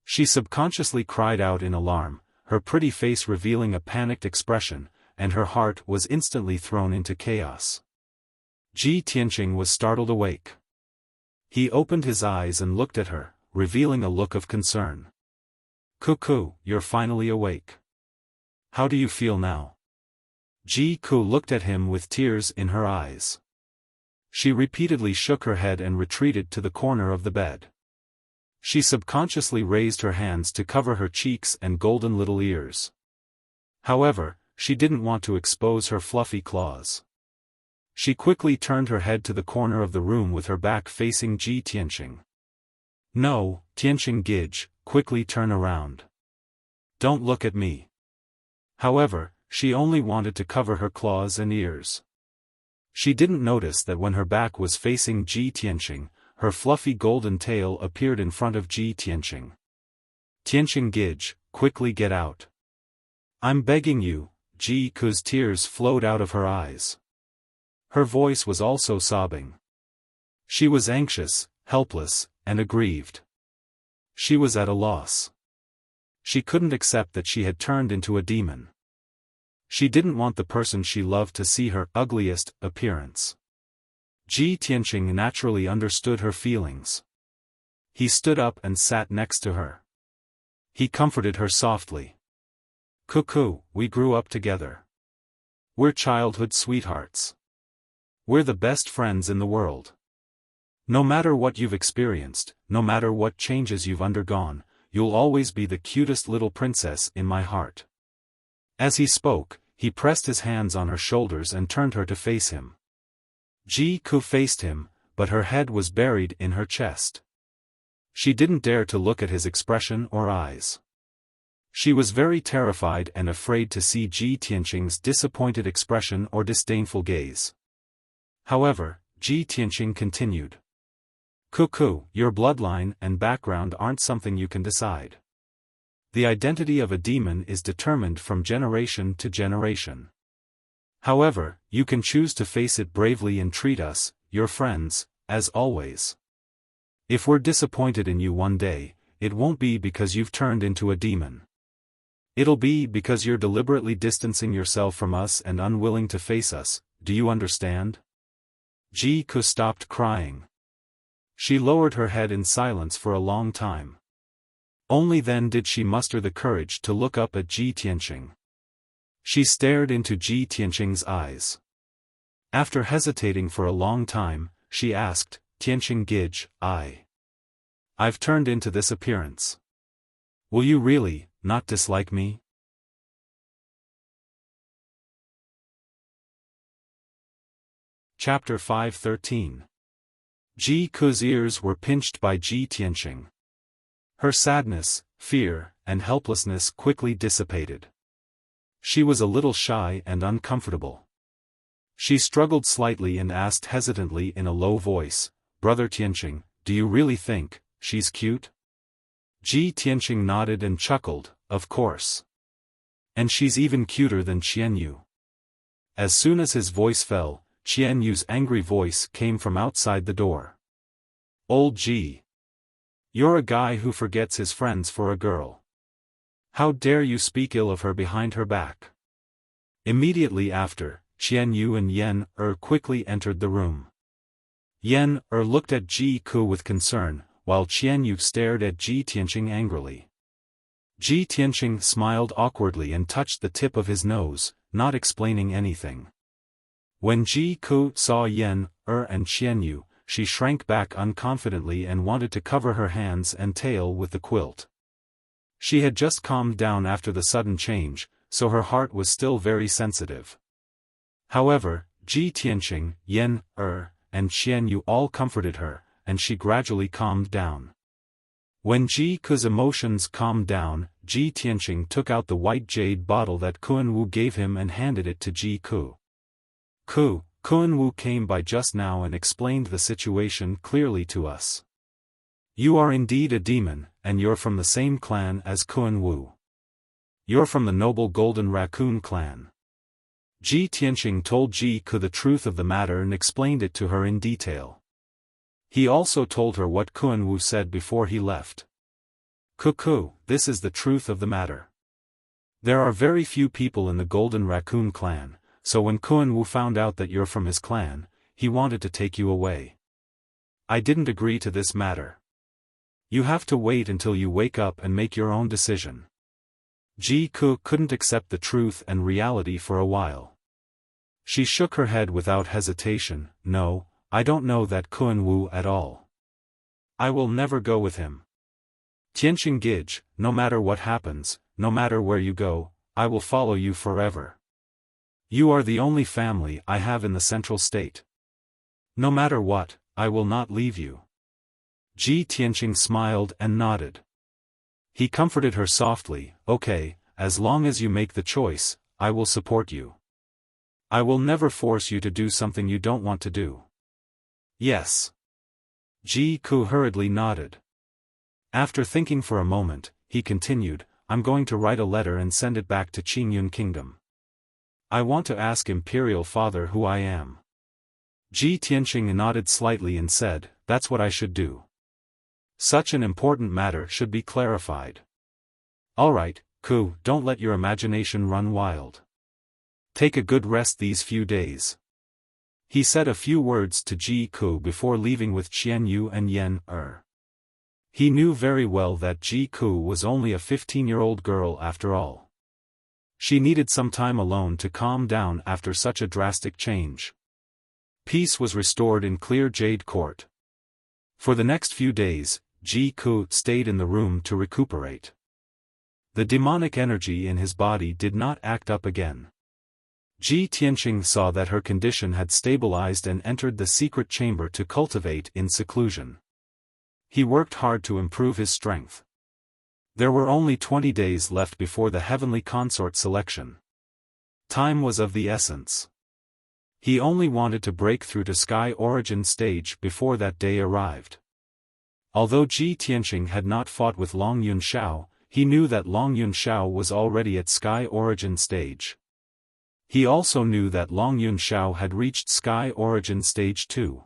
She subconsciously cried out in alarm, her pretty face revealing a panicked expression, and her heart was instantly thrown into chaos. Ji Tianqing was startled awake. He opened his eyes and looked at her, revealing a look of concern. Cuckoo, you're finally awake. How do you feel now? Ji Ku looked at him with tears in her eyes. She repeatedly shook her head and retreated to the corner of the bed. She subconsciously raised her hands to cover her cheeks and golden little ears. However, she didn't want to expose her fluffy claws. She quickly turned her head to the corner of the room with her back facing Ji Tianqing. No, Tianqing Gij, quickly turn around. Don't look at me. However, she only wanted to cover her claws and ears. She didn't notice that when her back was facing Ji Tianqing, her fluffy golden tail appeared in front of Ji Tianqing. Tianqing Gij, quickly get out. I'm begging you. Ji Ku's tears flowed out of her eyes. Her voice was also sobbing. She was anxious, helpless, and aggrieved. She was at a loss. She couldn't accept that she had turned into a demon. She didn't want the person she loved to see her ugliest appearance. Ji Tianqing naturally understood her feelings. He stood up and sat next to her. He comforted her softly. Cuckoo, we grew up together. We're childhood sweethearts. We're the best friends in the world. No matter what you've experienced, no matter what changes you've undergone, you'll always be the cutest little princess in my heart. As he spoke, he pressed his hands on her shoulders and turned her to face him. Ji Ku faced him, but her head was buried in her chest. She didn't dare to look at his expression or eyes. She was very terrified and afraid to see Ji Tianqing's disappointed expression or disdainful gaze. However, Ji Tianqing continued. Cuckoo, your bloodline and background aren't something you can decide. The identity of a demon is determined from generation to generation. However, you can choose to face it bravely and treat us, your friends, as always. If we're disappointed in you one day, it won't be because you've turned into a demon. It'll be because you're deliberately distancing yourself from us and unwilling to face us, do you understand? Ji Ku stopped crying. She lowered her head in silence for a long time. Only then did she muster the courage to look up at Ji Tianqing. She stared into Ji Tianqing's eyes. After hesitating for a long time, she asked, Tianqing Gij, I've turned into this appearance. Will you really not dislike me? Chapter 5:13. Ji Ku's ears were pinched by Ji Tianqing. Her sadness, fear, and helplessness quickly dissipated. She was a little shy and uncomfortable. She struggled slightly and asked hesitantly in a low voice, Brother Tianqing, do you really think she's cute? Ji Tianqing nodded and chuckled, of course. And she's even cuter than Qianyu. As soon as his voice fell, Qianyu's angry voice came from outside the door. Old Ji. You're a guy who forgets his friends for a girl. How dare you speak ill of her behind her back? Immediately after, Qianyu and Yan quickly entered the room. Yan looked at Ji Ku with concern, while Qianyu stared at Ji Tianqing angrily. Ji Tianqing smiled awkwardly and touched the tip of his nose, not explaining anything. When Ji Ku saw Yen, and Xianyu, she shrank back unconfidently and wanted to cover her hands and tail with the quilt. She had just calmed down after the sudden change, so her heart was still very sensitive. However, Ji Tianqing, Yen, and Xianyu all comforted her, and she gradually calmed down. When Ji Ku's emotions calmed down, Ji Tianqing took out the white jade bottle that Kuan-Wu gave him and handed it to Ji Ku. Kuan-Wu came by just now and explained the situation clearly to us. You are indeed a demon, and you're from the same clan as Kuan-Wu. You're from the noble Golden Raccoon clan. Ji Tianqing told Ji Ku the truth of the matter and explained it to her in detail. He also told her what Kuan-Wu said before he left. This is the truth of the matter. There are very few people in the Golden Raccoon clan, so when Kuan-Wu found out that you're from his clan, he wanted to take you away. I didn't agree to this matter. You have to wait until you wake up and make your own decision. Ji Ku couldn't accept the truth and reality for a while. She shook her head without hesitation. No, I don't know that Kuan-Wu at all. I will never go with him. Tianqing Gij, no matter what happens, no matter where you go, I will follow you forever. You are the only family I have in the central state. No matter what, I will not leave you. Ji Tianqing smiled and nodded. He comforted her softly. Okay, as long as you make the choice, I will support you. I will never force you to do something you don't want to do. Yes. Ji Ku hurriedly nodded. After thinking for a moment, he continued, I'm going to write a letter and send it back to Qingyun Kingdom. I want to ask Imperial Father who I am. Ji Tianqing nodded slightly and said, that's what I should do. Such an important matter should be clarified. Alright, Ku, don't let your imagination run wild. Take a good rest these few days. He said a few words to Ji Ku before leaving with Xianyu and Yen. He knew very well that Ji Ku was only a 15-year-old girl after all. She needed some time alone to calm down after such a drastic change. Peace was restored in Clear Jade Court. For the next few days, Ji Ku stayed in the room to recuperate. The demonic energy in his body did not act up again. Ji Tianqing saw that her condition had stabilized and entered the secret chamber to cultivate in seclusion. He worked hard to improve his strength. There were only 20 days left before the heavenly consort selection. Time was of the essence. He only wanted to break through to Sky Origin stage before that day arrived. Although Ji Tianqing had not fought with Long Yun Shao, he knew that Long Yun Shao was already at Sky Origin stage. He also knew that Long Yun Shao had reached Sky Origin stage 2.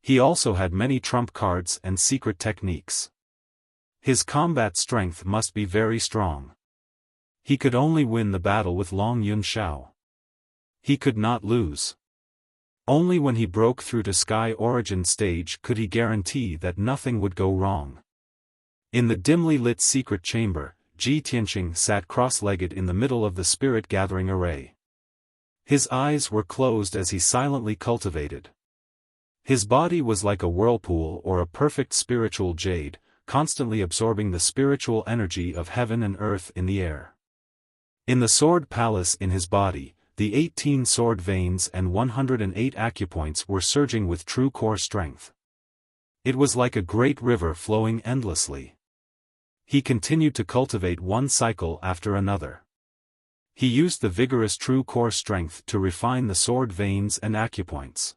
He also had many trump cards and secret techniques. His combat strength must be very strong. He could only win the battle with Long Yun Shao. He could not lose. Only when he broke through to Sky Origin stage could he guarantee that nothing would go wrong. In the dimly lit secret chamber, Ji Tianqing sat cross-legged in the middle of the spirit-gathering array. His eyes were closed as he silently cultivated. His body was like a whirlpool or a perfect spiritual jade, constantly absorbing the spiritual energy of heaven and earth in the air. In the sword palace in his body, the 18 sword veins and 108 acupoints were surging with true core strength. It was like a great river flowing endlessly. He continued to cultivate one cycle after another. He used the vigorous true core strength to refine the sword veins and acupoints.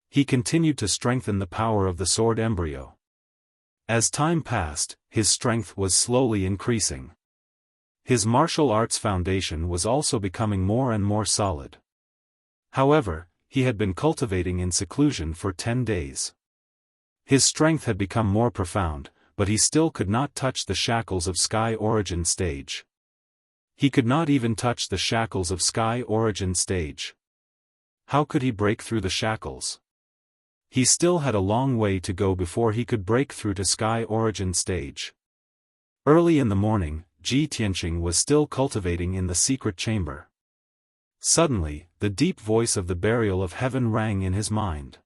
He continued to strengthen the power of the sword embryo. As time passed, his strength was slowly increasing. His martial arts foundation was also becoming more and more solid. However, he had been cultivating in seclusion for 10 days. His strength had become more profound, but he still could not touch the shackles of Sky Origin stage. He could not even touch the shackles of Sky Origin stage. How could he break through the shackles? He still had a long way to go before he could break through to Sky Origin stage. Early in the morning, Ji Tianqing was still cultivating in the secret chamber. Suddenly, the deep voice of the burial of heaven rang in his mind.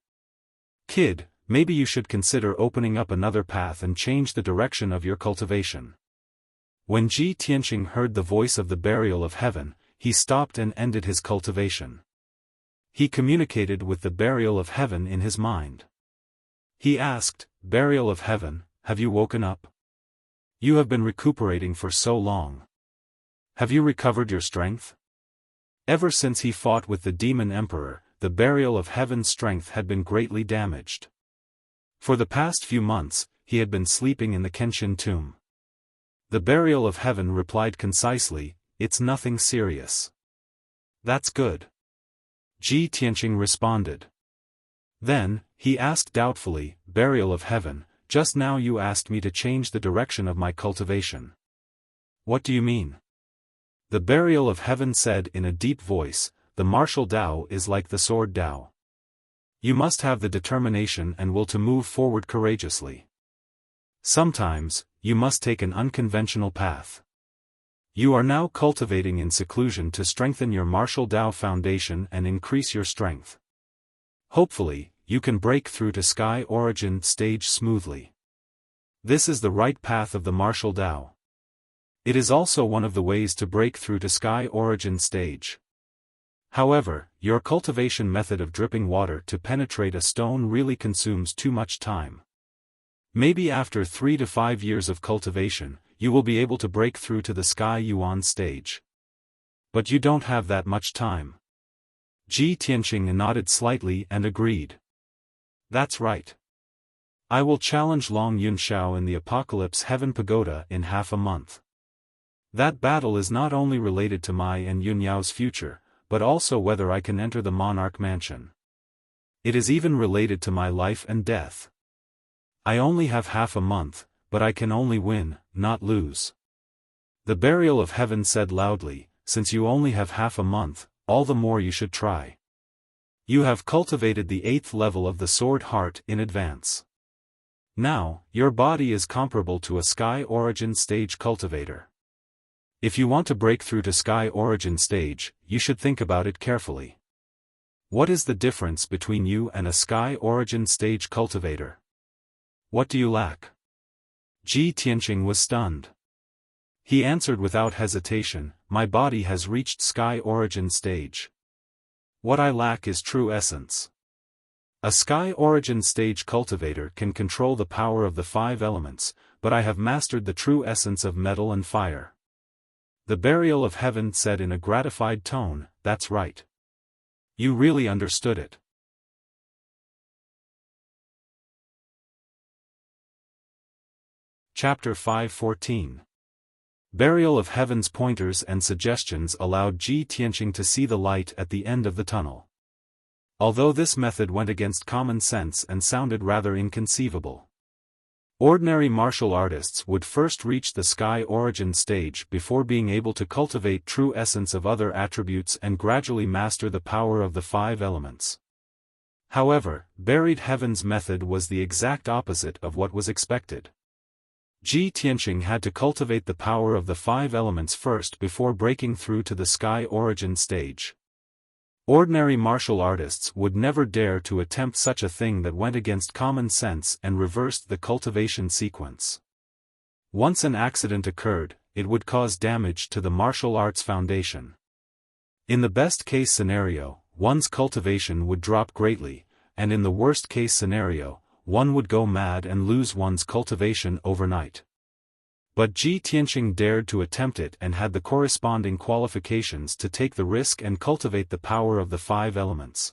Kid, maybe you should consider opening up another path and change the direction of your cultivation. When Ji Tianqing heard the voice of the burial of heaven, he stopped and ended his cultivation. He communicated with the burial of heaven in his mind. He asked, "Burial of heaven, have you woken up? You have been recuperating for so long. Have you recovered your strength?" Ever since he fought with the demon emperor, the burial of heaven's strength had been greatly damaged. For the past few months, he had been sleeping in the Kenshin tomb. The burial of heaven replied concisely, "It's nothing serious." "That's good," Ji Tianqing responded. Then, he asked doubtfully, "Burial of heaven, just now you asked me to change the direction of my cultivation. What do you mean?" The burial of heaven said in a deep voice, "The martial Tao is like the sword Tao. You must have the determination and will to move forward courageously. Sometimes, you must take an unconventional path. You are now cultivating in seclusion to strengthen your martial Tao foundation and increase your strength. Hopefully, you can break through to Sky Origin stage smoothly. This is the right path of the martial Tao. It is also one of the ways to break through to Sky Origin stage. However, your cultivation method of dripping water to penetrate a stone really consumes too much time. Maybe after 3 to 5 years of cultivation, you will be able to break through to the Sky Yuan stage. But you don't have that much time." Ji Tianqing nodded slightly and agreed. "That's right. I will challenge Long Yunxiao in the Apocalypse Heaven Pagoda in half a month. That battle is not only related to my and Yunyao's future, but also whether I can enter the monarch mansion. It is even related to my life and death. I only have half a month, but I can only win, not lose." The burial of heaven said loudly, "Since you only have half a month, all the more you should try. You have cultivated the 8th level of the sword heart in advance. Now, your body is comparable to a Sky Origin stage cultivator. If you want to break through to Sky Origin stage, you should think about it carefully. What is the difference between you and a Sky Origin stage cultivator? What do you lack?" Ji Tianqing was stunned. He answered without hesitation, "My body has reached Sky Origin stage. What I lack is true essence. A Sky Origin stage cultivator can control the power of the 5 elements, but I have mastered the true essence of metal and fire." The burial of heaven said in a gratified tone, "That's right. You really understood it." Chapter 5:14. Burial of Heaven's pointers and suggestions allowed Ji Tianqing to see the light at the end of the tunnel. Although this method went against common sense and sounded rather inconceivable. Ordinary martial artists would first reach the Sky Origin stage before being able to cultivate true essence of other attributes and gradually master the power of the 5 elements. However, Buried Heaven's method was the exact opposite of what was expected. Ji Tianqing had to cultivate the power of the 5 elements first before breaking through to the Sky Origin stage. Ordinary martial artists would never dare to attempt such a thing that went against common sense and reversed the cultivation sequence. Once an accident occurred, it would cause damage to the martial arts foundation. In the best-case scenario, one's cultivation would drop greatly, and in the worst-case scenario, one would go mad and lose one's cultivation overnight. But Ji Tianqing dared to attempt it and had the corresponding qualifications to take the risk and cultivate the power of the 5 elements.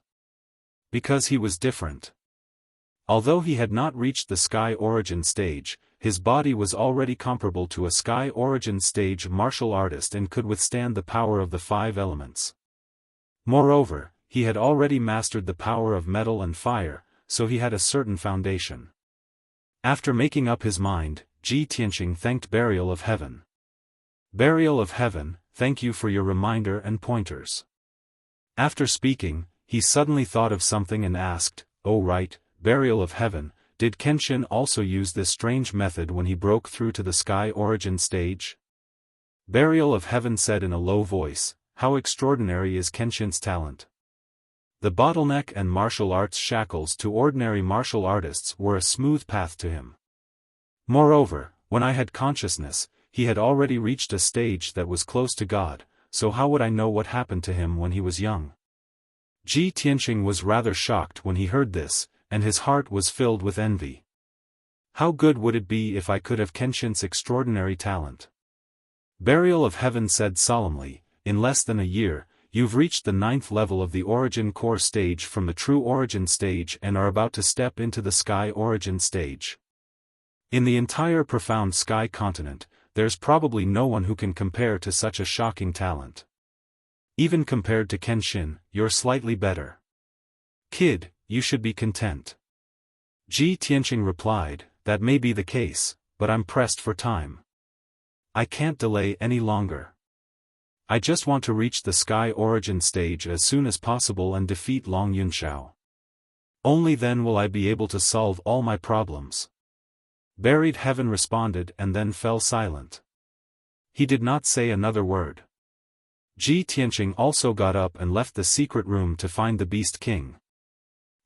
Because he was different. Although he had not reached the Sky Origin stage, his body was already comparable to a Sky Origin stage martial artist and could withstand the power of the 5 elements. Moreover, he had already mastered the power of metal and fire, so he had a certain foundation. After making up his mind, Ji Tianqing thanked Burial of Heaven. "Burial of Heaven, thank you for your reminder and pointers." After speaking, he suddenly thought of something and asked, "Oh right, Burial of Heaven, did Kenshin also use this strange method when he broke through to the Sky Origin stage?" Burial of Heaven said in a low voice, how extraordinary is Kenshin's talent. The bottleneck and martial arts shackles to ordinary martial artists were a smooth path to him. Moreover, when I had consciousness, he had already reached a stage that was close to God, so how would I know what happened to him when he was young? Ji Tianqing was rather shocked when he heard this, and his heart was filled with envy. How good would it be if I could have Kenshin's extraordinary talent? Burial of Heaven said solemnly, in less than a year, you've reached the 9th level of the Origin Core stage from the True Origin stage and are about to step into the Sky Origin stage. In the entire profound Sky continent, there's probably no one who can compare to such a shocking talent. Even compared to Kenshin, you're slightly better. Kid, you should be content. Ji Tianqing replied, that may be the case, but I'm pressed for time. I can't delay any longer. I just want to reach the Sky Origin stage as soon as possible and defeat Long Yunxiao. Only then will I be able to solve all my problems. Buried Heaven responded and then fell silent. He did not say another word. Ji Tianqing also got up and left the secret room to find the Beast King.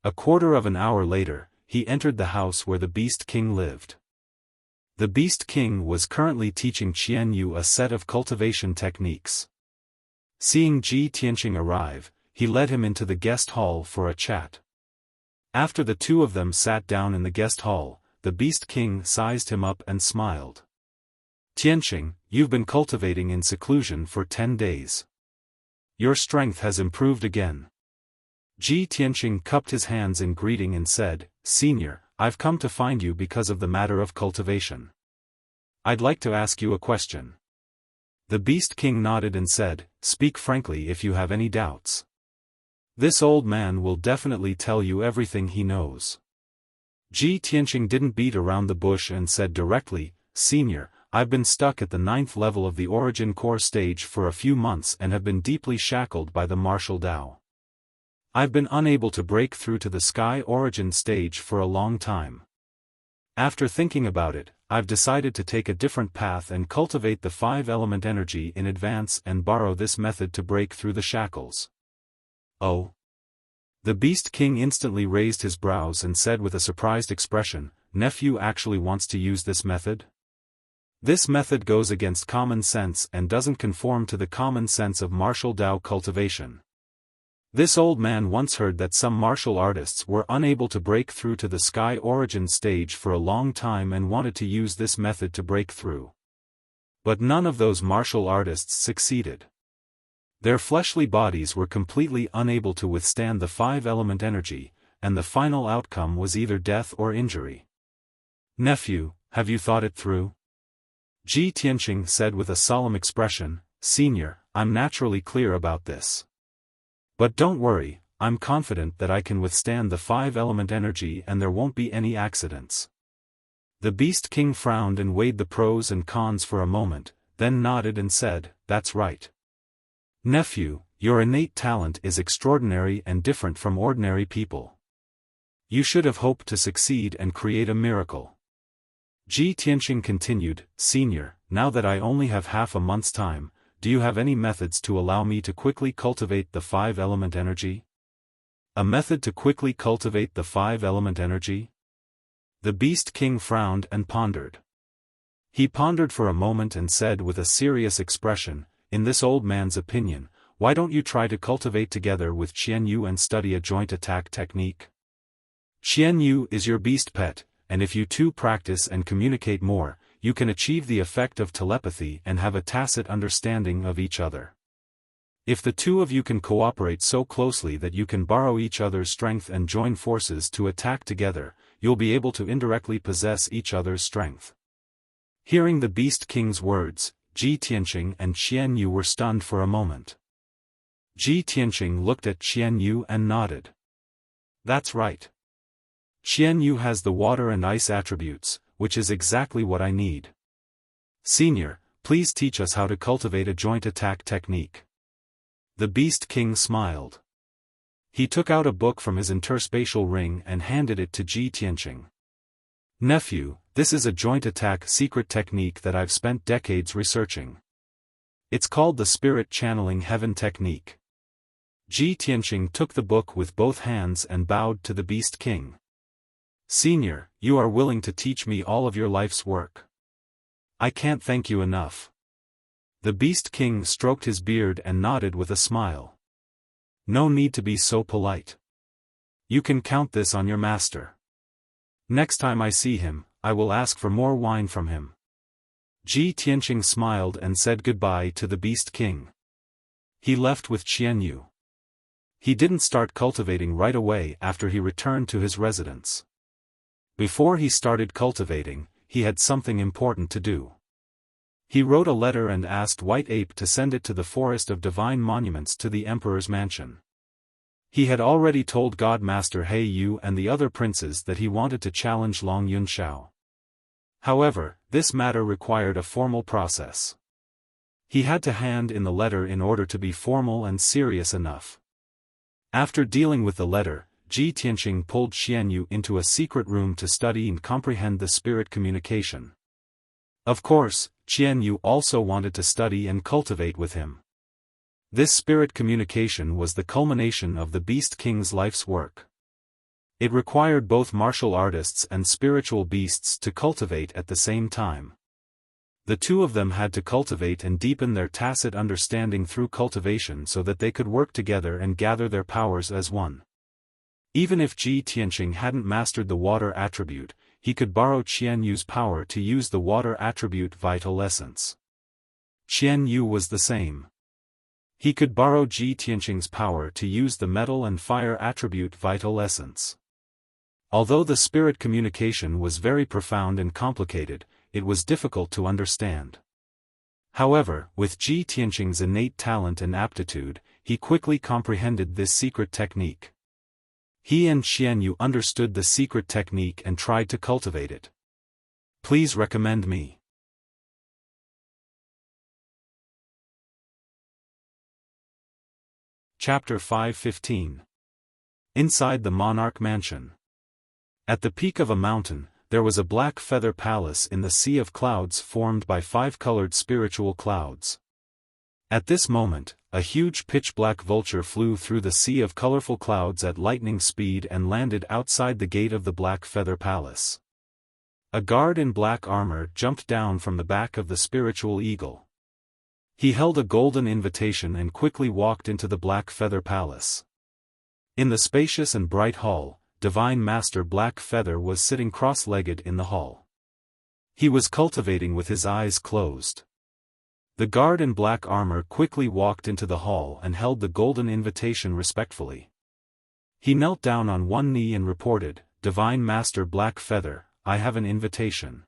A quarter of an hour later, he entered the house where the Beast King lived. The Beast King was currently teaching Qian Yu a set of cultivation techniques. Seeing Ji Tianqing arrive, he led him into the guest hall for a chat. After the two of them sat down in the guest hall, the Beast King sized him up and smiled. Tianqing, you've been cultivating in seclusion for 10 days. Your strength has improved again. Ji Tianqing cupped his hands in greeting and said, Senior, I've come to find you because of the matter of cultivation. I'd like to ask you a question. The Beast King nodded and said, Speak frankly if you have any doubts. This old man will definitely tell you everything he knows. Ji Tianqing didn't beat around the bush and said directly, Senior, I've been stuck at the 9th level of the Origin Core stage for a few months and have been deeply shackled by the martial Tao. I've been unable to break through to the Sky Origin stage for a long time. After thinking about it, I've decided to take a different path and cultivate the 5-element energy in advance and borrow this method to break through the shackles. Oh? The Beast King instantly raised his brows and said with a surprised expression, Nephew actually wants to use this method? This method goes against common sense and doesn't conform to the common sense of martial Tao cultivation. This old man once heard that some martial artists were unable to break through to the Sky Origin stage for a long time and wanted to use this method to break through. But none of those martial artists succeeded. Their fleshly bodies were completely unable to withstand the 5-element energy, and the final outcome was either death or injury. Nephew, have you thought it through? Ji Tianqing said with a solemn expression, Senior, I'm naturally clear about this. But don't worry, I'm confident that I can withstand the 5-element energy and there won't be any accidents. The Beast King frowned and weighed the pros and cons for a moment, then nodded and said, That's right. Nephew, your innate talent is extraordinary and different from ordinary people. You should have hoped to succeed and create a miracle. Ji Tianqing continued, Senior, now that I only have half a month's time, do you have any methods to allow me to quickly cultivate the 5-element energy? A method to quickly cultivate the 5-element energy? The Beast King frowned and pondered. He pondered for a moment and said with a serious expression, In this old man's opinion, why don't you try to cultivate together with Qian Yu and study a joint attack technique? Qian Yu is your beast pet, and if you two practice and communicate more, you can achieve the effect of telepathy and have a tacit understanding of each other. If the two of you can cooperate so closely that you can borrow each other's strength and join forces to attack together, you'll be able to indirectly possess each other's strength. Hearing the Beast King's words, Ji Tianqing and Qian Yu were stunned for a moment. Ji Tianqing looked at Qian Yu and nodded. That's right. Qian Yu has the water and ice attributes, which is exactly what I need. Senior, please teach us how to cultivate a joint attack technique. The Beast King smiled. He took out a book from his interspatial ring and handed it to Ji Tianqing. Nephew, this is a joint attack secret technique that I've spent decades researching. It's called the Spirit Channeling Heaven Technique. Ji Tianqing took the book with both hands and bowed to the Beast King. Senior, you are willing to teach me all of your life's work. I can't thank you enough. The Beast King stroked his beard and nodded with a smile. No need to be so polite. You can count this on your master. Next time I see him, I will ask for more wine from him. Ji Tianqing smiled and said goodbye to the Beast King. He left with Qianyu. He didn't start cultivating right away after he returned to his residence. Before he started cultivating, he had something important to do. He wrote a letter and asked White Ape to send it to the Forest of Divine Monuments to the Emperor's mansion. He had already told God Master He Yu and the other princes that he wanted to challenge Long Yunxiao. However, this matter required a formal process. He had to hand in the letter in order to be formal and serious enough. After dealing with the letter, Ji Tianqing pulled Xianyu into a secret room to study and comprehend the spirit communication. Of course, Qianyu also wanted to study and cultivate with him. This spirit communication was the culmination of the Beast King's life's work. It required both martial artists and spiritual beasts to cultivate at the same time. The two of them had to cultivate and deepen their tacit understanding through cultivation so that they could work together and gather their powers as one. Even if Ji Tianqing hadn't mastered the water attribute, he could borrow Qianyu's power to use the water attribute vital essence. Qianyu was the same. He could borrow Ji Tianqing's power to use the metal and fire attribute vital essence. Although the spirit communication was very profound and complicated, it was difficult to understand. However, with Ji Tianqing's innate talent and aptitude, he quickly comprehended this secret technique. He and Qianyu understood the secret technique and tried to cultivate it. Please recommend me. Chapter 5:15. Inside the Monarch Mansion. At the peak of a mountain, there was a black feather palace in the sea of clouds formed by 5-colored spiritual clouds. At this moment, a huge pitch-black vulture flew through the sea of colorful clouds at lightning speed and landed outside the gate of the black feather palace. A guard in black armor jumped down from the back of the spiritual eagle. He held a golden invitation and quickly walked into the black feather palace. In the spacious and bright hall, Divine Master Black Feather was sitting cross-legged in the hall. He was cultivating with his eyes closed. The guard in black armor quickly walked into the hall and held the golden invitation respectfully. He knelt down on one knee and reported, "Divine Master Black Feather, I have an invitation."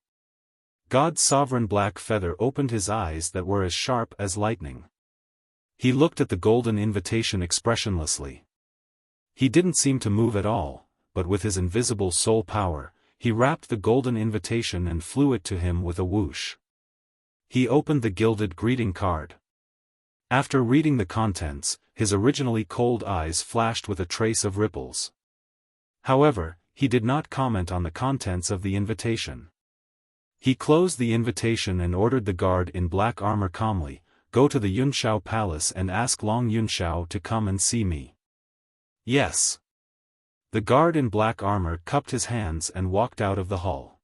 God's sovereign Black Feather opened his eyes that were as sharp as lightning. He looked at the golden invitation expressionlessly. He didn't seem to move at all, but with his invisible soul power, he wrapped the golden invitation and flew it to him with a whoosh. He opened the gilded greeting card. After reading the contents, his originally cold eyes flashed with a trace of ripples. However, he did not comment on the contents of the invitation. He closed the invitation and ordered the guard in black armor calmly, "Go to the Yunxiao Palace and ask Long Yunxiao to come and see me." "Yes." The guard in black armor cupped his hands and walked out of the hall.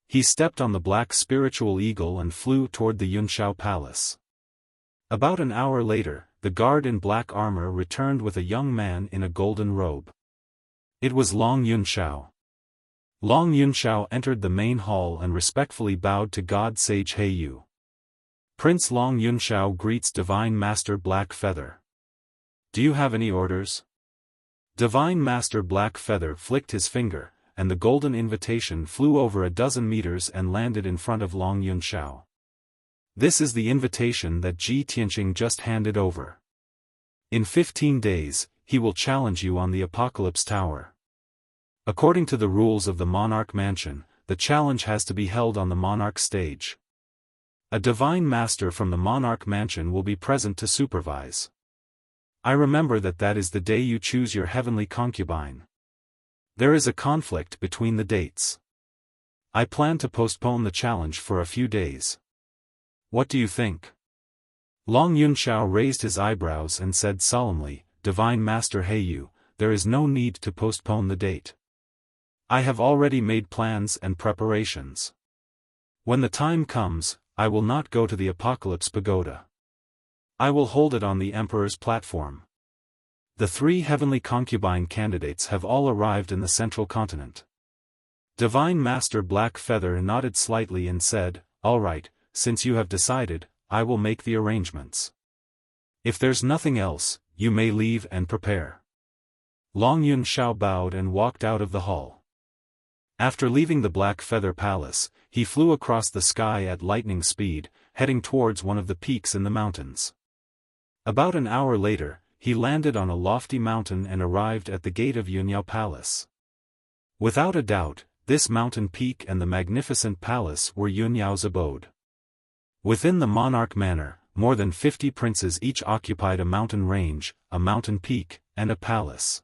He stepped on the black spiritual eagle and flew toward the Yunxiao Palace. About an hour later, the guard in black armor returned with a young man in a golden robe. It was Long Yunxiao. Long Yunxiao entered the main hall and respectfully bowed to God Sage He Yu. Prince Long Yunxiao greets Divine Master Black Feather. "Do you have any orders?" Divine Master Black Feather flicked his finger, and the golden invitation flew over a dozen meters and landed in front of Long Yunxiao. "This is the invitation that Ji Tianqing just handed over. In 15 days, he will challenge you on the Apocalypse Tower. According to the rules of the Monarch Mansion, the challenge has to be held on the Monarch stage. A Divine Master from the Monarch Mansion will be present to supervise. I remember that is the day you choose your heavenly concubine. There is a conflict between the dates. I plan to postpone the challenge for a few days. What do you think?" Long Yunxiao raised his eyebrows and said solemnly, Divine Master Heiyu, there is no need to postpone the date. I have already made plans and preparations. When the time comes, I will not go to the Apocalypse Pagoda. I will hold it on the Emperor's platform. The 3 heavenly concubine candidates have all arrived in the central continent. Divine Master Black Feather nodded slightly and said, All right, since you have decided, I will make the arrangements. If there's nothing else, you may leave and prepare. Long Yunxiao bowed and walked out of the hall. After leaving the Black Feather Palace, he flew across the sky at lightning speed, heading towards one of the peaks in the mountains. About an hour later, he landed on a lofty mountain and arrived at the gate of Yunyao Palace. Without a doubt, this mountain peak and the magnificent palace were Yunyao's abode. Within the monarch manor, more than 50 princes each occupied a mountain range, a mountain peak, and a palace.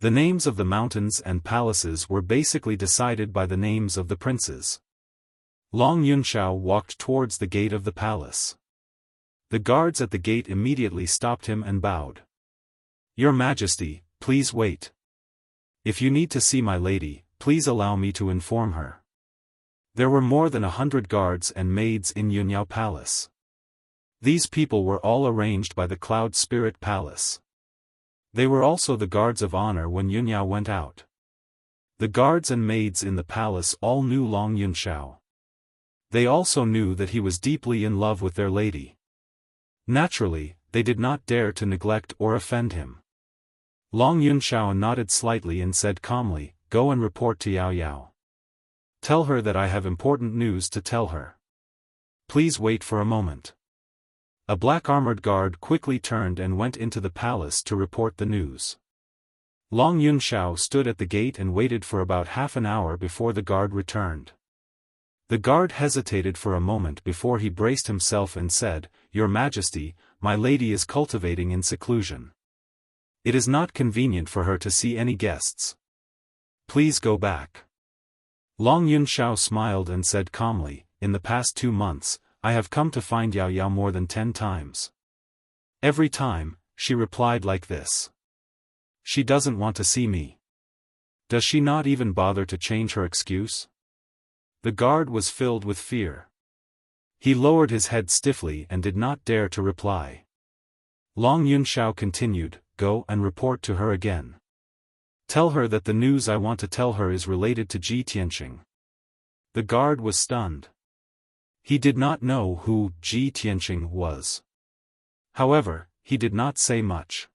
The names of the mountains and palaces were basically decided by the names of the princes. Long Yunxiao walked towards the gate of the palace. The guards at the gate immediately stopped him and bowed. Your Majesty, please wait. If you need to see my lady, please allow me to inform her. There were more than 100 guards and maids in Yunyao Palace. These people were all arranged by the Cloud Spirit Palace. They were also the guards of honor when Yunyao went out. The guards and maids in the palace all knew Long Yunxiao. They also knew that he was deeply in love with their lady. Naturally, they did not dare to neglect or offend him. Long Yunxiao nodded slightly and said calmly, Go and report to Yao Yao. Tell her that I have important news to tell her. Please wait for a moment. A black armored guard quickly turned and went into the palace to report the news. Long Yunxiao stood at the gate and waited for about half an hour before the guard returned. The guard hesitated for a moment before he braced himself and said, Your Majesty, my lady is cultivating in seclusion. It is not convenient for her to see any guests. Please go back. Long Yunxiao smiled and said calmly, In the past 2 months, I have come to find Yao Yao more than 10 times. Every time, she replied like this. She doesn't want to see me. Does she not even bother to change her excuse? The guard was filled with fear. He lowered his head stiffly and did not dare to reply. Long Yunxiao continued, Go and report to her again. Tell her that the news I want to tell her is related to Ji Tianqing. The guard was stunned. He did not know who Ji Tianqing was. However, he did not say much.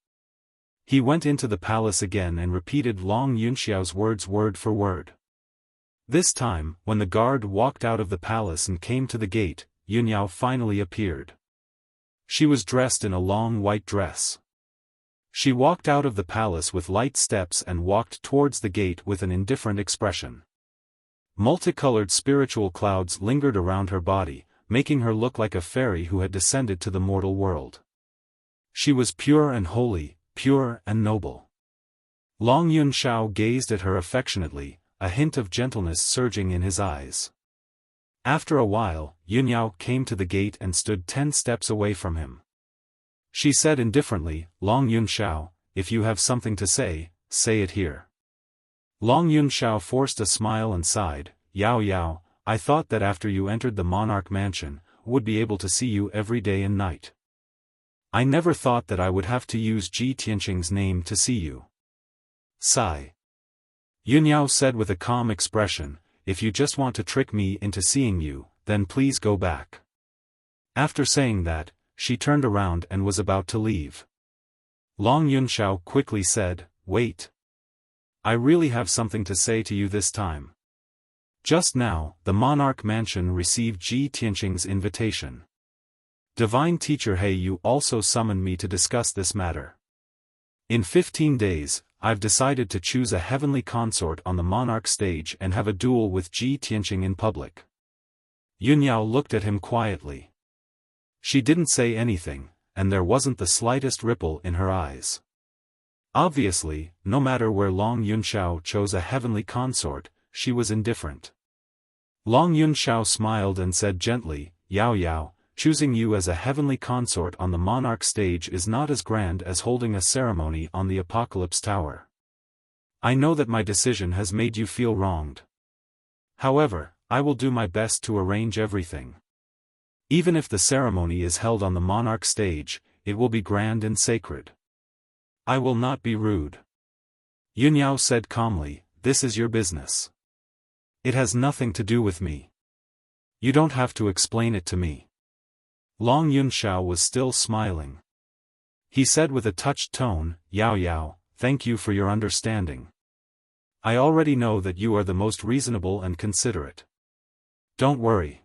He went into the palace again and repeated Long Yunxiao's words word for word. This time, when the guard walked out of the palace and came to the gate, Yunyao finally appeared. She was dressed in a long white dress. She walked out of the palace with light steps and walked towards the gate with an indifferent expression. Multicolored spiritual clouds lingered around her body, making her look like a fairy who had descended to the mortal world. She was pure and holy, pure and noble. Long Yunxiao gazed at her affectionately, a hint of gentleness surging in his eyes. After a while, Yunyao came to the gate and stood 10 steps away from him. She said indifferently, Long Yunxiao, if you have something to say, say it here. Long Yunxiao forced a smile and sighed, Yao Yao, I thought that after you entered the monarch mansion, would be able to see you every day and night. I never thought that I would have to use Ji Tianqing's name to see you. Sigh. Yunyao said with a calm expression, if you just want to trick me into seeing you, then please go back. After saying that, she turned around and was about to leave. Long Yunxiao quickly said, Wait. I really have something to say to you this time. Just now, the monarch mansion received Ji Tianqing's invitation. Divine Teacher Heiyu also summoned me to discuss this matter. In 15 days, I've decided to choose a heavenly consort on the monarch stage and have a duel with Ji Tianqing in public. Yunyao looked at him quietly. She didn't say anything, and there wasn't the slightest ripple in her eyes. Obviously, no matter where Long Yunxiao chose a heavenly consort, she was indifferent. Long Yunxiao smiled and said gently, Yao Yao, choosing you as a heavenly consort on the monarch stage is not as grand as holding a ceremony on the Apocalypse Tower. I know that my decision has made you feel wronged. However, I will do my best to arrange everything. Even if the ceremony is held on the monarch stage, it will be grand and sacred. I will not be rude. Yunyao said calmly, this is your business. It has nothing to do with me. You don't have to explain it to me. Long Yunxiao was still smiling. He said with a touched tone, Yao Yao, thank you for your understanding. I already know that you are the most reasonable and considerate. Don't worry.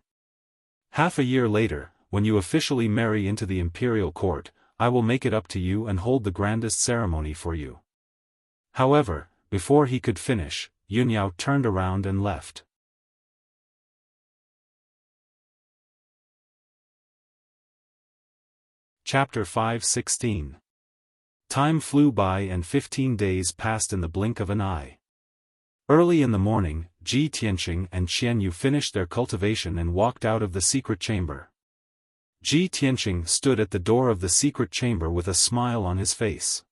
Half a year later, when you officially marry into the imperial court, I will make it up to you and hold the grandest ceremony for you. However, before he could finish, Yunyao turned around and left. Chapter 5:16. Time flew by and 15 days passed in the blink of an eye. Early in the morning, Ji Tianqing and Qianyu finished their cultivation and walked out of the secret chamber. Ji Tianqing stood at the door of the secret chamber with a smile on his face.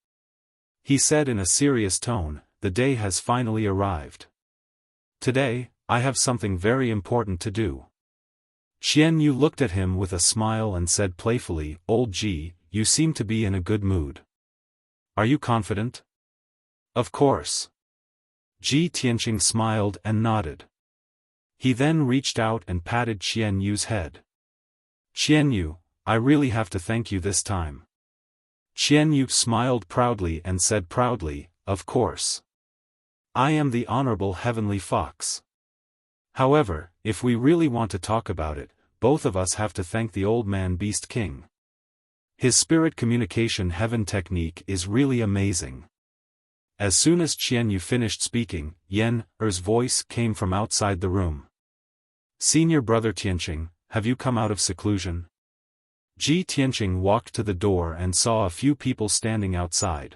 He said in a serious tone, the day has finally arrived. Today, I have something very important to do. Qianyu looked at him with a smile and said playfully, Old Ji, you seem to be in a good mood. Are you confident? Of course. Ji Tianqing smiled and nodded. He then reached out and patted Qianyu's head. Qianyu, I really have to thank you this time. Qianyu smiled proudly and said proudly, of course. I am the Honorable Heavenly Fox. However, if we really want to talk about it, both of us have to thank the old man Beast King. His spirit communication heaven technique is really amazing. As soon as Qianyu finished speaking, Yan Er's voice came from outside the room. Senior brother Tianqing, have you come out of seclusion? Ji Tianqing walked to the door and saw a few people standing outside.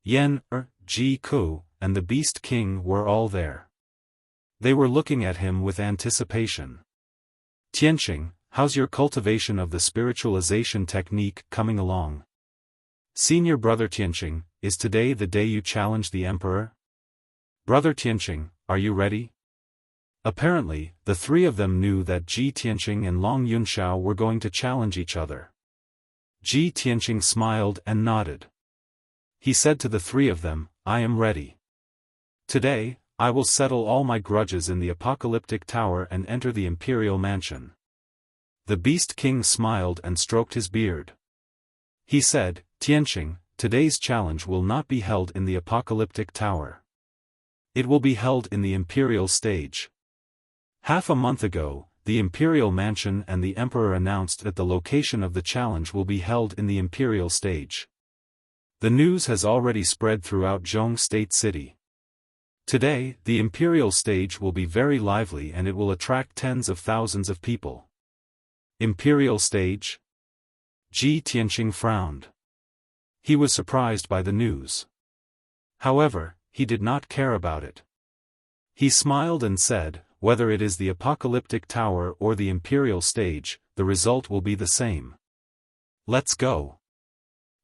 Yan Ji Ku, and the Beast King were all there. They were looking at him with anticipation. Tianqing, how's your cultivation of the spiritualization technique coming along? Senior brother Tianqing, is today the day you challenge the emperor? Brother Tianqing, are you ready? Apparently, the three of them knew that Ji Tianqing and Long Yunxiao were going to challenge each other. Ji Tianqing smiled and nodded. He said to the three of them, I am ready. Today, I will settle all my grudges in the apocalyptic tower and enter the imperial mansion. The Beast King smiled and stroked his beard. He said, Tianqing, today's challenge will not be held in the apocalyptic tower. It will be held in the imperial stage. Half a month ago, the imperial mansion and the emperor announced that the location of the challenge will be held in the imperial stage. The news has already spread throughout Zhong State City. Today, the imperial stage will be very lively and it will attract tens of thousands of people. Imperial stage? Ji Tianqing frowned. He was surprised by the news. However, he did not care about it. He smiled and said, whether it is the apocalyptic tower or the imperial stage, the result will be the same. Let's go.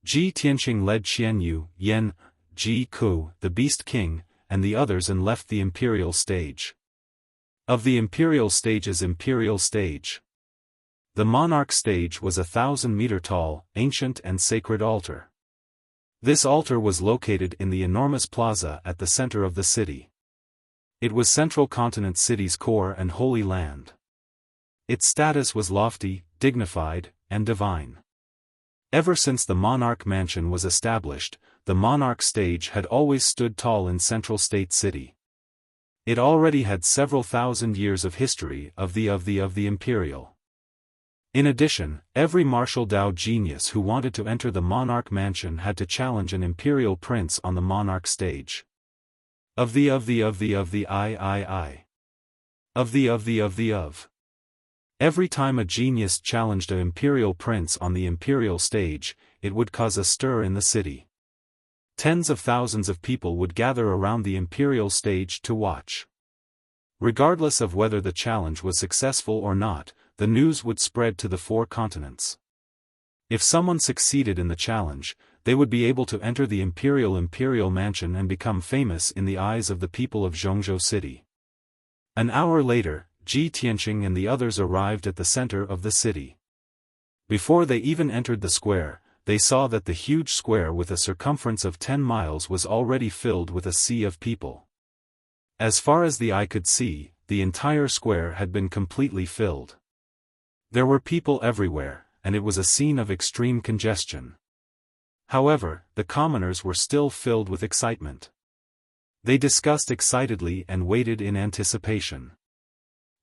Ji Tianqing led Qianyu, Yan, Ji Ku, the Beast King, and the others and left the imperial stage. Of the imperial stage's imperial stage. The monarch stage was 1,000-meter tall, ancient and sacred altar. This altar was located in the enormous plaza at the center of the city. It was Central Continent City's core and holy land. Its status was lofty, dignified, and divine. Ever since the monarch mansion was established, the monarch stage had always stood tall in Central State City. It already had several thousand years of history of the imperial. In addition, every martial Dao genius who wanted to enter the monarch mansion had to challenge an imperial prince on the monarch stage. Every time a genius challenged an imperial prince on the imperial stage, it would cause a stir in the city. Tens of thousands of people would gather around the imperial stage to watch. Regardless of whether the challenge was successful or not, the news would spread to the 4 continents. If someone succeeded in the challenge, they would be able to enter the imperial mansion and become famous in the eyes of the people of Zhongzhou City. An hour later, Ji Tianqing and the others arrived at the center of the city. Before they even entered the square, they saw that the huge square with a circumference of 10 miles was already filled with a sea of people. As far as the eye could see, the entire square had been completely filled. There were people everywhere, and it was a scene of extreme congestion. However, the commoners were still filled with excitement. They discussed excitedly and waited in anticipation.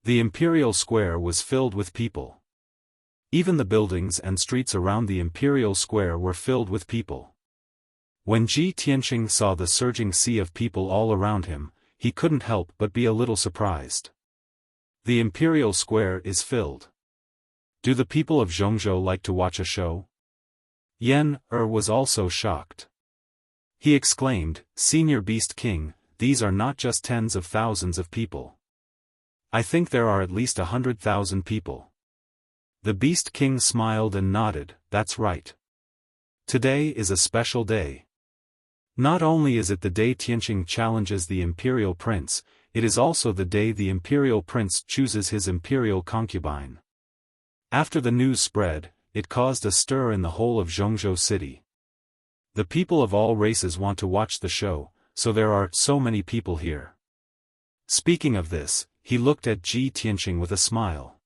The imperial square was filled with people. Even the buildings and streets around the imperial square were filled with people. When Ji Tianqing saw the surging sea of people all around him, he couldn't help but be a little surprised. The imperial square is filled. Do the people of Zhongzhou like to watch a show? Yan was also shocked. He exclaimed, "Senior Beast King, these are not just tens of thousands of people. I think there are at least 100,000 people." The Beast King smiled and nodded, "That's right. Today is a special day. Not only is it the day Tianqing challenges the Imperial Prince, it is also the day the Imperial Prince chooses his Imperial concubine." After the news spread, it caused a stir in the whole of Zhongzhou City. The people of all races want to watch the show, so there are so many people here. Speaking of this, he looked at Ji Tianqing with a smile.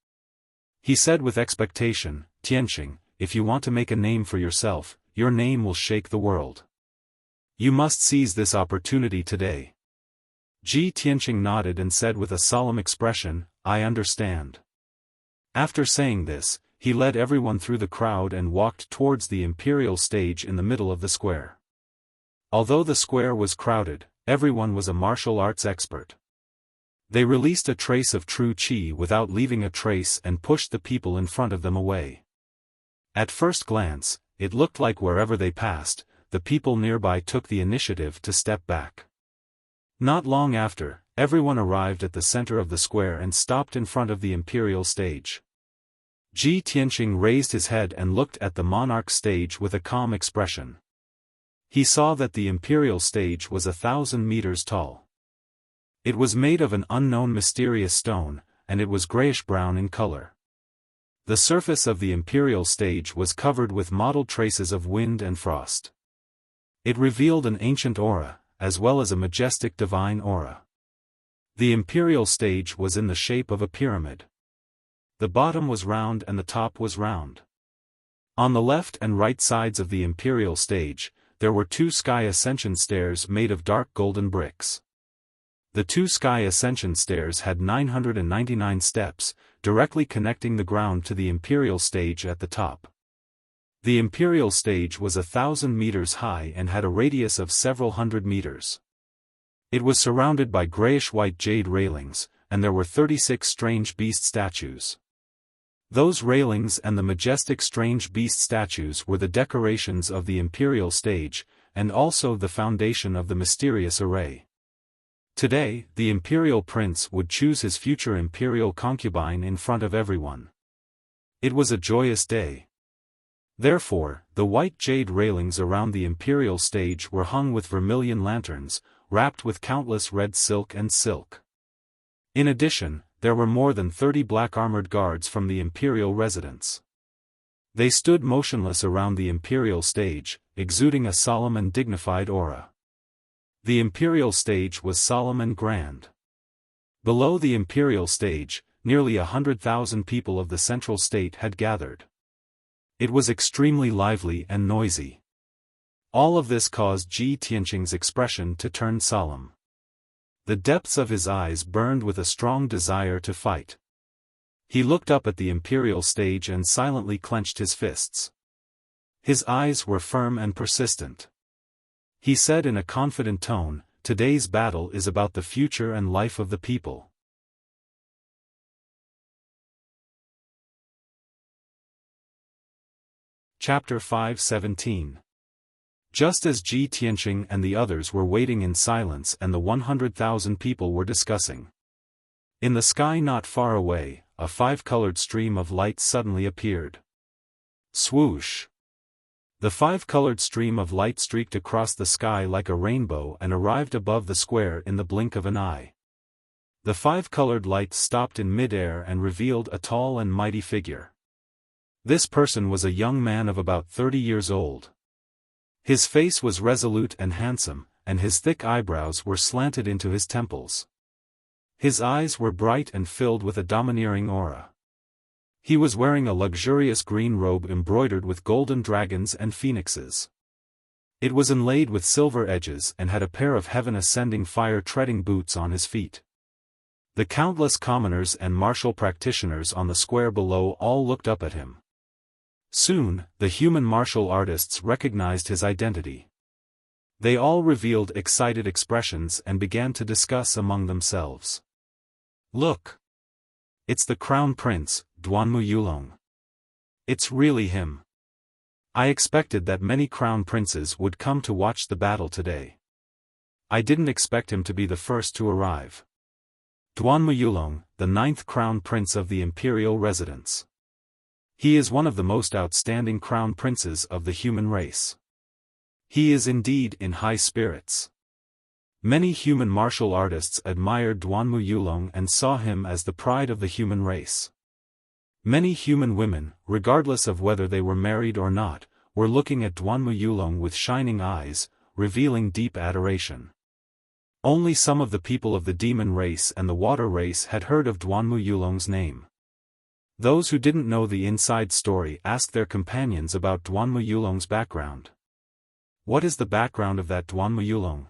He said with expectation, "Tianqing, if you want to make a name for yourself, your name will shake the world. You must seize this opportunity today." Ji Tianqing nodded and said with a solemn expression, "I understand." After saying this, he led everyone through the crowd and walked towards the imperial stage in the middle of the square. Although the square was crowded, everyone was a martial arts expert. They released a trace of true qi without leaving a trace and pushed the people in front of them away. At first glance, it looked like wherever they passed, the people nearby took the initiative to step back. Not long after, everyone arrived at the center of the square and stopped in front of the imperial stage. Ji Tianqing raised his head and looked at the monarch stage with a calm expression. He saw that the imperial stage was 1,000 meters tall. It was made of an unknown mysterious stone, and it was grayish-brown in color. The surface of the imperial stage was covered with mottled traces of wind and frost. It revealed an ancient aura, as well as a majestic divine aura. The imperial stage was in the shape of a pyramid. The bottom was round and the top was round. On the left and right sides of the imperial stage, there were 2 sky ascension stairs made of dark golden bricks. The 2 sky ascension stairs had 999 steps, directly connecting the ground to the imperial stage at the top. The imperial stage was 1,000 meters high and had a radius of several hundred meters. It was surrounded by grayish-white jade railings, and there were 36 strange beast statues. Those railings and the majestic strange beast statues were the decorations of the imperial stage, and also the foundation of the mysterious array. Today, the imperial prince would choose his future imperial concubine in front of everyone. It was a joyous day. Therefore, the white jade railings around the imperial stage were hung with vermilion lanterns, wrapped with countless red silk and silk. In addition, there were more than 30 black armored guards from the imperial residence. They stood motionless around the imperial stage, exuding a solemn and dignified aura. The imperial stage was solemn and grand. Below the imperial stage, nearly 100,000 people of the central state had gathered. It was extremely lively and noisy. All of this caused Ji Tianqing's expression to turn solemn. The depths of his eyes burned with a strong desire to fight. He looked up at the imperial stage and silently clenched his fists. His eyes were firm and persistent. He said in a confident tone, "Today's battle is about the future and life of the people." Chapter 5:17. Just as Ji Tianqing and the others were waiting in silence and the 100,000 people were discussing. In the sky not far away, a five-colored stream of light suddenly appeared. Swoosh! The five-colored stream of light streaked across the sky like a rainbow and arrived above the square in the blink of an eye. The five-colored light stopped in mid-air and revealed a tall and mighty figure. This person was a young man of about 30 years old. His face was resolute and handsome, and his thick eyebrows were slanted into his temples. His eyes were bright and filled with a domineering aura. He was wearing a luxurious green robe embroidered with golden dragons and phoenixes. It was inlaid with silver edges and had a pair of heaven-ascending fire-treading boots on his feet. The countless commoners and martial practitioners on the square below all looked up at him. Soon, the human martial artists recognized his identity. They all revealed excited expressions and began to discuss among themselves. "Look! It's the Crown Prince, Duanmu Yulong. It's really him. I expected that many crown princes would come to watch the battle today. I didn't expect him to be the first to arrive. Duanmu Yulong, the 9th crown prince of the imperial residence. He is one of the most outstanding crown princes of the human race. He is indeed in high spirits." Many human martial artists admired Duanmu Yulong and saw him as the pride of the human race. Many human women, regardless of whether they were married or not, were looking at Duanmu Yulong with shining eyes, revealing deep adoration. Only some of the people of the demon race and the water race had heard of Duanmu Yulong's name. Those who didn't know the inside story asked their companions about Duanmu Yulong's background. "What is the background of that Duanmu Yulong?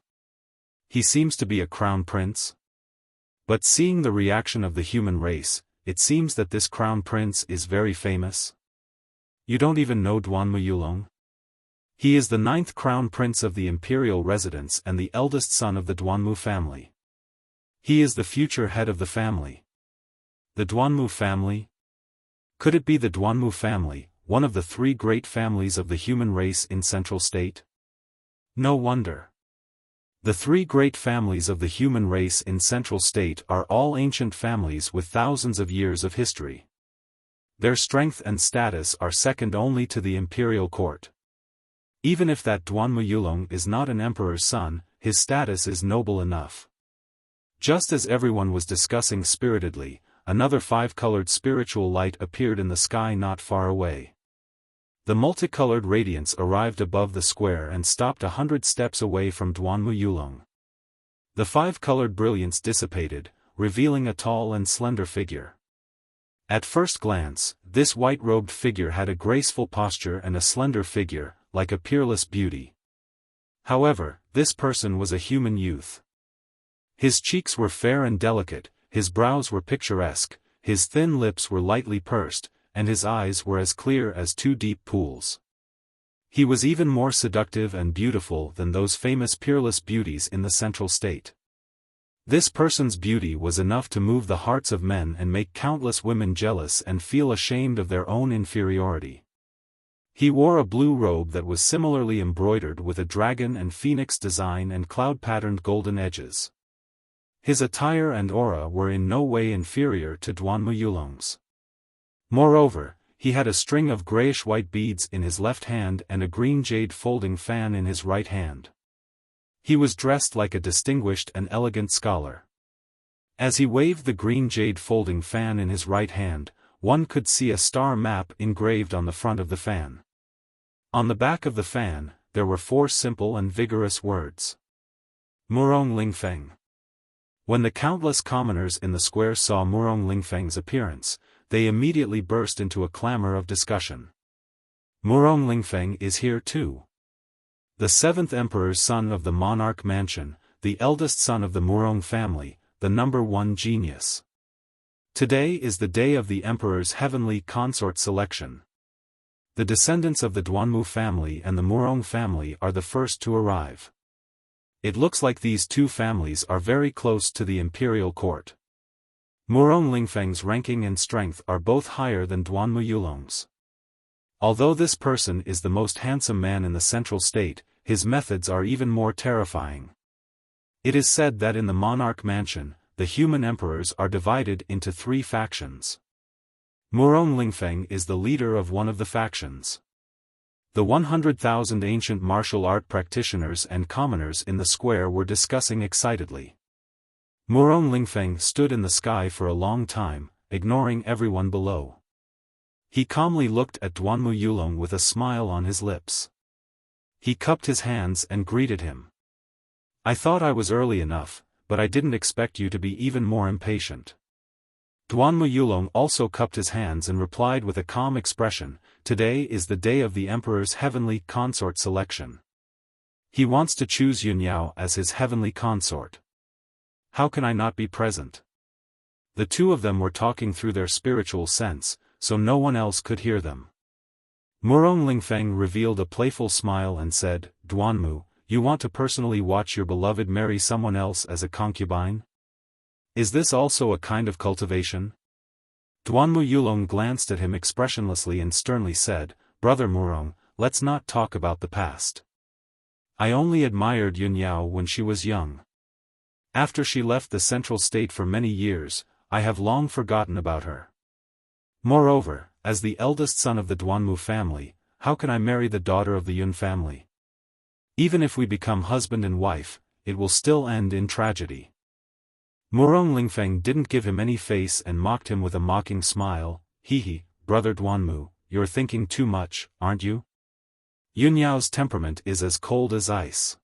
He seems to be a crown prince." But seeing the reaction of the human race, it seems that this crown prince is very famous. "You don't even know Duanmu Yulong? He is the 9th crown prince of the imperial residence and the eldest son of the Duanmu family. He is the future head of the family." The Duanmu family? Could it be the Duanmu family, one of the 3 great families of the human race in Central State? No wonder. The 3 great families of the human race in Central State are all ancient families with thousands of years of history. Their strength and status are second only to the imperial court. Even if that Duanmu Yulong is not an emperor's son, his status is noble enough. Just as everyone was discussing spiritedly, another 5-colored spiritual light appeared in the sky not far away. The multicolored radiance arrived above the square and stopped 100 steps away from Duanmu Yulong. The 5-colored brilliance dissipated, revealing a tall and slender figure. At first glance, this white-robed figure had a graceful posture and a slender figure, like a peerless beauty. However, this person was a human youth. His cheeks were fair and delicate, his brows were picturesque, his thin lips were lightly pursed, and his eyes were as clear as 2 deep pools. He was even more seductive and beautiful than those famous peerless beauties in the Central State. This person's beauty was enough to move the hearts of men and make countless women jealous and feel ashamed of their own inferiority. He wore a blue robe that was similarly embroidered with a dragon and phoenix design and cloud-patterned golden edges. His attire and aura were in no way inferior to Duanmu Yulong's. Moreover, he had a string of grayish-white beads in his left hand and a green jade folding fan in his right hand. He was dressed like a distinguished and elegant scholar. As he waved the green jade folding fan in his right hand, one could see a star map engraved on the front of the fan. On the back of the fan, there were 4 simple and vigorous words. Murong Lingfeng. When the countless commoners in the square saw Murong Lingfeng's appearance, they immediately burst into a clamor of discussion. "Murong Lingfeng is here too. The 7th emperor's son of the monarch mansion, the eldest son of the Murong family, the number 1 genius. Today is the day of the emperor's heavenly consort selection. The descendants of the Duanmu family and the Murong family are the first to arrive. It looks like these 2 families are very close to the imperial court. Murong Lingfeng's ranking and strength are both higher than Duanmu Yulong's. Although this person is the most handsome man in the Central State, his methods are even more terrifying. It is said that in the monarch mansion, the human emperors are divided into 3 factions. Murong Lingfeng is the leader of one of the factions. The 100,000 ancient martial art practitioners and commoners in the square were discussing excitedly. Murong Lingfeng stood in the sky for a long time, ignoring everyone below. He calmly looked at Duanmu Yulong with a smile on his lips. He cupped his hands and greeted him. "I thought I was early enough, but I didn't expect you to be even more impatient." Duanmu Yulong also cupped his hands and replied with a calm expression, "Today is the day of the Emperor's heavenly consort selection. He wants to choose Yunyao as his heavenly consort. How can I not be present?" The two of them were talking through their spiritual sense, so no one else could hear them. Murong Lingfeng revealed a playful smile and said, "Duanmu, you want to personally watch your beloved marry someone else as a concubine? Is this also a kind of cultivation?" Duanmu Yulong glanced at him expressionlessly and sternly said, "Brother Murong, let's not talk about the past. I only admired Yunyao when she was young. After she left the central state for many years, I have long forgotten about her. Moreover, as the eldest son of the Duanmu family, how can I marry the daughter of the Yun family? Even if we become husband and wife, it will still end in tragedy." Murong Lingfeng didn't give him any face and mocked him with a mocking smile. "He, Brother Duanmu, you're thinking too much, aren't you? Yunyao's temperament is as cold as ice.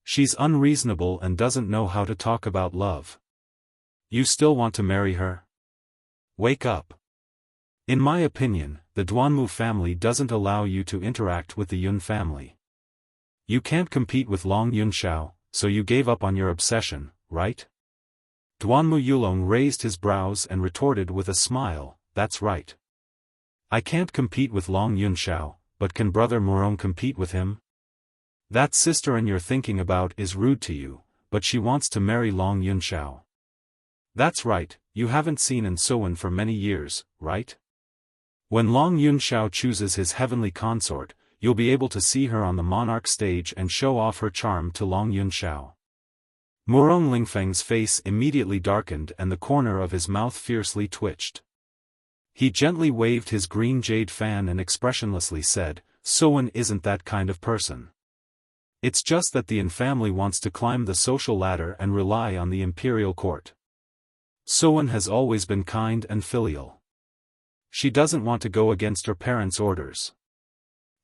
She's unreasonable and doesn't know how to talk about love. You still want to marry her? Wake up. In my opinion, the Duanmu family doesn't allow you to interact with the Yun family. You can't compete with Long Yunxiao, so you gave up on your obsession, right?" Duanmu Yulong raised his brows and retorted with a smile, "That's right. I can't compete with Long Yunxiao, but can Brother Murong compete with him? That sister you're thinking about is rude to you, but she wants to marry Long Yunxiao. That's right, you haven't seen An Sowen for many years, right? When Long Yunxiao chooses his heavenly consort, you'll be able to see her on the monarch stage and show off her charm to Long Yunxiao." Murong Lingfeng's face immediately darkened and the corner of his mouth fiercely twitched. He gently waved his green jade fan and expressionlessly said, "Sowen isn't that kind of person. It's just that the Yin family wants to climb the social ladder and rely on the imperial court. Sowen has always been kind and filial. She doesn't want to go against her parents' orders.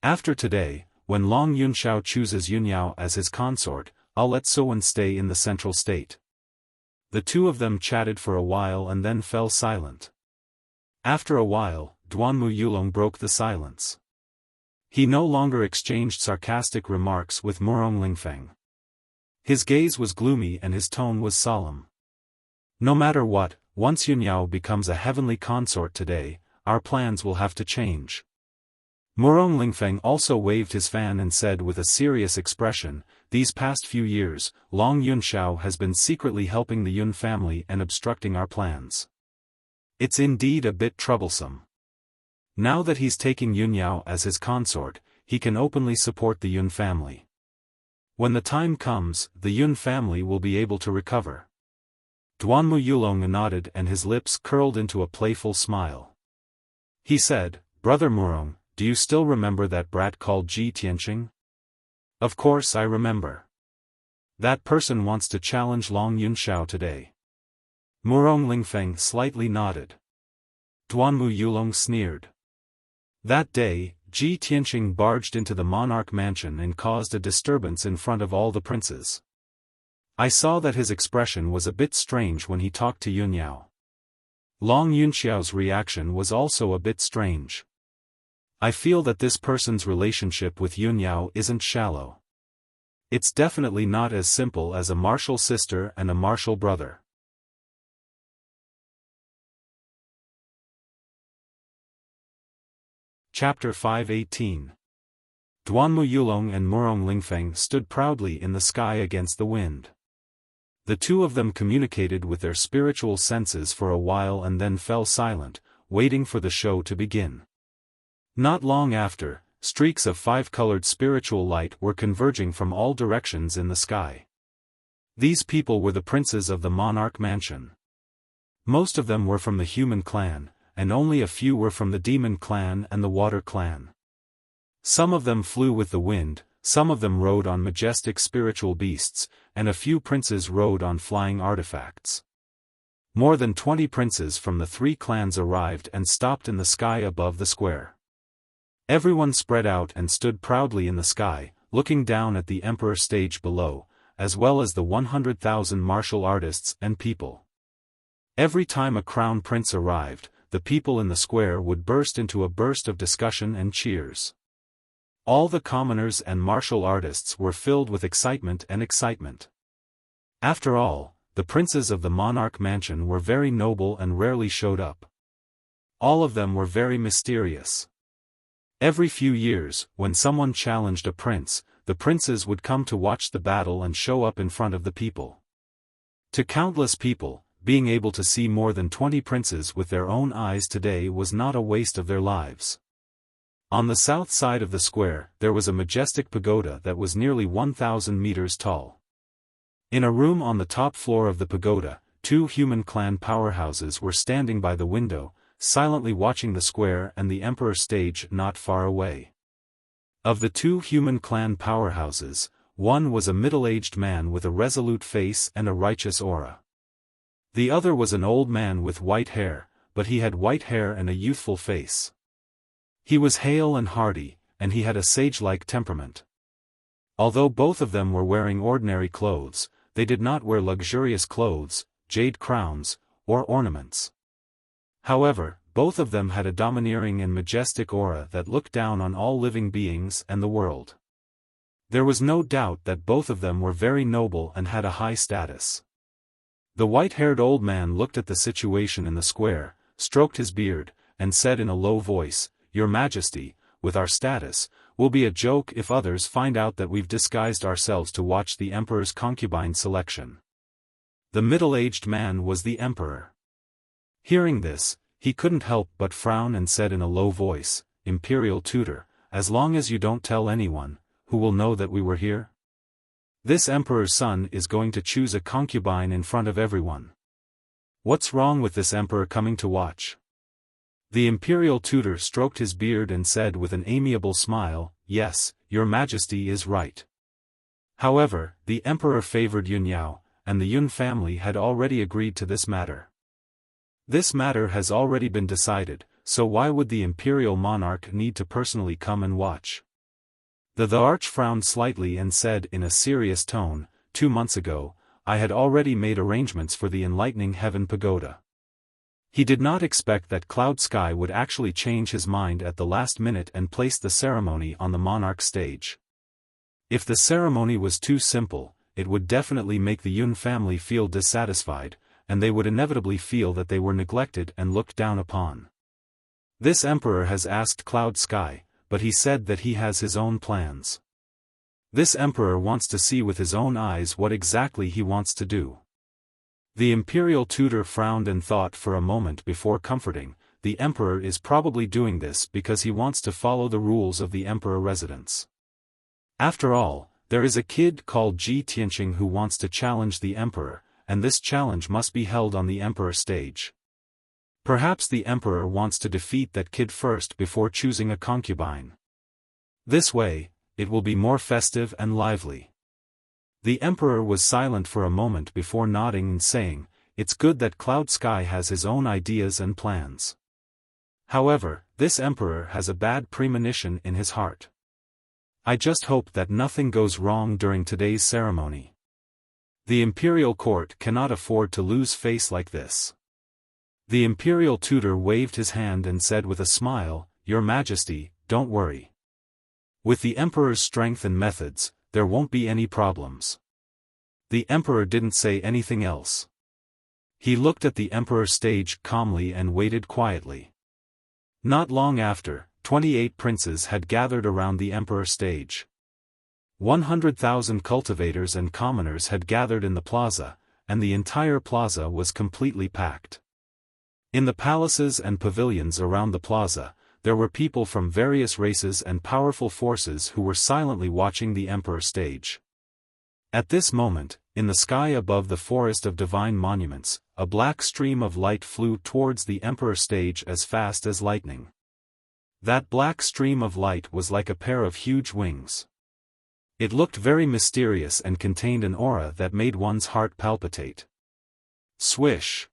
After today, when Long Yunxiao chooses Yunyao as his consort, I'll let Sowen stay in the central state." The two of them chatted for a while and then fell silent. After a while, Duanmu Yulong broke the silence. He no longer exchanged sarcastic remarks with Murong Lingfeng. His gaze was gloomy and his tone was solemn. "No matter what, once Yunyao becomes a heavenly consort today, our plans will have to change." Murong Lingfeng also waved his fan and said with a serious expression, "These past few years, Long Yunxiao has been secretly helping the Yun family and obstructing our plans. It's indeed a bit troublesome. Now that he's taking Yunyao as his consort, he can openly support the Yun family. When the time comes, the Yun family will be able to recover." Duanmu Yulong nodded and his lips curled into a playful smile. He said, "Brother Murong, do you still remember that brat called Ji Tianqing?" "Of course I remember. That person wants to challenge Long Yunxiao today." Murong Lingfeng slightly nodded. Duanmu Yulong sneered. That day, Ji Tianqing barged into the monarch mansion and caused a disturbance in front of all the princes. I saw that his expression was a bit strange when he talked to Yunyao. Long Yunxiao's reaction was also a bit strange. I feel that this person's relationship with Yunyao isn't shallow. It's definitely not as simple as a martial sister and a martial brother. Chapter 518. Duanmu Yulong and Murong Lingfeng stood proudly in the sky against the wind. The two of them communicated with their spiritual senses for a while and then fell silent, waiting for the show to begin. Not long after, streaks of five-colored spiritual light were converging from all directions in the sky. These people were the princes of the monarch mansion. Most of them were from the human clan, and only a few were from the Demon Clan and the Water Clan. Some of them flew with the wind, some of them rode on majestic spiritual beasts, and a few princes rode on flying artifacts. More than 20 princes from the 3 clans arrived and stopped in the sky above the square. Everyone spread out and stood proudly in the sky, looking down at the emperor stage below, as well as the 100,000 martial artists and people. Every time a crown prince arrived, the people in the square would burst into a burst of discussion and cheers. All the commoners and martial artists were filled with excitement. After all, the princes of the monarch mansion were very noble and rarely showed up. All of them were very mysterious. Every few years, when someone challenged a prince, the princes would come to watch the battle and show up in front of the people. To countless people, being able to see more than 20 princes with their own eyes today was not a waste of their lives. On the south side of the square, there was a majestic pagoda that was nearly 1,000 meters tall. In a room on the top floor of the pagoda, 2 human clan powerhouses were standing by the window, silently watching the square and the emperor stage not far away. Of the 2 human clan powerhouses, one was a middle-aged man with a resolute face and a righteous aura. The other was an old man with white hair, but he had white hair and a youthful face. He was hale and hearty, and he had a sage-like temperament. Although both of them were wearing ordinary clothes, they did not wear luxurious clothes, jade crowns, or ornaments. However, both of them had a domineering and majestic aura that looked down on all living beings and the world. There was no doubt that both of them were very noble and had a high status. The white-haired old man looked at the situation in the square, stroked his beard, and said in a low voice, "Your Majesty, with our status, will be a joke if others find out that we've disguised ourselves to watch the emperor's concubine selection." The middle-aged man was the emperor. Hearing this, he couldn't help but frown and said in a low voice, "Imperial tutor, as long as you don't tell anyone, who will know that we were here? This emperor's son is going to choose a concubine in front of everyone. What's wrong with this emperor coming to watch?" The imperial tutor stroked his beard and said with an amiable smile, "Yes, your Majesty is right." However, the emperor favored Yunyao, and the Yun family had already agreed to this matter. This matter has already been decided, so why would the imperial monarch need to personally come and watch? The arch frowned slightly and said in a serious tone, 2 months ago, I had already made arrangements for the Enlightening Heaven Pagoda. He did not expect that Cloud Sky would actually change his mind at the last minute and place the ceremony on the monarch stage. If the ceremony was too simple, it would definitely make the Yun family feel dissatisfied, and they would inevitably feel that they were neglected and looked down upon. This emperor has asked Cloud Sky, but he said that he has his own plans. This emperor wants to see with his own eyes what exactly he wants to do. The imperial tutor frowned and thought for a moment before comforting. The emperor is probably doing this because he wants to follow the rules of the emperor residence. After all, there is a kid called Ji Tianqing who wants to challenge the emperor, and this challenge must be held on the emperor stage. Perhaps the emperor wants to defeat that kid first before choosing a concubine. This way, it will be more festive and lively. The emperor was silent for a moment before nodding and saying, "It's good that Cloud Sky has his own ideas and plans. However, this emperor has a bad premonition in his heart. I just hope that nothing goes wrong during today's ceremony. The imperial court cannot afford to lose face like this." The imperial tutor waved his hand and said with a smile, "Your Majesty, don't worry. With the emperor's strength and methods, there won't be any problems." The emperor didn't say anything else. He looked at the emperor's stage calmly and waited quietly. Not long after, 28 princes had gathered around the emperor stage. 100,000 cultivators and commoners had gathered in the plaza, and the entire plaza was completely packed. In the palaces and pavilions around the plaza, there were people from various races and powerful forces who were silently watching the emperor stage. At this moment, in the sky above the forest of divine monuments, a black stream of light flew towards the emperor stage as fast as lightning. That black stream of light was like a pair of huge wings. It looked very mysterious and contained an aura that made one's heart palpitate. Swish!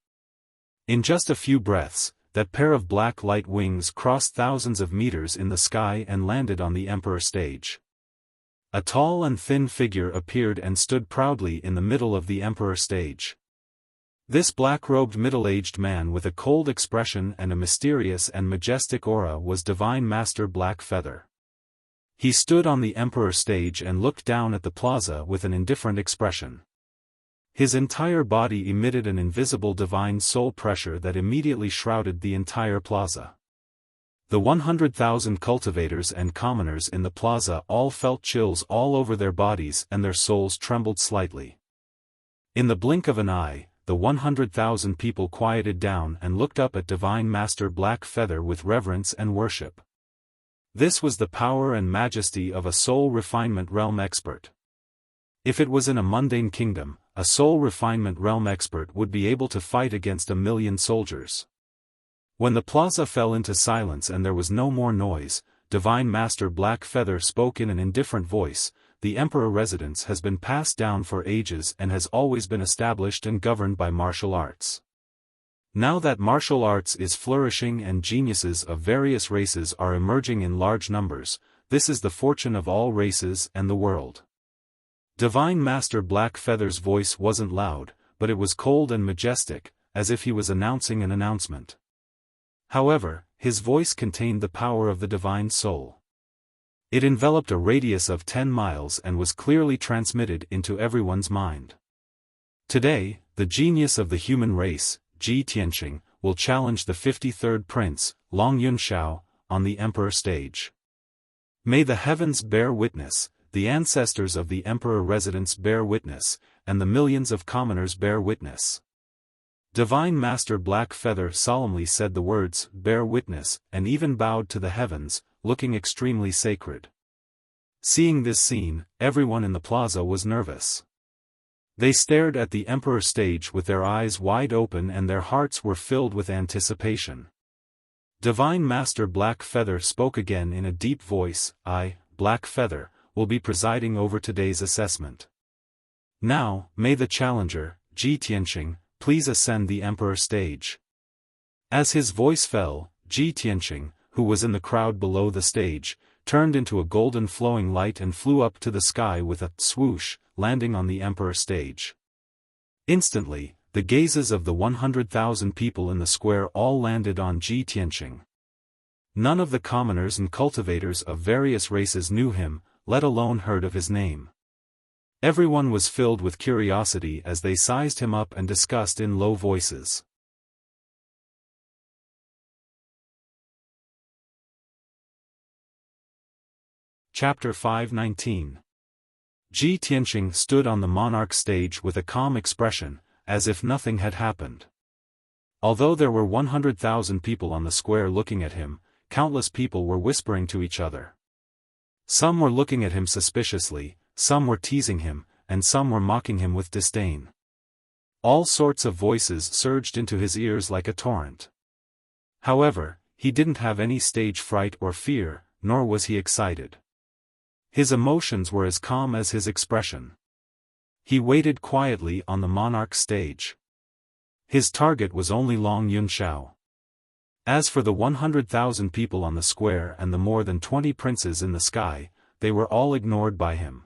In just a few breaths, that pair of black light wings crossed thousands of meters in the sky and landed on the emperor stage. A tall and thin figure appeared and stood proudly in the middle of the emperor stage. This black-robed middle-aged man with a cold expression and a mysterious and majestic aura was Divine Master Black Feather. He stood on the emperor stage and looked down at the plaza with an indifferent expression. His entire body emitted an invisible divine soul pressure that immediately shrouded the entire plaza. The 100,000 cultivators and commoners in the plaza all felt chills all over their bodies and their souls trembled slightly. In the blink of an eye, the 100,000 people quieted down and looked up at Divine Master Black Feather with reverence and worship. This was the power and majesty of a soul refinement realm expert. If it was in a mundane kingdom, a soul refinement realm expert would be able to fight against 1,000,000 soldiers. When the plaza fell into silence and there was no more noise, Divine Master Black Feather spoke in an indifferent voice. The Emperor residence has been passed down for ages and has always been established and governed by martial arts. Now that martial arts is flourishing and geniuses of various races are emerging in large numbers, this is the fortune of all races and the world. Divine Master Black Feather's voice wasn't loud, but it was cold and majestic, as if he was announcing an announcement. However, his voice contained the power of the divine soul. It enveloped a radius of 10 miles and was clearly transmitted into everyone's mind. Today, the genius of the human race, Ji Tianqing, will challenge the 53rd Prince, Long Yunxiao, on the Emperor stage. May the heavens bear witness, the ancestors of the Emperor residence bear witness, and the millions of commoners bear witness. Divine Master Black Feather solemnly said the words, "bear witness," and even bowed to the heavens, looking extremely sacred. Seeing this scene, everyone in the plaza was nervous. They stared at the Emperor stage with their eyes wide open and their hearts were filled with anticipation. Divine Master Black Feather spoke again in a deep voice, "I, Black Feather, will be presiding over today's assessment. Now, may the challenger, Ji Tianqing, please ascend the Emperor stage." As his voice fell, Ji Tianqing, who was in the crowd below the stage, turned into a golden flowing light and flew up to the sky with a swoosh, landing on the Emperor stage. Instantly, the gazes of the 100,000 people in the square all landed on Ji Tianqing. None of the commoners and cultivators of various races knew him, let alone heard of his name. Everyone was filled with curiosity as they sized him up and discussed in low voices. Chapter 519. Ji Tianqing stood on the monarch stage with a calm expression, as if nothing had happened. Although there were 100,000 people on the square looking at him, countless people were whispering to each other. Some were looking at him suspiciously, some were teasing him, and some were mocking him with disdain. All sorts of voices surged into his ears like a torrent. However, he didn't have any stage fright or fear, nor was he excited. His emotions were as calm as his expression. He waited quietly on the monarch's stage. His target was only Long Yunxiao. As for the 100,000 people on the square and the more than 20 princes in the sky, they were all ignored by him.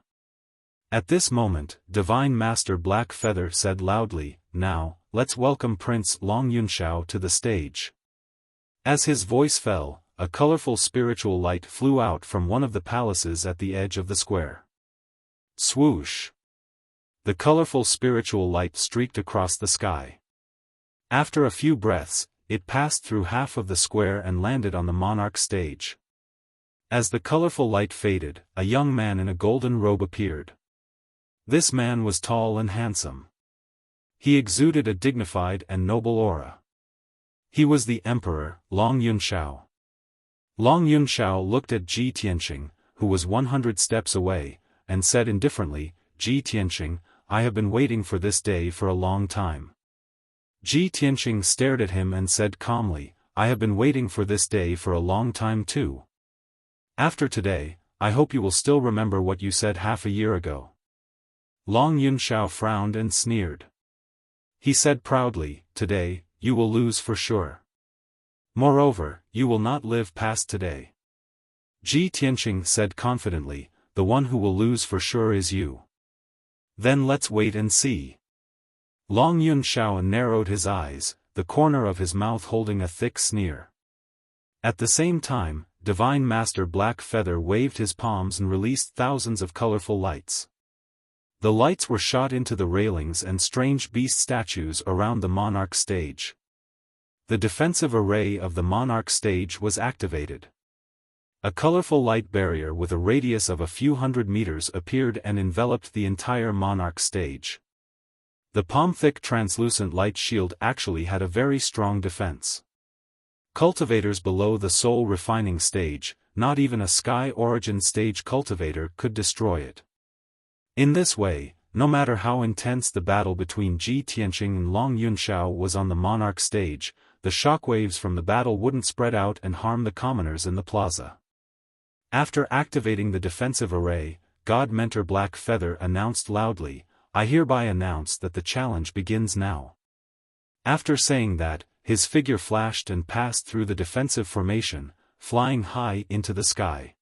At this moment, Divine Master Black Feather said loudly, "Now, let's welcome Prince Long Yunxiao to the stage." As his voice fell, a colorful spiritual light flew out from one of the palaces at the edge of the square. Swoosh! The colorful spiritual light streaked across the sky. After a few breaths, it passed through half of the square and landed on the monarch's stage. As the colorful light faded, a young man in a golden robe appeared. This man was tall and handsome. He exuded a dignified and noble aura. He was the Emperor, Long Yunxiao. Long Yunxiao looked at Ji Tianqing, who was 100 steps away, and said indifferently, "Ji Tianqing, I have been waiting for this day for a long time. Ji Tianqing stared at him and said calmly, I have been waiting for this day for a long time too. After today, I hope you will still remember what you said half a year ago. Long Yunxiao frowned and sneered. He said proudly, today, you will lose for sure. Moreover, you will not live past today. Ji Tianqing said confidently, the one who will lose for sure is you. Then let's wait and see. Long Yunxiao narrowed his eyes, the corner of his mouth holding a thick sneer. At the same time, Divine Master Black Feather waved his palms and released thousands of colorful lights. The lights were shot into the railings and strange beast statues around the monarch stage. The defensive array of the monarch stage was activated. A colorful light barrier with a radius of a few hundred meters appeared and enveloped the entire monarch stage. The palm-thick translucent light shield actually had a very strong defense. Cultivators below the soul refining stage, not even a sky origin stage cultivator could destroy it. In this way, no matter how intense the battle between Ji Tianqing and Long Yunxiao was on the monarch stage, the shockwaves from the battle wouldn't spread out and harm the commoners in the plaza. After activating the defensive array, God Mentor Black Feather announced loudly, I hereby announce that the challenge begins now. After saying that, his figure flashed and passed through the defensive formation, flying high into the sky.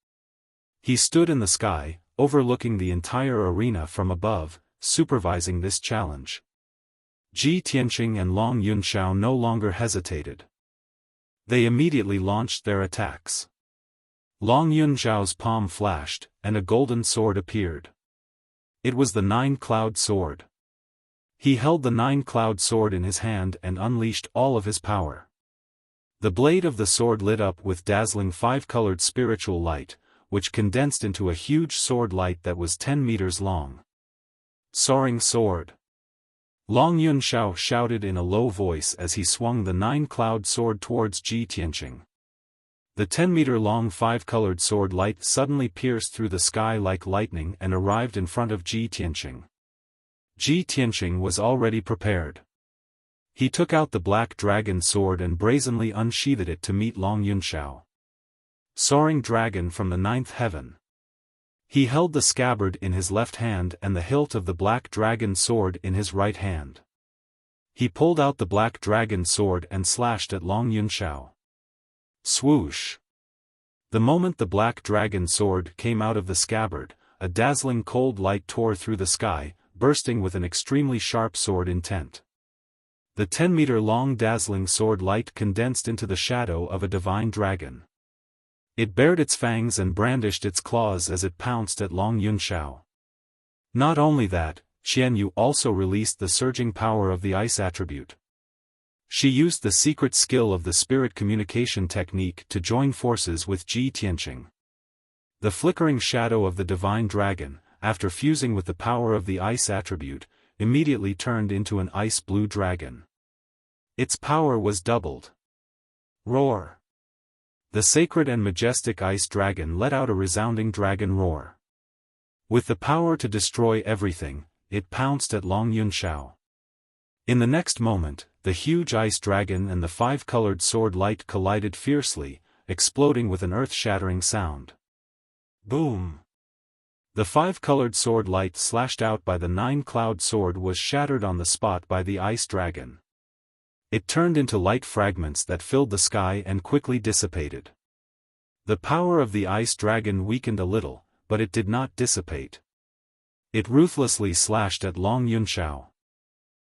He stood in the sky, overlooking the entire arena from above, supervising this challenge. Ji Tianqing and Long Yunxiao no longer hesitated. They immediately launched their attacks. Long Yunxiao's palm flashed, and a golden sword appeared. It was the Nine-Cloud Sword. He held the Nine-Cloud Sword in his hand and unleashed all of his power. The blade of the sword lit up with dazzling five-colored spiritual light, which condensed into a huge sword light that was 10 meters long. Soaring Sword. Long Yunxiao shouted in a low voice as he swung the Nine-Cloud Sword towards Ji Tianqing. The 10-meter-long five-colored sword light suddenly pierced through the sky like lightning and arrived in front of Ji Tianqing. Ji Tianqing was already prepared. He took out the black dragon sword and brazenly unsheathed it to meet Long Yunxiao. Soaring Dragon from the Ninth Heaven. He held the scabbard in his left hand and the hilt of the black dragon sword in his right hand. He pulled out the black dragon sword and slashed at Long Yunxiao. Swoosh! The moment the black dragon sword came out of the scabbard, a dazzling cold light tore through the sky, bursting with an extremely sharp sword intent. The 10-meter-long dazzling sword light condensed into the shadow of a divine dragon. It bared its fangs and brandished its claws as it pounced at Long Yunxiao. Not only that, Qian Yu also released the surging power of the ice attribute. She used the secret skill of the spirit communication technique to join forces with Ji Tianqing. The flickering shadow of the divine dragon, after fusing with the power of the ice attribute, immediately turned into an ice-blue dragon. Its power was doubled. Roar! The sacred and majestic ice dragon let out a resounding dragon roar. With the power to destroy everything, it pounced at Long Yunxiao. In the next moment, the huge ice dragon and the five-colored sword light collided fiercely, exploding with an earth-shattering sound. Boom! The five-colored sword light slashed out by the Nine-Cloud Sword was shattered on the spot by the ice dragon. It turned into light fragments that filled the sky and quickly dissipated. The power of the ice dragon weakened a little, but it did not dissipate. It ruthlessly slashed at Long Yunxiao.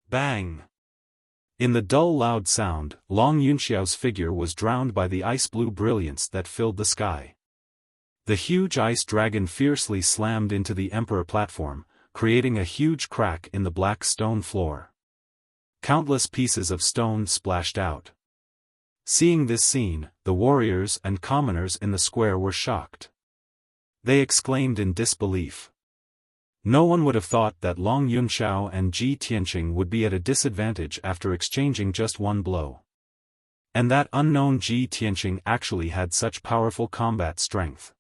Bang! In the dull loud sound, Long Yunxiao's figure was drowned by the ice-blue brilliance that filled the sky. The huge ice dragon fiercely slammed into the emperor platform, creating a huge crack in the black stone floor. Countless pieces of stone splashed out. Seeing this scene, the warriors and commoners in the square were shocked. They exclaimed in disbelief. No one would have thought that Long Yunxiao and Ji Tianqing would be at a disadvantage after exchanging just one blow. And that unknown Ji Tianqing actually had such powerful combat strength.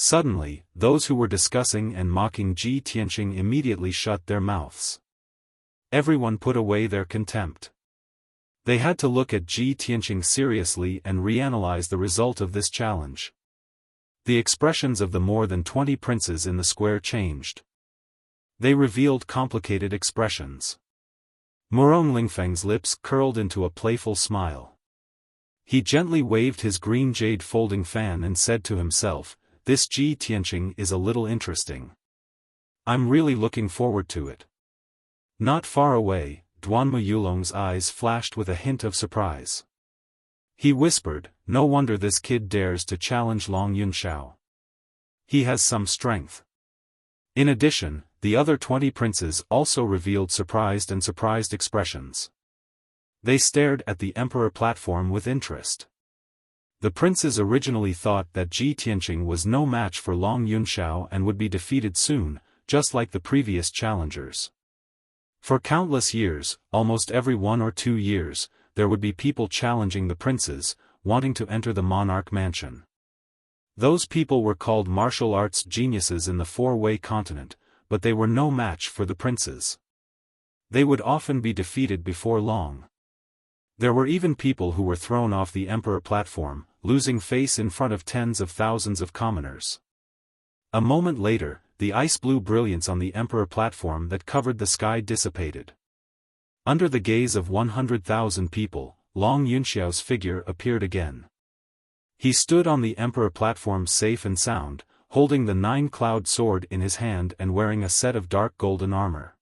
Suddenly, those who were discussing and mocking Ji Tianqing immediately shut their mouths. Everyone put away their contempt. They had to look at Ji Tianqing seriously and reanalyze the result of this challenge. The expressions of the more than 20 princes in the square changed. They revealed complicated expressions. Murong Lingfeng's lips curled into a playful smile. He gently waved his green jade folding fan and said to himself, "This Ji Tianqing is a little interesting. I'm really looking forward to it." Not far away, Duanmu Yulong's eyes flashed with a hint of surprise. He whispered, "No wonder this kid dares to challenge Long Yunxiao. He has some strength." In addition, the other 20 princes also revealed surprised expressions. They stared at the emperor platform with interest. The princes originally thought that Ji Tianqing was no match for Long Yunxiao and would be defeated soon, just like the previous challengers. For countless years, almost every 1 or 2 years, there would be people challenging the princes, wanting to enter the monarch mansion. Those people were called martial arts geniuses in the four-way continent, but they were no match for the princes. They would often be defeated before long. There were even people who were thrown off the emperor platform, losing face in front of tens of thousands of commoners. A moment later, the ice-blue brilliance on the emperor platform that covered the sky dissipated. Under the gaze of 100,000 people, Long Yunxiao's figure appeared again. He stood on the emperor platform safe and sound, holding the 9-cloud sword in his hand and wearing a set of dark golden armor.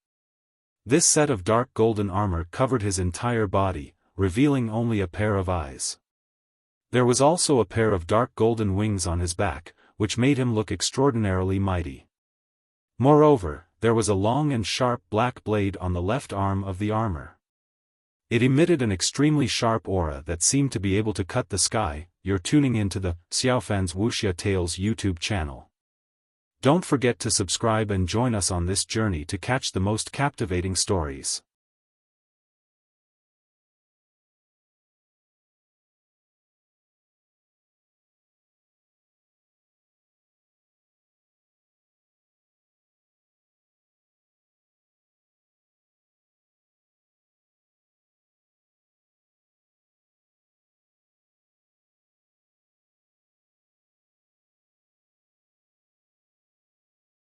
This set of dark golden armor covered his entire body, revealing only a pair of eyes. There was also a pair of dark golden wings on his back, which made him look extraordinarily mighty. Moreover, there was a long and sharp black blade on the left arm of the armor. It emitted an extremely sharp aura that seemed to be able to cut the sky. You're tuning into the Xiaofan's Wuxia Tales YouTube channel. Don't forget to subscribe and join us on this journey to catch the most captivating stories.